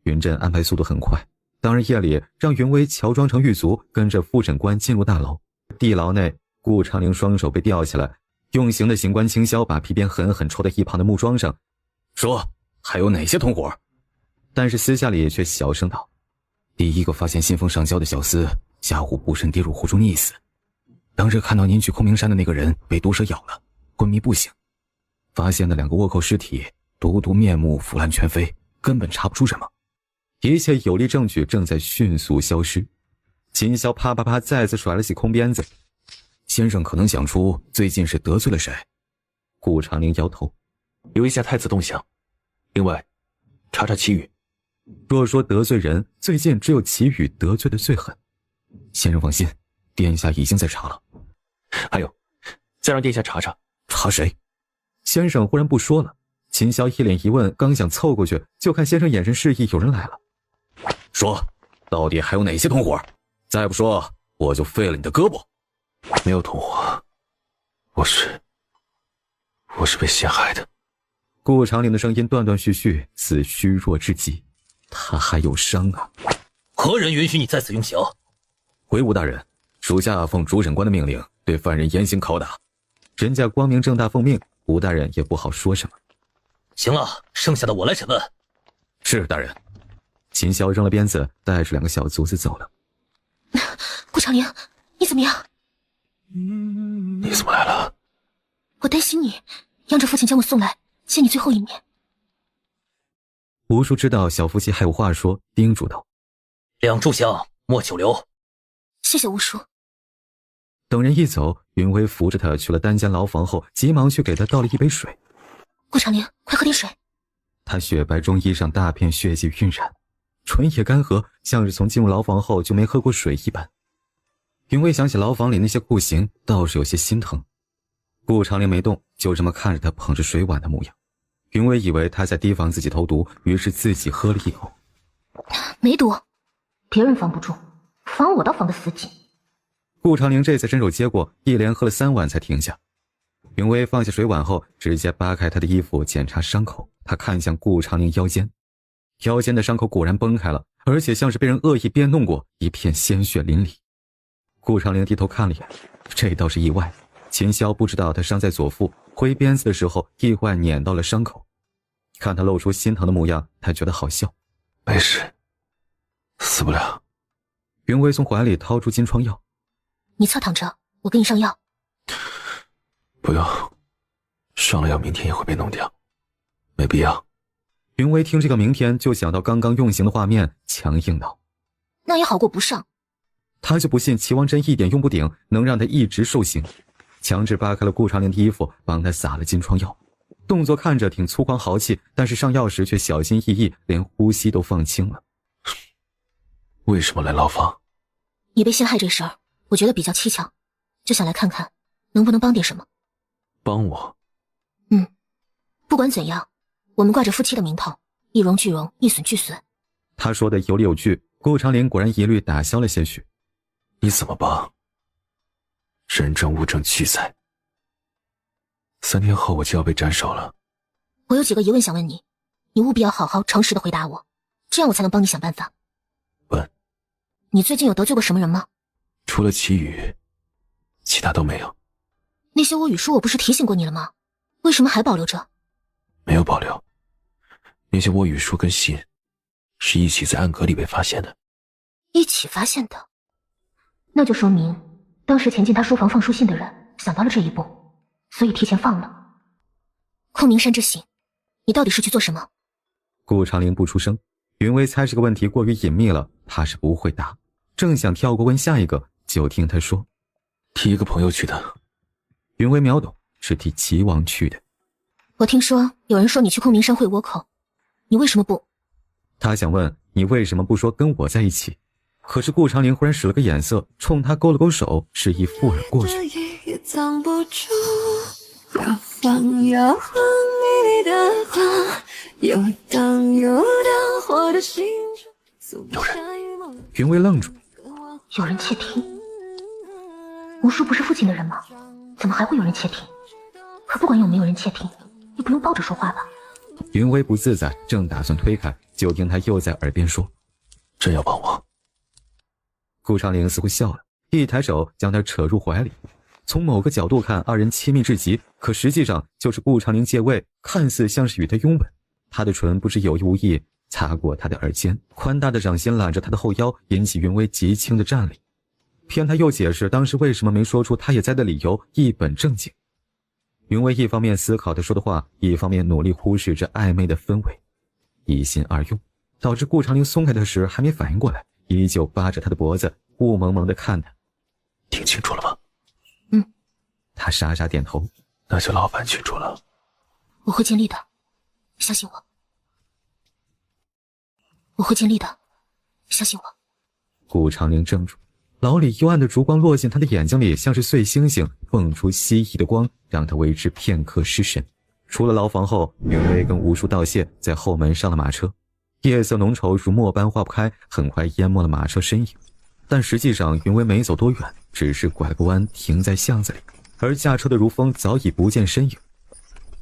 云振安排速度很快，当日夜里让云薇乔装成狱卒，跟着副审官进入大牢。地牢内，顾长陵双手被吊起来，用刑的刑官清霄把皮鞭狠狠戳在一旁的木桩上，说还有哪些同伙？但是私下里却小声道：第一个发现信封上交的小厮，下午不慎跌入湖中溺死。当日看到您去空明山的那个人被毒蛇咬了，昏迷不醒。发现的2个倭寇尸体，毒面目腐烂全非，根本查不出什么。一切有力证据正在迅速消失。秦霄啪啪啪再次甩了起空鞭子。先生可能想出最近是得罪了谁？顾长陵摇头，留意下太子动向。另外，查查祁宇。若说得罪人，最近只有祁宇得罪的最狠。先生放心，殿下已经在查了。还有，再让殿下查查。查谁？先生忽然不说了。秦霄一脸疑问，刚想凑过去，就看先生眼神示意有人来了。说，到底还有哪些同伙？再不说，我就废了你的胳膊。没有同伙，我是被陷害的。顾长陵的声音断断续续，似虚弱至极。他还有伤啊！何人允许你在此用刑？回吴大人，属下奉主审官的命令，对犯人严刑拷打。人家光明正大奉命，吴大人也不好说什么。行了，剩下的我来审问。是大人。秦霄扔了鞭子，带着2个小卒子走了。顾长陵，你怎么样？你怎么来了？我担心你，央着父亲将我送来，见你最后一面。吴叔知道小夫妻还有话说，叮嘱道：“两炷香，莫久留。”谢谢吴叔。等人一走，云威扶着他去了单间牢房后，急忙去给他倒了一杯水。顾长陵，快喝点水。他雪白中衣上大片血迹晕染，唇也干涸，像是从进入牢房后就没喝过水一般。云威想起牢房里那些酷刑，倒是有些心疼。顾长陵没动，就这么看着他捧着水碗的模样。云威以为他在提防自己投毒，于是自己喝了一口。没毒，别人防不住，防我倒防得死紧。顾长陵这次伸手接过，一连喝了3碗才停下。云威放下水碗后，直接扒开他的衣服检查伤口。他看向顾长陵腰间，腰间的伤口果然崩开了，而且像是被人恶意鞭弄过，一片鲜血淋漓。顾长陵低头看了眼，这倒是意外。秦霄不知道他伤在左腹，挥鞭子的时候意外碾到了伤口。看他露出心疼的模样，他觉得好笑。没事，死不了。云威从怀里掏出金疮药。你侧躺着，我给你上药。不用，上了药明天也会被弄掉，没必要。云威听这个明天就想到刚刚用刑的画面，强硬道：那也好过不上。他就不信齐王真一点用不顶，能让他一直受刑。强制扒开了顾长陵的衣服，帮他撒了金疮药，动作看着挺粗犷豪气，但是上药时却小心翼翼，连呼吸都放轻了。为什么来牢房？你被陷害这事儿，我觉得比较蹊跷，就想来看看能不能帮点什么。帮我？不管怎样，我们挂着夫妻的名头，一荣俱荣，一损俱损。他说的有理有据，顾长陵果然疑虑打消了些许。你怎么帮？人证物证俱在，3天后我就要被斩首了。我有几个疑问想问你，你务必要好好诚实的回答我，这样我才能帮你想办法。问。你最近有得罪过什么人吗？除了祁宇，其他都没有。那些我语书我不是提醒过你了吗？为什么还保留着？没有保留。那些我语书跟信是一起在暗格里被发现的。一起发现的？那就说明当时潜进他书房放书信的人想到了这一步，所以提前放了。空明山之行，你到底是去做什么？顾长陵不出声，云威猜这个问题过于隐秘了，他是不会答。正想跳过问下一个，就听他说：替一个朋友去的。云威秒懂，是替齐王去的。我听说有人说你去空明山会倭寇，你为什么不？他想问你为什么不说跟我在一起，可是顾长陵忽然使了个眼色，冲他勾了勾手，示意附耳过去。也藏不住，摇晃摇晃你的话，游荡游荡我的心中。有人。云威愣住。有人窃听？吴叔不是父亲的人吗？怎么还会有人窃听？可不管有没有人窃听，也不用抱着说话吧。云威不自在，正打算推开，就听他又在耳边说：真要帮我？顾长陵似乎笑了，一抬手将他扯入怀里。从某个角度看，二人亲密至极，可实际上就是顾长陵借位，看似像是与他拥吻。他的唇不知有意无意擦过他的耳尖，宽大的掌心揽着他的后腰，引起云威极轻的战栗。偏他又解释当时为什么没说出他也在的理由，一本正经。云威一方面思考他说的话，一方面努力忽视着暧昧的氛围，一心二用，导致顾长陵松开他时还没反应过来，依旧扒着他的脖子，雾蒙蒙地看他。听清楚了吗？他傻傻点头。那就劳烦郡主了。我会尽力的，相信我。我会尽力的，相信我。顾长陵怔住，牢里幽暗的烛光落进他的眼睛里，像是碎星星蹦出蜥蜴的光，让他为之片刻失神。出了牢房后，云威跟吴叔道谢，在后门上了马车。夜色浓稠如墨般化不开，很快淹没了马车身影。但实际上云威没走多远，只是拐了个弯停在巷子里，而驾车的如风早已不见身影。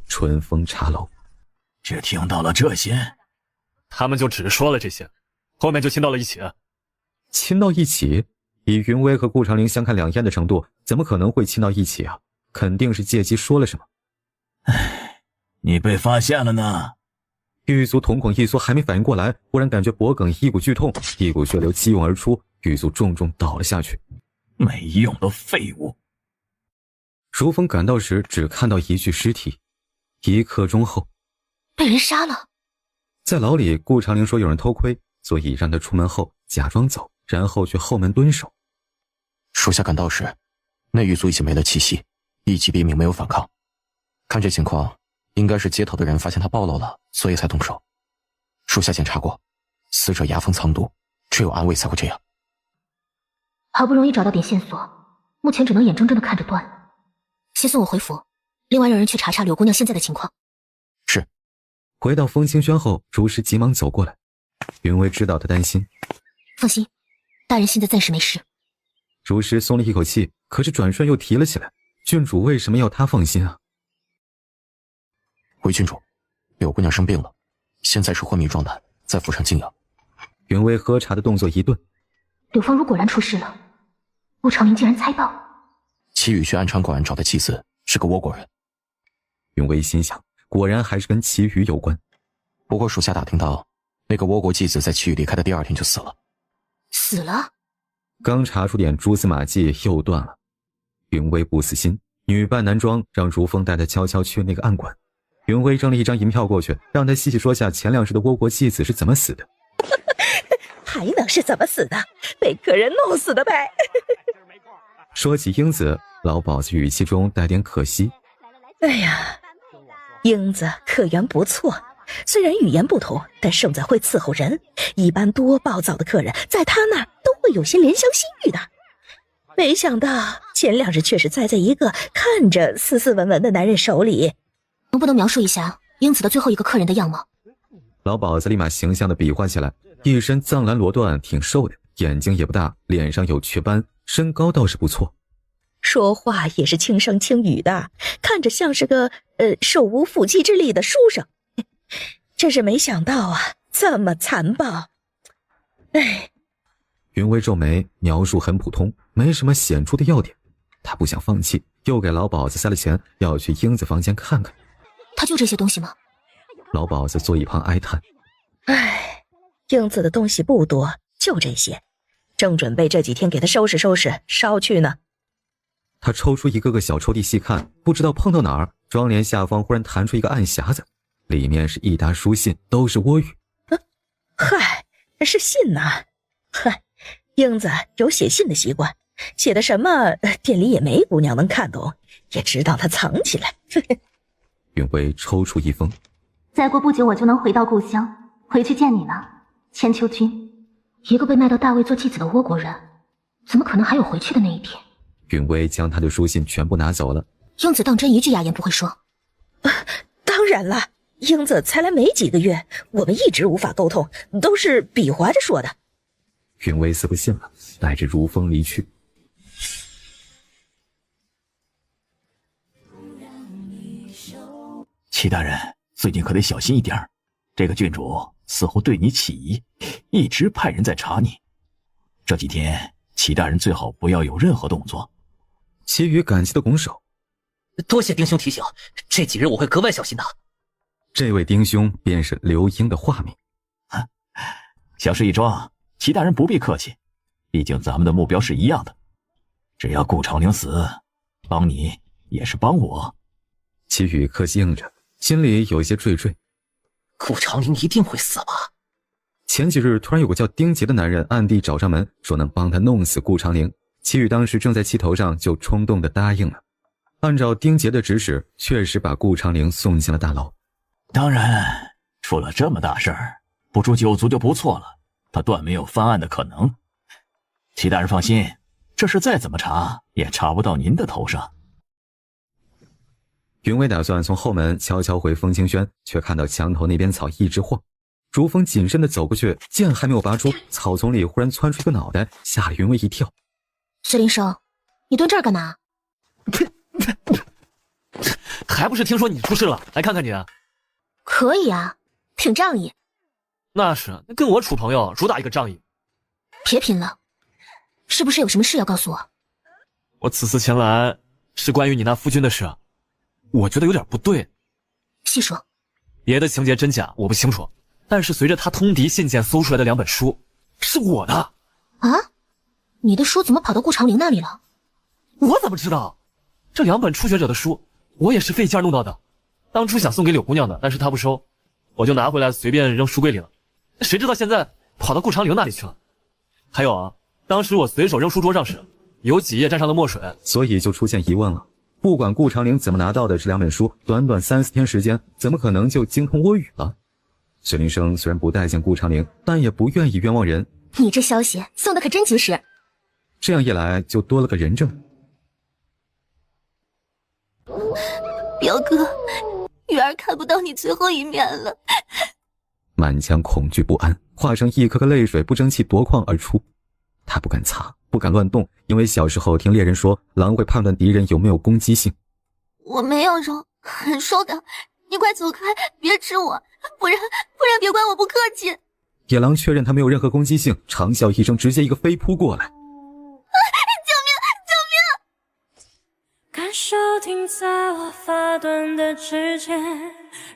春风茶楼，只听到了这些，他们就只说了这些，后面就亲到了一起。亲到一起？以云威和顾长陵相看两厌的程度，怎么可能会亲到一起啊？肯定是借机说了什么。你被发现了呢。狱卒瞳孔一缩，还没反应过来，忽然感觉脖梗一股剧痛，一股血流激涌而出，狱卒重重倒了下去。没用的废物！如风赶到时，只看到一具尸体。1刻钟后，被人杀了。在牢里，顾长陵说有人偷窥，所以让他出门后假装走，然后去后门蹲守。属下赶到时，那狱卒已经没了气息，一击毙命，没有反抗。看这情况，应该是街头的人发现他暴露了，所以才动手。属下检查过，死者牙锋藏毒，只有暗卫才会这样。好不容易找到点线索，目前只能眼睁睁的看着断。先送我回府，另外让人去查查柳姑娘现在的情况。是。回到风清轩后，如实急忙走过来。云薇知道他担心，放心，大人现在暂时没事。如实松了一口气，可是转瞬又提了起来。郡主为什么要他放心啊？回郡主，柳姑娘生病了，现在是昏迷状态，在府上静养。云薇喝茶的动作一顿。柳芳如果然出事了，顾长陵竟然猜到。齐宇去安昌馆找的继子是个倭国人。云薇心想，果然还是跟齐宇有关。不过属下打听到，那个倭国继子在齐宇离开的第2天就死了。死了？刚查出点蛛丝马迹，又断了。云薇不死心，女扮男装，让如风带她悄悄去那个暗馆。云薇扔了一张银票过去，让他细细说下前2世的倭国继子是怎么死的。还能是怎么死的？被客人弄死的呗。说起英子，老鸨子语气中带点可惜。哎呀，英子客缘不错，虽然语言不同，但胜在会伺候人。一般多暴躁的客人，在他那儿都会有些怜香惜玉的。没想到前2日却是栽在一个看着斯斯文文的男人手里。能不能描述一下英子的最后一个客人的样貌？老鸨子立马形象地比划起来，一身藏蓝罗缎，挺瘦的，眼睛也不大，脸上有雀斑，身高倒是不错。说话也是轻声轻语的，看着像是个手无缚鸡之力的书生。真是没想到啊，这么残暴。哎，云薇皱眉，描述很普通，没什么显著的要点。他不想放弃，又给老鸨子塞了钱，要去英子房间看看。他就这些东西吗？老鸨子坐一旁哀叹。唉，英子的东西不多，就这些，正准备这几天给他收拾收拾捎去呢。他抽出一个个小抽屉细看，不知道碰到哪儿，窗帘下方忽然弹出一个暗匣子，里面是一沓书信，都是倭语。嗨，是信呐。嗨，英子有写信的习惯，写的什么店里也没姑娘能看懂，也只当他藏起来。云薇抽出一封，再过不久我就能回到故乡，回去见你了，千秋君。一个被卖到大魏做继子的倭国人，怎么可能还有回去的那一天？云薇将他的书信全部拿走了。英子当真一句哑言不会说？当然了，英子才来没几个月，我们一直无法沟通，都是比划着说的。云薇似乎信了，带着如风离去。齐大人，最近可得小心一点，这个郡主似乎对你起疑，一直派人在查你。这几天齐大人最好不要有任何动作。齐宇感激的拱手，多谢丁兄提醒，这几日我会格外小心的。这位丁兄便是刘英的化名。小事一桩，齐大人不必客气，毕竟咱们的目标是一样的。只要顾长陵死，帮你也是帮我。齐宇客气应着，心里有些惴惴。顾长陵一定会死吧？前几日突然有个叫丁杰的男人暗地找上门，说能帮他弄死顾长陵。齐宇当时正在气头上，就冲动地答应了。按照丁杰的指使，确实把顾长陵送进了大牢。当然，出了这么大事儿，不出9族就不错了，他断没有翻案的可能。齐大人放心，这事再怎么查也查不到您的头上。云薇打算从后门悄悄回风清轩，却看到墙头那边草一直晃。如风谨慎地走过去，剑还没有拔出，草丛里忽然窜出一个脑袋，吓了云薇一跳。薛林生，你蹲这儿干嘛？还不是听说你出事了，来看看你。可以啊，挺仗义。那是，跟我处朋友主打一个仗义。别贫了，是不是有什么事要告诉我？我此次前来是关于你那夫君的事，我觉得有点不对。细说。别的情节真假我不清楚，但是随着他通敌信件搜出来的2本书，是我的。啊？你的书怎么跑到顾长陵那里了？我怎么知道？这2本初学者的书，我也是费劲弄到的。当初想送给柳姑娘的，但是她不收，我就拿回来随便扔书柜里了。谁知道现在跑到顾长陵那里去了？还有啊，当时我随手扔书桌上时，有几页沾上了墨水，所以就出现疑问了。不管顾长陵怎么拿到的这2本书，短短3、4天时间，怎么可能就精通倭语了？薛林生虽然不待见顾长陵，但也不愿意冤枉人。你这消息送的可真及时。这样一来，就多了个人证。表哥，雨儿看不到你最后一面了。满腔恐惧不安化成一颗颗泪水不争气夺眶而出。他不敢擦，不敢乱动，因为小时候听猎人说，狼会判断敌人有没有攻击性。我没有肉，很瘦的，你快走开，别吃我，不然别怪我不客气。野狼确认他没有任何攻击性，长啸一声，直接一个飞扑过来。感受停在我发端的指尖，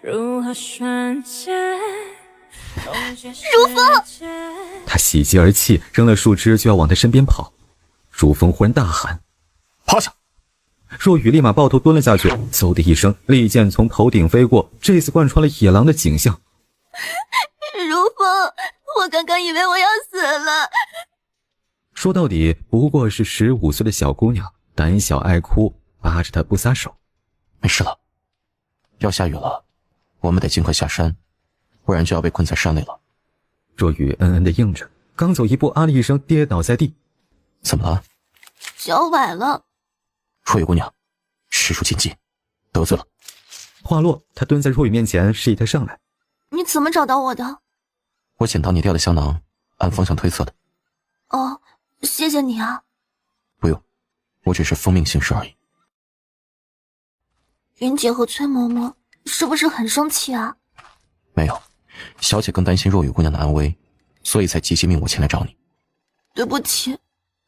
如何瞬间如风！他喜极而泣，扔了树枝就要往他身边跑。如风忽然大喊：“趴下！”若雨立马抱头蹲了下去，嗖的一声，利剑从头顶飞过，这次贯穿了野狼的颈项。如风，我刚刚以为我要死了。说到底，不过是15岁的小姑娘，胆小爱哭，扒着她不撒手。没事了，要下雨了，我们得尽快下山，不然就要被困在山里了。若雨嗯嗯地应着，刚走一步，啊了一声，跌倒在地。怎么了？脚崴了。若雨姑娘，实属禁忌，得罪了。话落，他蹲在若雨面前，示意她上来。你怎么找到我的？我捡到你掉的香囊，按方向推测的。哦，谢谢你啊。不用，我只是奉命行事而已。云姐和崔嬷嬷是不是很生气啊？没有，小姐更担心若雨姑娘的安危，所以才急急命我前来找你。对不起，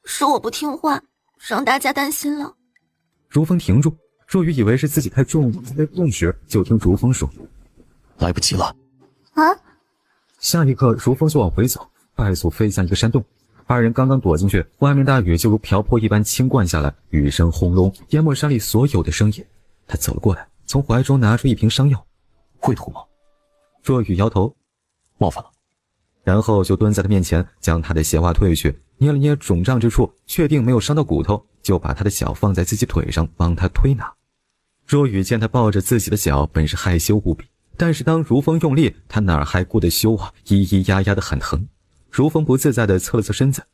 是我不听话，让大家担心了。如风停住，若雨以为是自己太重了，被碰时就听如风说：“来不及了。”啊！下一刻，如风就往回走，快速飞向一个山洞。二人刚刚躲进去，外面大雨就如瓢泼一般倾灌下来，雨声轰隆，淹没山里所有的声音。他走了过来，从怀中拿出一瓶伤药。会吐吗？若雨摇头，冒犯了。然后就蹲在他面前，将他的鞋袜褪去，捏了捏肿胀之处，确定没有伤到骨头，就把他的脚放在自己腿上，帮他推拿。若雨见他抱着自己的脚，本是害羞无比，但是当如风用力，他哪还顾得羞啊，咿咿呀呀的很疼。如风不自在地侧了侧身子，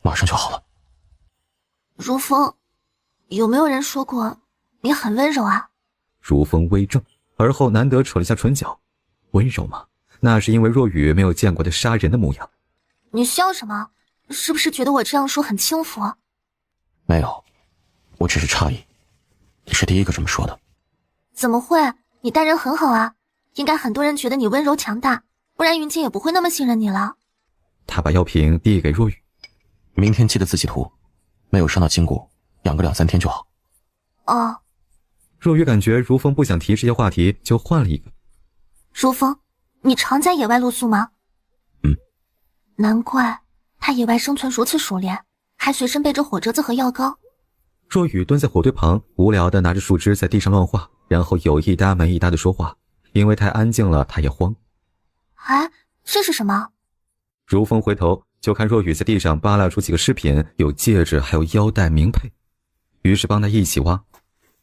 马上就好了。如风，有没有人说过你很温柔啊？如风微怔，而后难得扯了下唇角。温柔吗？那是因为若雨没有见过他杀人的模样。你笑什么？是不是觉得我这样说很轻浮？没有，我只是诧异，你是第一个这么说的。怎么会？你待人很好啊，应该很多人觉得你温柔强大，不然云姐也不会那么信任你了。他把药瓶递给若雨，明天记得自己涂，没有伤到筋骨，养个2、3天就好。哦。若雨感觉如风不想提这些话题，就换了一个。如风，你常在野外露宿吗？难怪他野外生存如此熟练，还随身备着火折子和药膏。若雨蹲在火堆旁，无聊地拿着树枝在地上乱画，然后有一搭没一搭地说话。因为太安静了，他也慌。哎，这是什么？如风回头就看若雨在地上扒拉出几个饰品，有戒指，还有腰带、名佩。于是帮他一起挖，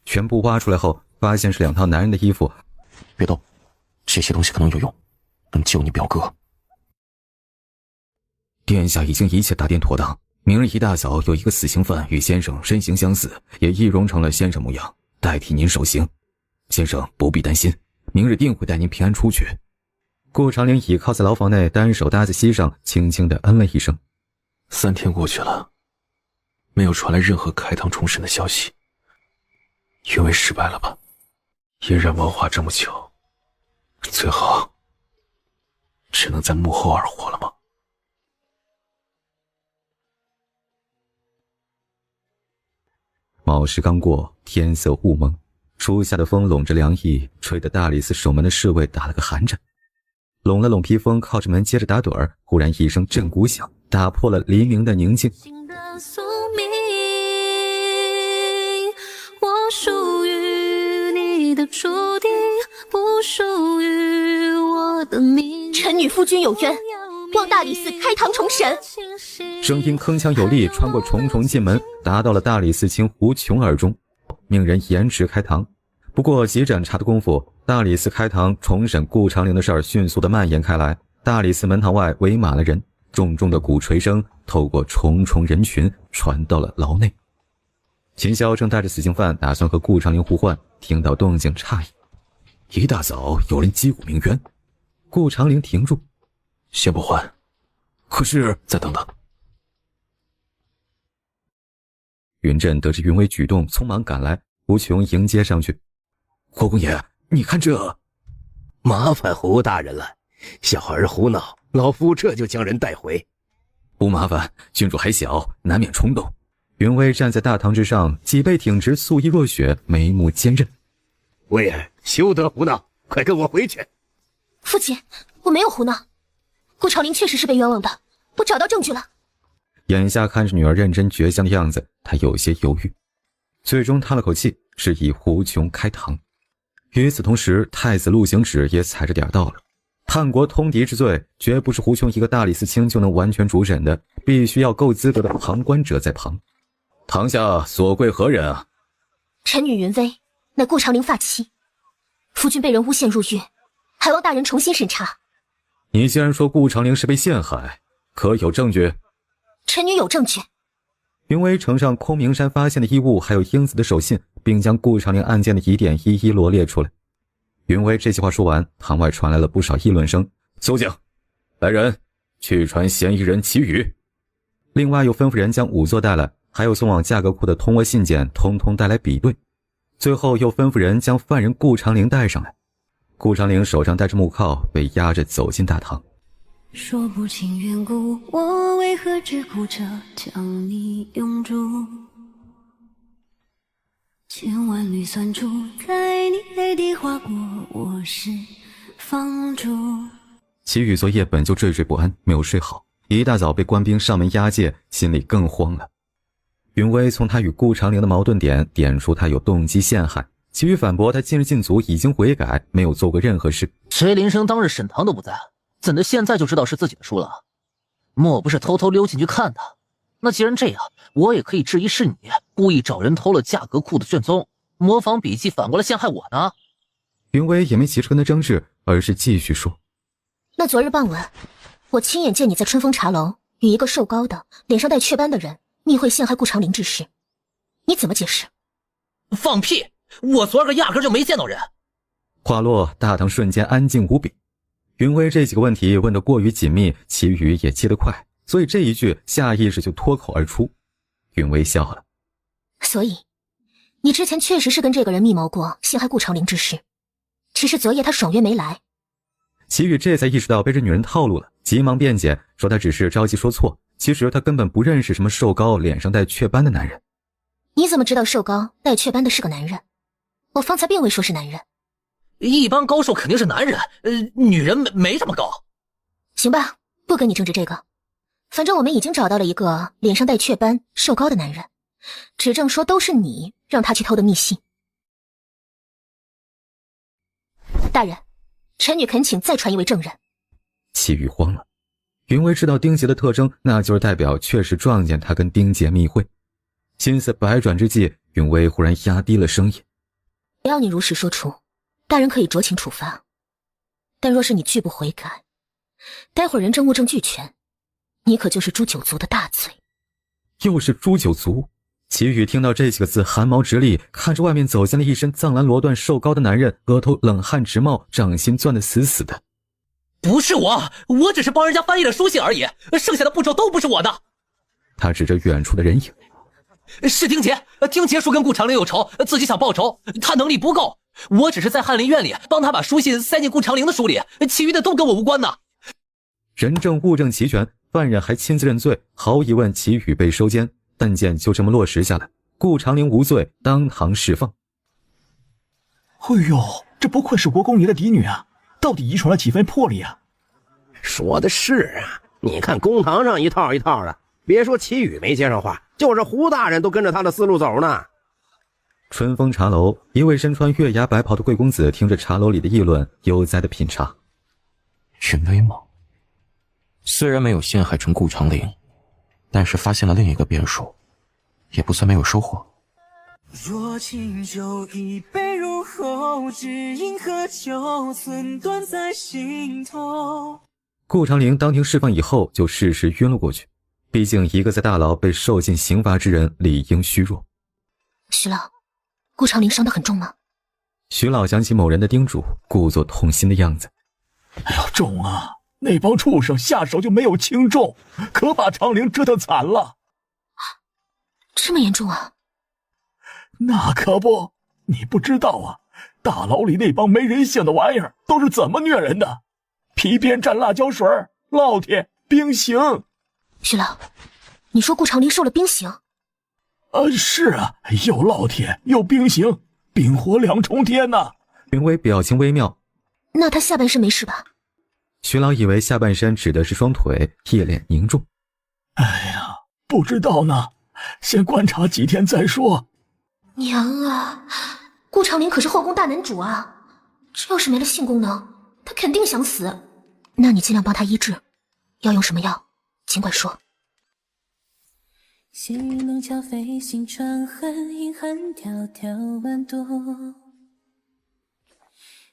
全部挖出来后，发现是2套男人的衣服。别动，这些东西可能有用，能救你表哥。殿下已经一切打点妥当，明日一大早有一个死刑犯与先生身形相似，也易容成了先生模样，代替您受刑。先生不必担心，明日定会带您平安出去。顾长陵倚靠在牢房内，单手搭在膝上，轻轻地嗯了一声。3天过去了，没有传来任何开膛重审的消息，因为失败了吧？嫣然谋划这么久，最后只能在幕后而活了吗？卯时刚过，天色雾蒙，初夏的风拢着凉意，吹得大理寺守门的侍卫打了个寒颤。拢了拢披风，靠着门接着打盹儿，忽然一声震鼓响，打破了黎明的宁静。我属于你的注定，不属于我的命。臣女夫君有冤，望大理寺开堂重审。声音铿锵有力，穿过重重进门，达到了大理寺卿胡琼耳中，命人延迟开堂。不过几盏茶的功夫，大理寺开堂重审顾长陵的事儿迅速地蔓延开来。大理寺门堂外围满了人，重重的鼓槌声透过重重人群传到了牢内。秦霄正带着死刑犯打算和顾长陵互换，听到动静诧异，一大早有人击鼓鸣冤。顾长陵停住，先不换，可是再等等。云震得知云威举动，匆忙赶来，胡琼迎接上去。霍公爷，你看这……麻烦胡大人了，小儿胡闹，老夫这就将人带回。不麻烦，郡主还小，难免冲动。云威站在大堂之上，脊背挺直，素衣若雪，眉目坚韧。威儿，休得胡闹，快跟我回去。父亲，我没有胡闹，顾长陵确实是被冤枉的，我找到证据了。眼下看着女儿认真倔强的样子，他有些犹豫，最终叹了口气，示意胡琼开堂。与此同时，太子陆行止也踩着点到了。叛国通敌之罪，绝不是胡琼一个大理寺卿就能完全主审的，必须要够资格的旁观者在旁。堂下所贵何人啊？臣女云薇，乃顾长陵发妻。夫君被人诬陷入狱，还望大人重新审查。你既然说顾长陵是被陷害，可有证据？臣女有证据。云威呈上空明山发现的衣物，还有英子的手信，并将顾长陵案件的疑点一一罗列出来。云威这句话说完，堂外传来了不少议论声。搜警，来人，去传嫌疑人齐宇。另外又吩咐人将仵作带来，还有送往价格库的通俄信件通通带来比对。最后又吩咐人将犯人顾长陵带上来。顾长陵手上带着木铐，被押着走进大堂。说不清缘故，我为何只顾着将你拥住？千万缕酸楚，在你泪滴划过，我是放逐。齐宇昨夜本就惴惴不安，没有睡好，一大早被官兵上门押解，心里更慌了。云威从他与顾长陵的矛盾点点出他有动机陷害，齐宇反驳他今日进族已经悔改，没有做过任何事。谁林生当日沈堂都不在，怎的现在就知道是自己的书了？莫不是偷偷溜进去看的？那既然这样，我也可以质疑是你故意找人偷了价格库的卷宗，模仿笔记反过来陷害我呢。云威也没急着跟他争执，而是继续说，那昨日傍晚，我亲眼见你在春风茶楼与一个瘦高的脸上带雀斑的人密会陷害顾长陵之事，你怎么解释？放屁！我昨儿个压根就没见到人。话落，大堂瞬间安静无比。云威这几个问题问得过于紧密，齐宇也接得快，所以这一句下意识就脱口而出。云威笑了，所以你之前确实是跟这个人密谋过陷害顾长陵之事，只是昨夜他爽约没来。齐宇这才意识到被这女人套路了，急忙辩解说他只是着急说错，其实他根本不认识什么瘦高脸上带雀斑的男人。你怎么知道瘦高带雀斑的是个男人？我方才并未说是男人。一般高瘦肯定是男人，女人没这么高。行吧，不跟你争执这个，反正我们已经找到了一个脸上带雀斑瘦高的男人，指证说都是你让他去偷的密信。大人，臣女恳请再传一位证人。齐宇慌了，云威知道丁杰的特征，那就是代表确实撞见他跟丁杰密会。心思百转之际，云威忽然压低了声音，只要你如实说出，大人可以酌情处罚，但若是你拒不悔改，待会儿人证物证俱全，你可就是诛九族的大罪。又是诛九族。齐宇听到这几个字汗毛直立，看着外面走进了一身藏蓝罗缎瘦高的男人，额头冷汗直冒，掌心攥得死死的。不是我只是帮人家翻译了书信而已，剩下的步骤都不是我的。他指着远处的人影，是丁杰说跟顾长陵有仇，自己想报仇，他能力不够，我只是在翰林院里帮他把书信塞进顾长陵的书里，其余的都跟我无关呢。人证物证齐全，犯人还亲自认罪，毫无疑问齐宇被收监，案件就这么落实下来。顾长陵无罪，当堂释放。哎呦，这不愧是国公爷的嫡女啊，到底遗传了几分魄力啊！说的是啊，你看公堂上一套一套的，别说齐宇没接上话，就是胡大人都跟着他的思路走呢。春风茶楼，一位身穿月牙白袍的贵公子听着茶楼里的议论，悠哉的品茶。云威吗？虽然没有陷害成顾长陵，但是发现了另一个变数，也不算没有收获。若清酒一杯入喉，只因喝酒寸断在心头。顾长陵当庭释放以后，就适时晕了过去。毕竟一个在大牢被受尽刑罚之人，理应虚弱。徐老，顾长陵伤得很重吗？徐老想起某人的叮嘱，故作痛心的样子。哎呦，重啊！那帮畜生下手就没有轻重，可把长陵折腾惨了。这么严重啊？那可不，你不知道啊，大牢里那帮没人性的玩意儿都是怎么虐人的，皮鞭蘸辣椒水，烙铁，冰刑。徐老，你说顾长陵受了冰刑？是啊，又烙铁又冰刑，冰火两重天呐。云威表情微妙，那他下半身没事吧？徐老以为下半身指的是双腿，一脸凝重。哎呀，不知道呢，先观察几天再说。娘啊，顾长陵可是后宫大男主啊，这要是没了性功能，他肯定想死。那你尽量帮他医治，要用什么药，尽管说。闲云弄巧飞行船痕，银汉迢迢万朵。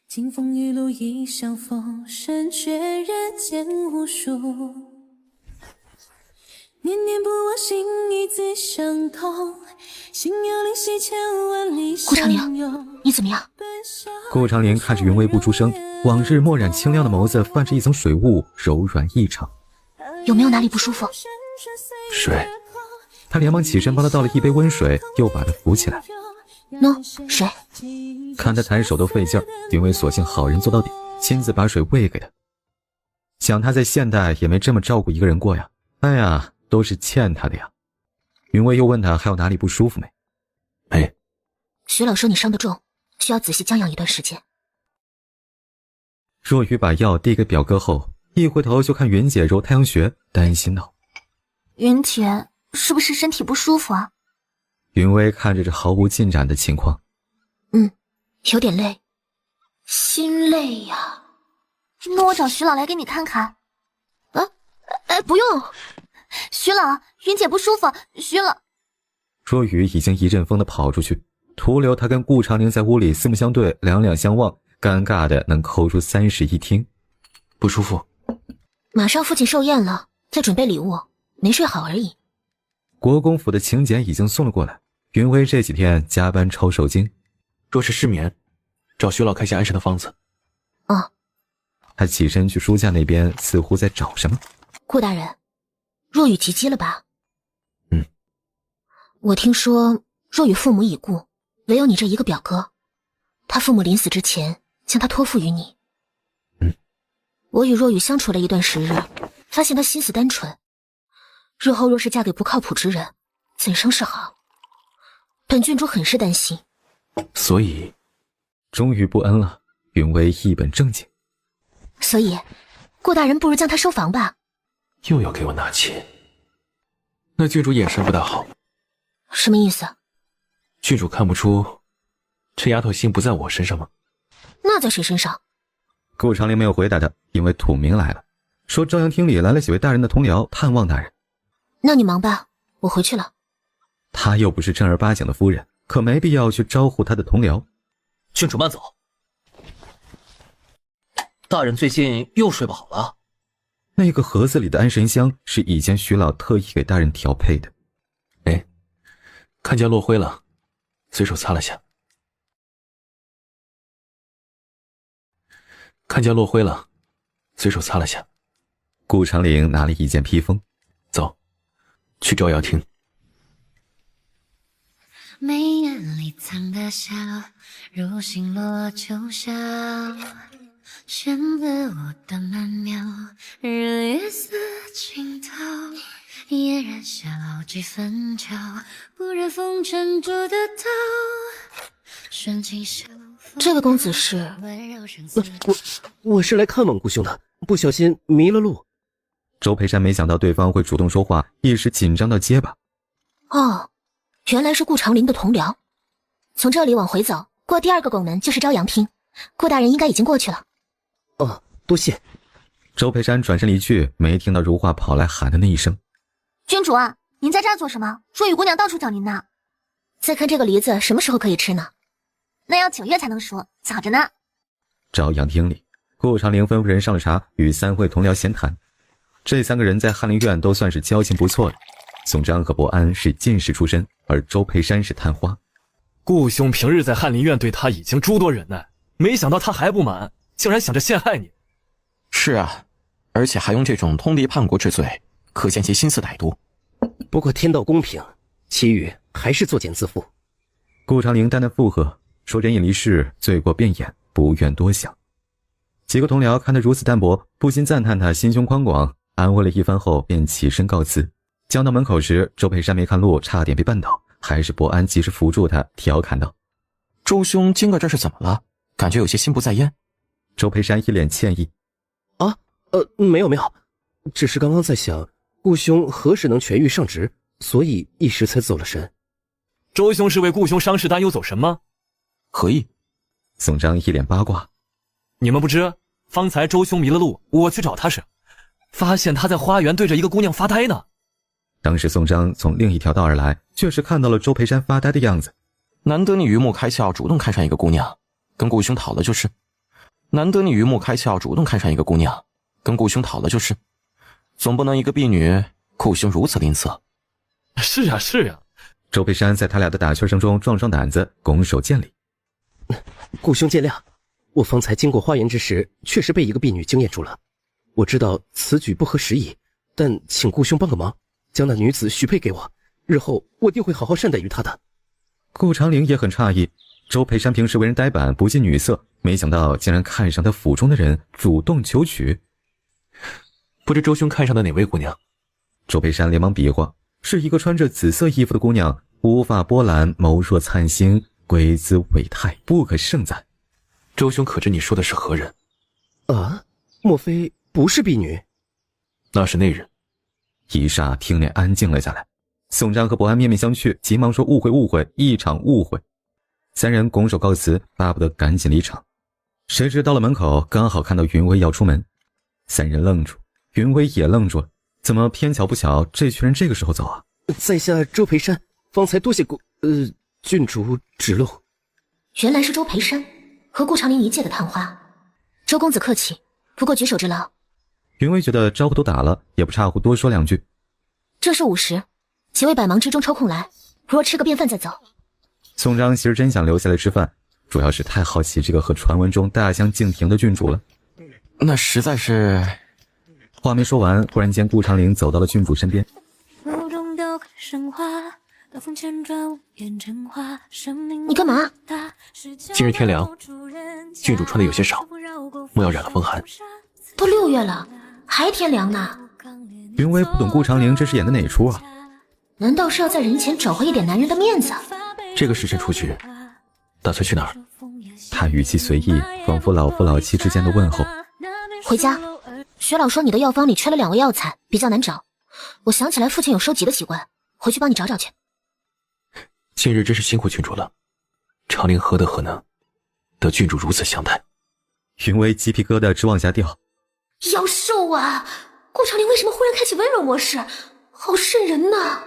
金风玉露一相逢，胜却人间无数。念念不忘，心与子相通。心有灵犀，千万里顾长陵，你怎么样？顾长陵看着云威不出声，往日墨染清亮的眸子泛着一层水雾，柔软异常。有没有哪里不舒服？水。他连忙起身帮他倒了一杯温水，又把他扶起来。喏，水。看他弹手都费劲儿，云威索性好人做到底，亲自把水喂给他。想他在现代也没这么照顾一个人过呀，哎呀，都是欠他的呀。云威又问他还有哪里不舒服没？没。徐老说你伤得重，需要仔细将养一段时间。若雨把药递给表哥后，一回头就看云姐揉太阳穴，担心道：云姐是不是身体不舒服啊？云威看着这毫无进展的情况，有点累，心累呀。那我找徐老来给你看看。不用。徐老，云姐不舒服，徐老。若雨已经一阵风的跑出去，徒留他跟顾长陵在屋里四目相对，两两相望，尴尬的能抠出3室一厅。不舒服。马上父亲寿宴了，在准备礼物，没睡好而已。国公府的请柬已经送了过来，云威这几天加班抽受惊。若是失眠，找徐老开下安神的方子。他起身去书架那边，似乎在找什么。顾大人，若雨及笄了吧？我听说若雨父母已故，唯有你这一个表哥，他父母临死之前将他托付于你。我与若雨相处了一段时日，发现他心思单纯，日后若是嫁给不靠谱之人，怎生是好？本郡主很是担心。所以，终于不恩了。云威一本正经。所以，顾大人不如将他收房吧。又要给我拿钱。那郡主眼神不大好。什么意思？郡主看不出这丫头心不在我身上吗？那在谁身上？顾长陵没有回答他，因为土明来了，说朝阳厅里来了几位大人的同僚探望大人。那你忙吧，我回去了。他又不是正儿八经的夫人，可没必要去招呼他的同僚。郡主慢走。大人最近又睡不好了。那个盒子里的安神香是以前徐老特意给大人调配的。看见落灰了，随手擦了下。看见落灰了，随手擦了下。顾长陵拿了一件披风，走，去招摇厅。眉眼里藏的笑，如星落九霄，选择我的曼妙，日月似惊涛，也燃下好几分焦，不让风尘捉得到。顺其小风，这位公子是？我是来看望顾兄的，不小心迷了路。周培山没想到对方会主动说话，一时紧张到结巴。哦，原来是顾长林的同僚。从这里往回走，过第二个拱门就是朝阳厅，顾大人应该已经过去了。哦，多谢。周培山转身离去，没听到如画跑来喊的那一声。君主啊，您在这儿做什么？说雨姑娘到处找您呢。再看这个梨子什么时候可以吃呢？那要9月才能熟，早着呢。朝阳厅里，顾长陵吩咐人上了茶，与3位同僚闲谈。这3个人在翰林院都算是交情不错的。宋章和伯安是进士出身，而周培山是探花。顾兄平日在翰林院对他已经诸多忍耐，没想到他还不满，竟然想着陷害你。是啊，而且还用这种通敌叛国之罪，可见其心思歹毒。不过天道公平，其余还是作茧自缚。顾长陵淡淡附和，说人已离世，罪过便掩，不愿多想。几个同僚看他如此淡泊，不禁赞叹他心胸宽广，安慰了一番后便起身告辞。将到门口时，周培山没看路，差点被绊倒，还是伯安及时扶住他，调侃道：周兄今个这是怎么了？感觉有些心不在焉。周培山一脸歉意：没有，只是刚刚在想顾兄何时能痊愈上职，所以一时才走了神。周兄是为顾兄伤势担忧走神吗？何意？宋章一脸八卦：你们不知，方才周兄迷了路，我去找他时，发现他在花园对着一个姑娘发呆呢。当时宋章从另一条道而来，确实看到了周培山发呆的样子。难得你榆木开窍，主动看上一个姑娘，跟顾兄讨了就是。难得你榆木开窍，主动看上一个姑娘，跟顾兄讨了就是。总不能一个婢女，顾兄如此吝啬。是啊。周培山在他俩的打趣声中壮壮胆子，拱手见礼：顾兄见谅，我方才经过花园之时，确实被一个婢女惊艳住了。我知道此举不合时宜，但请顾兄帮个忙，将那女子许配给我，日后我定会好好善待于她的。顾长陵也很诧异，周培山平时为人呆板，不近女色，没想到竟然看上他府中的人，主动求娶。不知周兄看上的哪位姑娘？周培山连忙比划，是一个穿着紫色衣服的姑娘，乌发波澜，眸若灿星，贵姿伟态，不可胜赞。周兄可知你说的是何人？啊，莫非不是婢女？那是内人。一霎厅内安静了下来，宋章和伯安面面相觑，急忙说误会，一场误会。3人拱手告辞，巴不得赶紧离场。谁知到了门口，刚好看到云薇要出门，3人愣住，云薇也愣住了，怎么偏巧不巧，这群人这个时候走啊？在下周培山，方才多谢郡主指路。原来是周培山，和顾长陵一届的探花。周公子客气，不过举手之劳。云薇觉得招呼都打了，也不差乎多说2句。这是午时，几位百忙之中抽空来，若吃个便饭再走。宋章其实真想留下来吃饭，主要是太好奇这个和传闻中大相径庭的郡主了。那实在是……话没说完，忽然间顾长陵走到了郡主身边。你干嘛？今日天凉，郡主穿的有些少，莫要染了风寒。都6月了，还天凉呢。云薇不懂顾长陵这是演的哪出啊？难道是要在人前找回一点男人的面子？这个时辰出去，打算去哪儿？他语气随意，仿佛老夫老妻之间的问候。回家。薛老说你的药方里缺了2味药材，比较难找。我想起来父亲有收集的习惯，回去帮你找找去。近日真是辛苦郡主了，长陵何德何能，得郡主如此相待。云薇鸡皮疙瘩直往下掉。妖兽啊！顾长陵为什么忽然开启温柔模式？好瘆人呐！